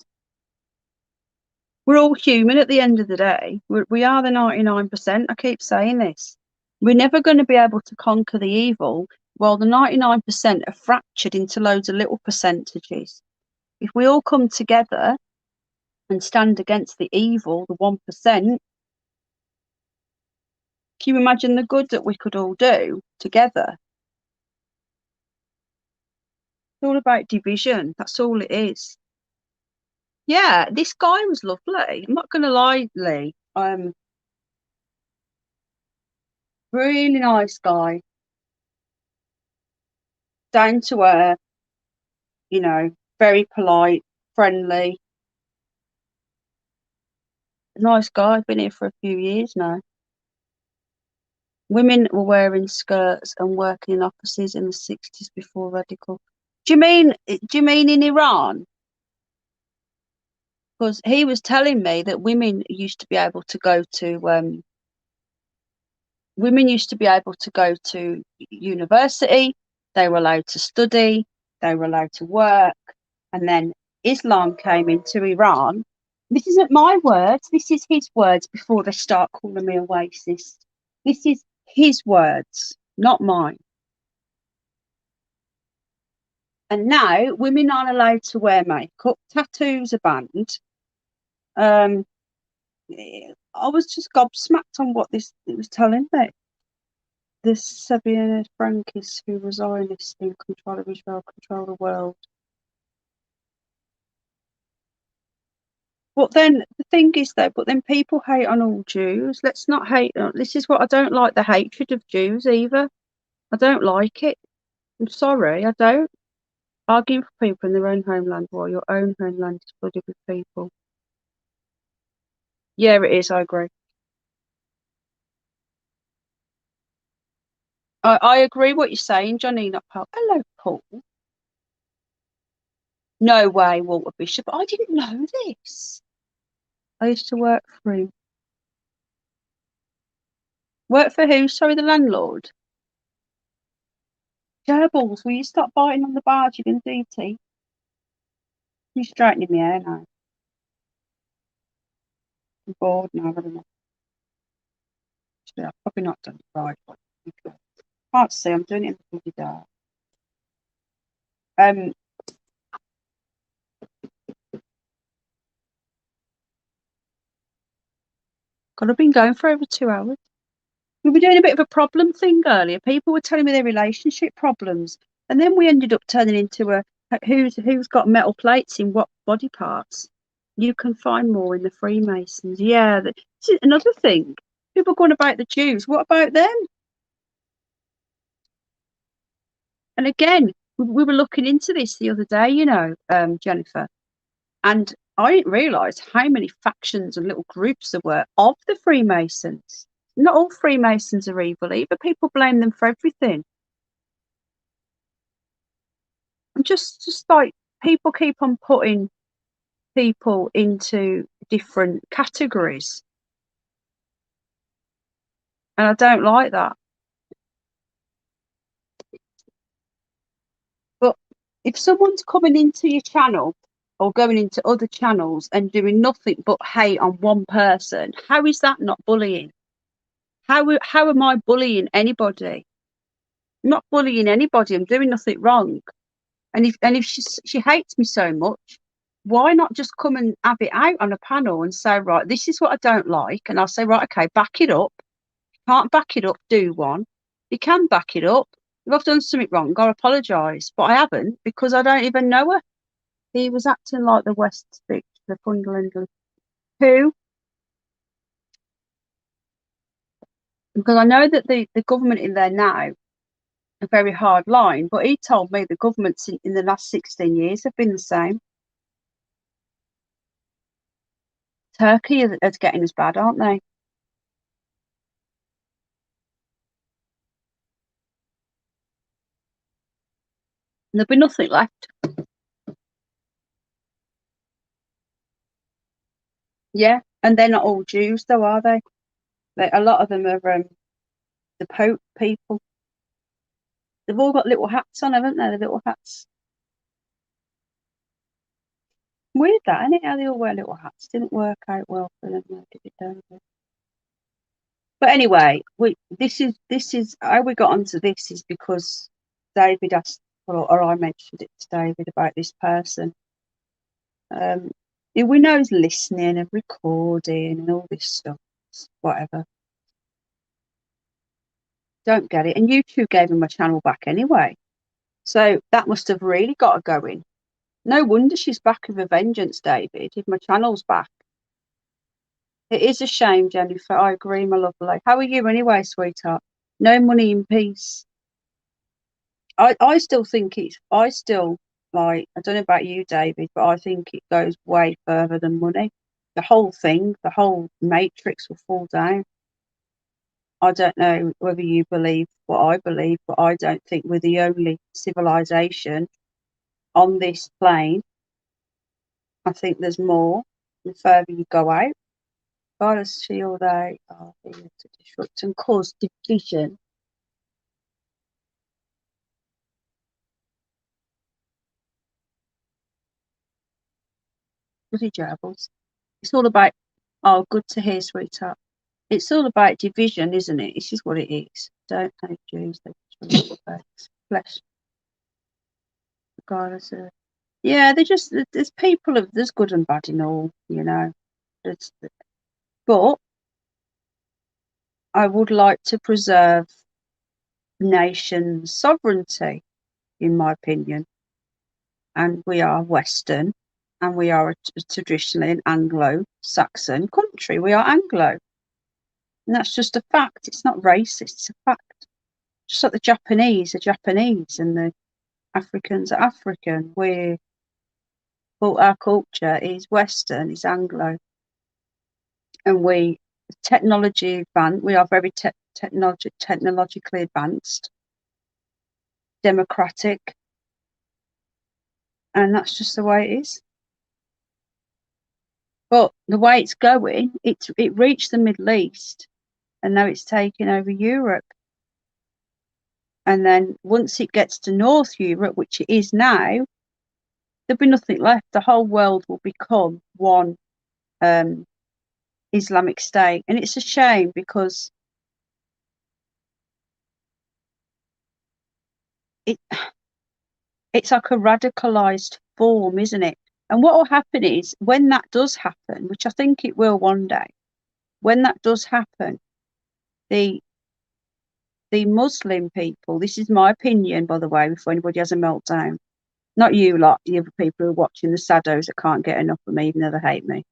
We're all human at the end of the day. We are the 99%. I keep saying this. We're never going to be able to conquer the evil while the 99% are fractured into loads of little percentages. If we all come together and stand against the evil, the 1%, can you imagine the good that we could all do together? It's all about division. That's all it is. Yeah, this guy was lovely. I'm not going to lie, Lee. Really nice guy, down to earth, you know, very polite, friendly. Nice guy. Been here for a few years now. Women were wearing skirts and working in offices in the 60s before radical. Do you mean in Iran? Because he was telling me that women used to be able to go to university, they were allowed to study, they were allowed to work, and then Islam came into Iran. This isn't my words, this is his words before they start calling me a racist. This is his words, not mine. And now women aren't allowed to wear makeup, tattoos are banned. I was just gobsmacked on what it was telling me. This Sabian Frankis, who was Zionist in control of Israel, control the world. But then the thing is, though, but then people hate on all Jews. Let's not hate on. This is what I don't like, the hatred of Jews either. I don't like it. I'm sorry, I don't. Argue for people in their own homeland while your own homeland is flooded with people. Yeah, it is, I agree. I agree what you're saying, Johnny, not Paul. Hello, Paul. No way, Walter Bishop. I didn't know this. I used to work for him. Work for who? Sorry, the landlord. Gerbils, will you stop biting on the barge? You're going to do tea. You're straightening me hair now. I'm bored now. I don't know. Actually, I've probably not done it right. Can't see. I'm doing it in the bloody dark. God, I've been going for over 2 hours. We were doing a bit of a problem thing earlier. People were telling me their relationship problems, and then we ended up turning into a who's got metal plates in what body parts. You can find more in the Freemasons. Yeah, this is another thing. People going about the Jews. What about them? And again, we were looking into this the other day, Jennifer, and I didn't realise how many factions and little groups there were of the Freemasons. Not all Freemasons are evil either. People blame them for everything. And just like people keep on putting people into different categories. And I don't like that. But if someone's coming into your channel or going into other channels and doing nothing but hate on one person, how is that not bullying? How am I bullying anybody? I'm not bullying anybody. I'm doing nothing wrong. And if she hates me so much, why not just come and have it out on a panel and say, right, this is what I don't like, and I'll say, right, okay, back it up. If you can't back it up, do one. You can back it up. If I've done something wrong, I'll apologise, but I haven't because I don't even know her. He was acting like the West Stick, the Fundamental. Who? Because I know that the government in there now a very hard line, but he told me the governments in the last 16 years have been the same. Turkey are getting as bad, aren't they? And there'll be nothing left. Yeah, and they're not all Jews, though, are they? A lot of them are the Pope people. They've all got little hats on, haven't they? The little hats. Weird that, isn't it? How they all wear little hats. Didn't work out well for them, did it? Don't it? But anyway, this is how we got onto this is because David asked, or I mentioned it to David about this person. We know he's listening and recording and all this stuff, whatever. Don't get it. And YouTube gave him my channel back anyway. So that must have really got her going. No wonder she's back with a vengeance, David, if my channel's back. It is a shame, Jennifer. I agree, my lovely. How are you anyway, sweetheart? No money in peace. I still think I don't know about you, David, but I think it goes way further than money. The whole thing, the whole matrix will fall down. I don't know whether you believe what I believe, but I don't think we're the only civilization on this plane. I think there's more the further you go out. God has feel they are here to disrupt and cause division. Bloody gerbils. It's all about, oh, good to hear, sweetheart. It's all about division, isn't it? This is what it is. Don't hate Jews, they just flesh. Regardless of, yeah, there's people of there's good and bad in all, but I would like to preserve nation sovereignty, in my opinion. And we are Western, and we are traditionally an Anglo-Saxon country. We are Anglo. And that's just a fact. It's not racist, it's a fact. Just like the Japanese are Japanese and the Africans are African. Our culture is Western, is Anglo. And we are very technologically advanced, democratic, and that's just the way it is. But the way it's going, it reached the Middle East, and now it's taking over Europe. And then once it gets to North Europe, which it is now, there'll be nothing left. The whole world will become one Islamic State, and it's a shame because it it's like a radicalized form, isn't it? And what will happen is when that does happen, which I think it will one day, when that does happen, the Muslim people, this is my opinion, by the way, before anybody has a meltdown, not you lot, the other people who are watching the Saddos that can't get enough of me, even though they hate me.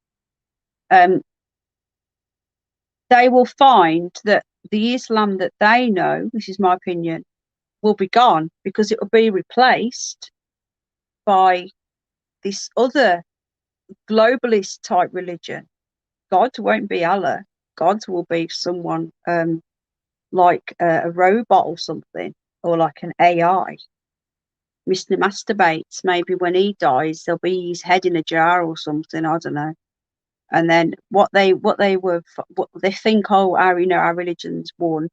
They will find that the Islam that they know, this is my opinion, will be gone because it will be replaced by this other globalist type religion. God won't be Allah. God will be someone like a robot or something, or like an AI. Mr. Masturbates, maybe when he dies, there'll be his head in a jar or something. I don't know. And then what they think, oh, our religion's won,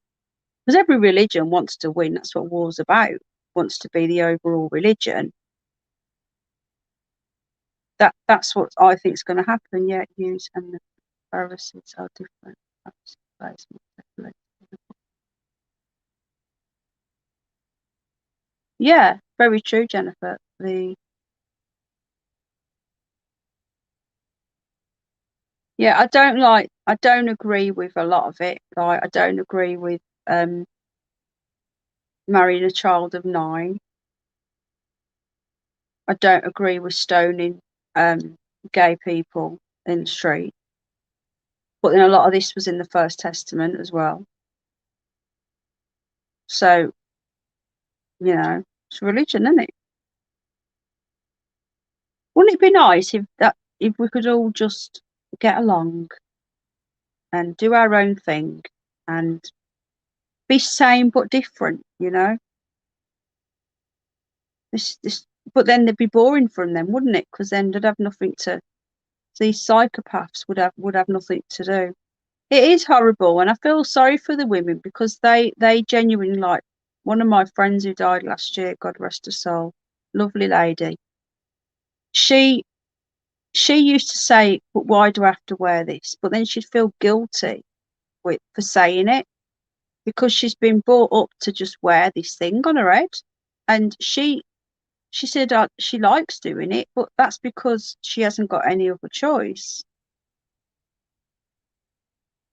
because every religion wants to win. That's what war's about. Wants to be the overall religion. That's what I think is going to happen. Yeah, Jews and the Pharisees are different. Yeah, very true, Jennifer. Yeah, I don't agree with a lot of it. Like, I don't agree with marrying a child of 9. I don't agree with stoning gay people in the street. But then a lot of this was in the First Testament as well. So, it's religion, isn't it? Wouldn't it be nice if we could all just get along and do our own thing and be same but different, This, but then they'd be boring from them, wouldn't it? Because then they'd have nothing to. These psychopaths would have nothing to do. It is horrible, and I feel sorry for the women because they genuinely, like one of my friends who died last year, God rest her soul, lovely lady. She used to say, "But why do I have to wear this?" But then she'd feel guilty for saying it because she's been brought up to just wear this thing on her head, and she said she likes doing it, but that's because she hasn't got any other choice.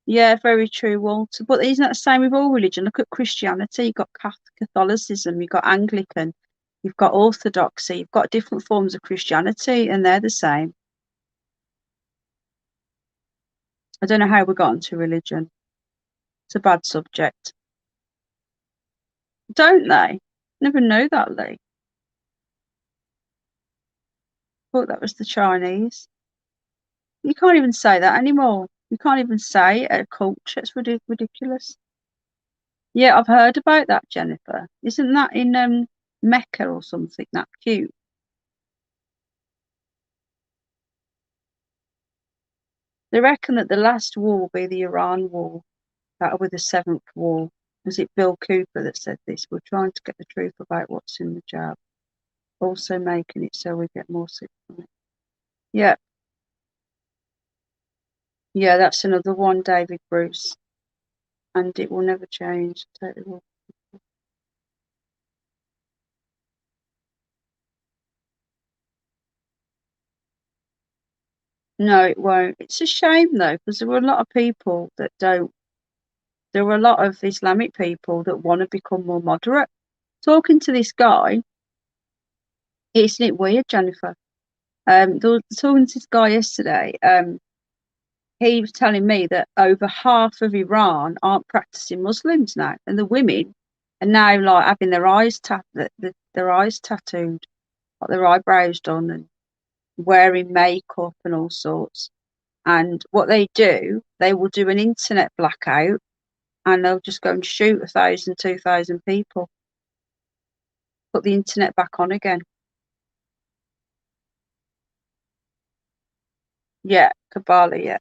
Yeah, very true, Walter. But isn't that the same with all religion? Look at Christianity. You've got Catholicism, you've got Anglican, you've got Orthodoxy, you've got different forms of Christianity, and they're the same. I don't know how we got into religion. It's a bad subject. Don't they? Never knew that, Lee. Thought that was the Chinese. You can't even say that anymore. You can't even say it at a culture. It's ridiculous. Yeah, I've heard about that, Jennifer. Isn't that in Mecca or something? That cute. They reckon that the last war will be the Iran war. That'll be the 7th war. Was it Bill Cooper that said this? We're trying to get the truth about what's in the jab, also making it so we get more sick from it. Yeah, yeah, that's another one, David Bruce, and it will never change. Totally will. No, it won't. It's a shame though, because there were a lot of people that don't. There were a lot of Islamic people that want to become more moderate. Talking to this guy, isn't it weird, Jennifer? Talking to this guy yesterday. He was telling me that over half of Iran aren't practicing Muslims now, and the women are now like having their eyes their eyes tattooed, like their eyebrows done, and wearing makeup and all sorts. And what they do, they will do an internet blackout, and they'll just go and shoot 1,000, 2,000 people, put the internet back on again. Yeah, Kabbalah. Yeah,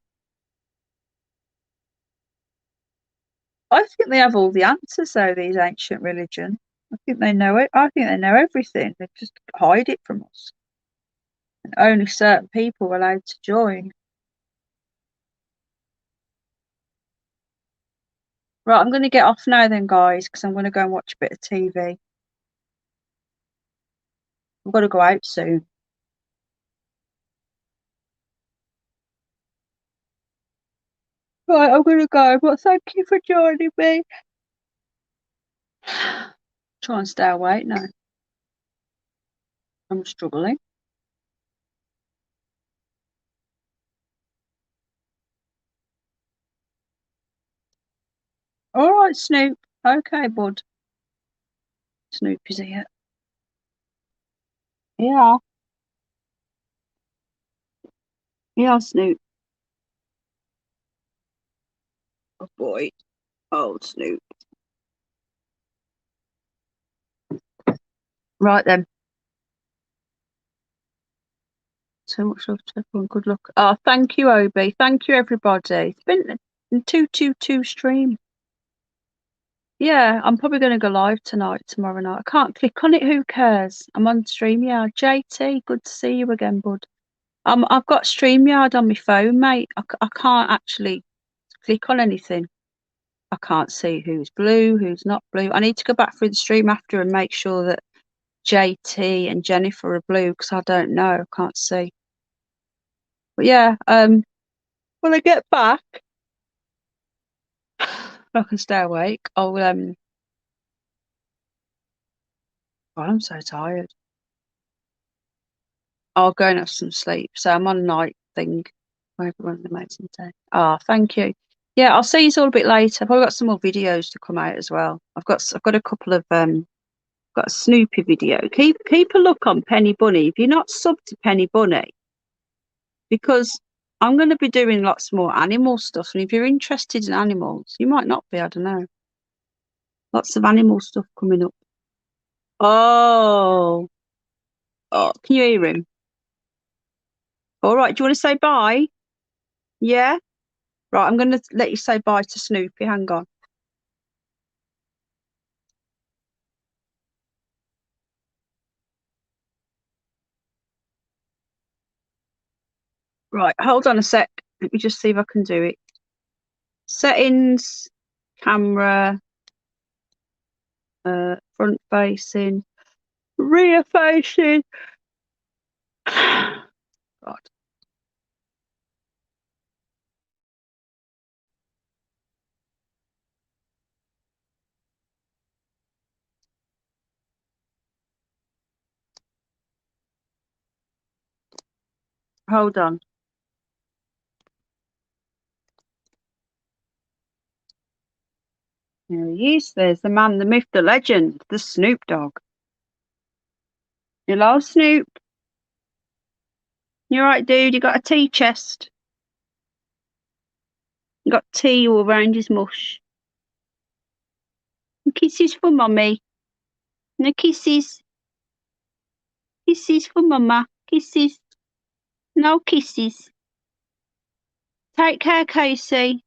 I think they have all the answers, though, these ancient religions. I think they know it. I think they know everything. They just hide it from us. And only certain people are allowed to join. Right, I'm going to get off now then, guys, because I'm going to go and watch a bit of TV. I've got to go out soon. Right, I'm going to go, but thank you for joining me. Try and stay awake now. I'm struggling. All right, Snoop. Okay, bud. Snoop is here. Yeah. Yeah, Snoop. Oh, boy. Oh, Snoop. Right then. So much love to everyone. Good luck. Oh, thank you, Obi. Thank you, everybody. It's been a 222 stream. Yeah, I'm probably going to go live tonight, tomorrow night. I can't click on it. Who cares? I'm on StreamYard. JT, good to see you again, bud. I've got StreamYard on my phone, mate. I can't actually click on anything. I can't see who's blue, who's not blue. I need to go back through the stream after and make sure that JT and Jennifer are blue because I don't know. I can't see. But yeah, when I get back, if I can stay awake, I'll God, I'm so tired. I'll go and have some sleep. So I'm on night thing. Everyone's amazing day. Ah, thank you. Yeah, I'll see you all a bit later. I've probably got some more videos to come out as well. I've got a couple of got a Snoopy video. Keep a look on Penny Bunny. If you're not subbed to Penny Bunny, because I'm going to be doing lots more animal stuff. And if you're interested in animals, you might not be. I don't know. Lots of animal stuff coming up. Oh, oh, can you hear him? All right. Do you want to say bye? Yeah. Right. I'm going to let you say bye to Snoopy. Hang on. Right. Hold on a sec. Let me just see if I can do it. Settings, camera, front facing, rear facing. God. Hold on. There he is. There's the man, the myth, the legend, the Snoop Dogg. Hello, Snoop. You right, dude? You got a tea chest? You got tea all around his mush. And kisses for mummy. No kisses. Kisses for mama. Kisses. No kisses. Take care, Casey.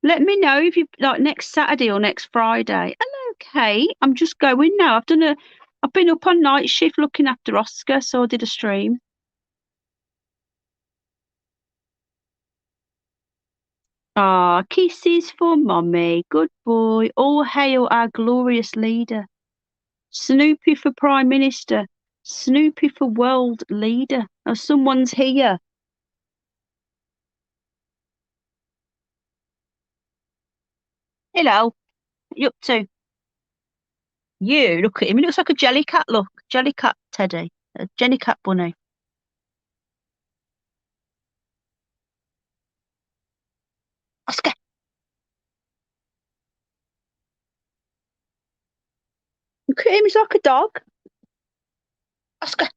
Let me know if you like next Saturday or next Friday. Hello, Kate. I'm just going now. I've been up on night shift looking after Oscar, so I did a stream. Ah, kisses for mummy. Good boy. All hail our glorious leader. Snoopy for Prime Minister. Snoopy for world leader. Oh, someone's here. Hello. What you up to? You look at him. He looks like a Jellycat. Look, Jellycat Teddy, a Jellycat bunny. Oscar. Look at him. He's like a dog. Oscar.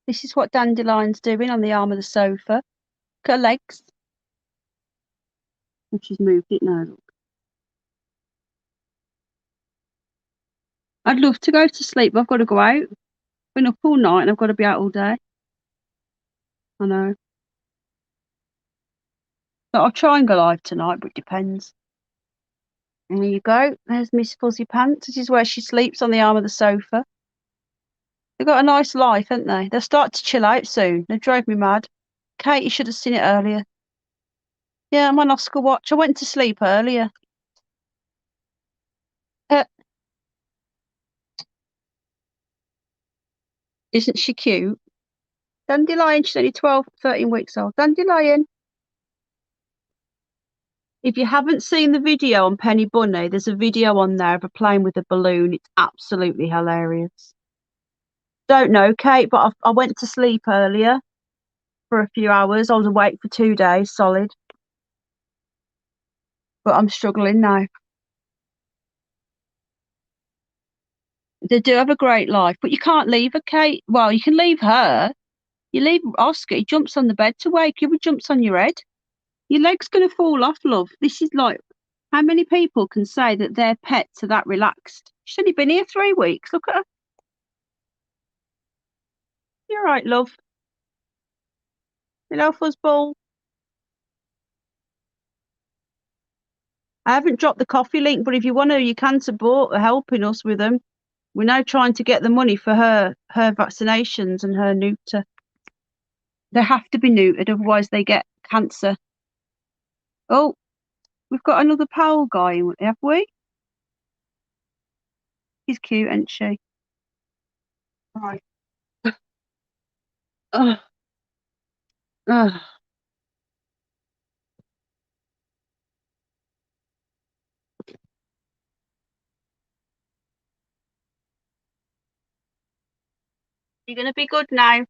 This is what Dandelion's doing on the arm of the sofa. Look at her legs. And she's moved it now. Look. I'd love to go to sleep, but I've got to go out. Been up all night and I've got to be out all day. I know. But I'll try and go live tonight, but it depends. And there you go. There's Miss Fuzzy Pants. This is where she sleeps, on the arm of the sofa. They've got a nice life, haven't they? They'll start to chill out soon. They drove me mad. Kate, you should have seen it earlier. Yeah, I'm on Oscar watch. I went to sleep earlier. Uh, isn't she cute? Dandelion, she's only 12, 13 weeks old. Dandelion. If you haven't seen the video on Penny Bunny, there's a video on there of her playing with a balloon. It's absolutely hilarious. Don't know, Kate, but I went to sleep earlier for a few hours. I was awake for 2 days solid. But I'm struggling now. They do have a great life, but you can't leave her, Kate. Well, you can leave her. You leave Oscar, he jumps on the bed to wake you, he jumps on your head. Your leg's going to fall off, love. This is like, how many people can say that their pets are that relaxed? She's only been here 3 weeks. Look at her. You're right, love. Hello, fuzzball. I haven't dropped the coffee link, but if you want to, you can support helping us with them. We're now trying to get the money for her vaccinations and her neuter. They have to be neutered, otherwise they get cancer. Oh, we've got another Powell guy, have we? He's cute, isn't she? Right. Oh, oh. You're going to be good now.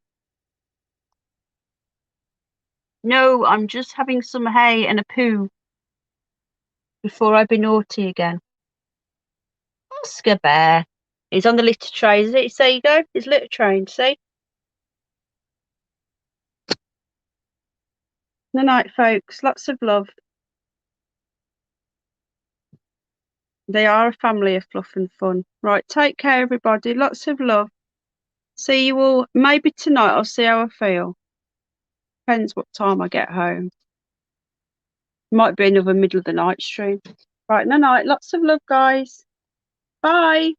No, I'm just having some hay and a poo before I be naughty again. Oscar Bear. He's on the litter tray, is it? There you go. His litter train, see? Good night, folks. Lots of love. They are a family of fluff and fun. Right, take care, everybody. Lots of love. See you all. Maybe tonight I'll see how I feel. Depends what time I get home. Might be another middle of the night stream. Right, night. Lots of love, guys. Bye.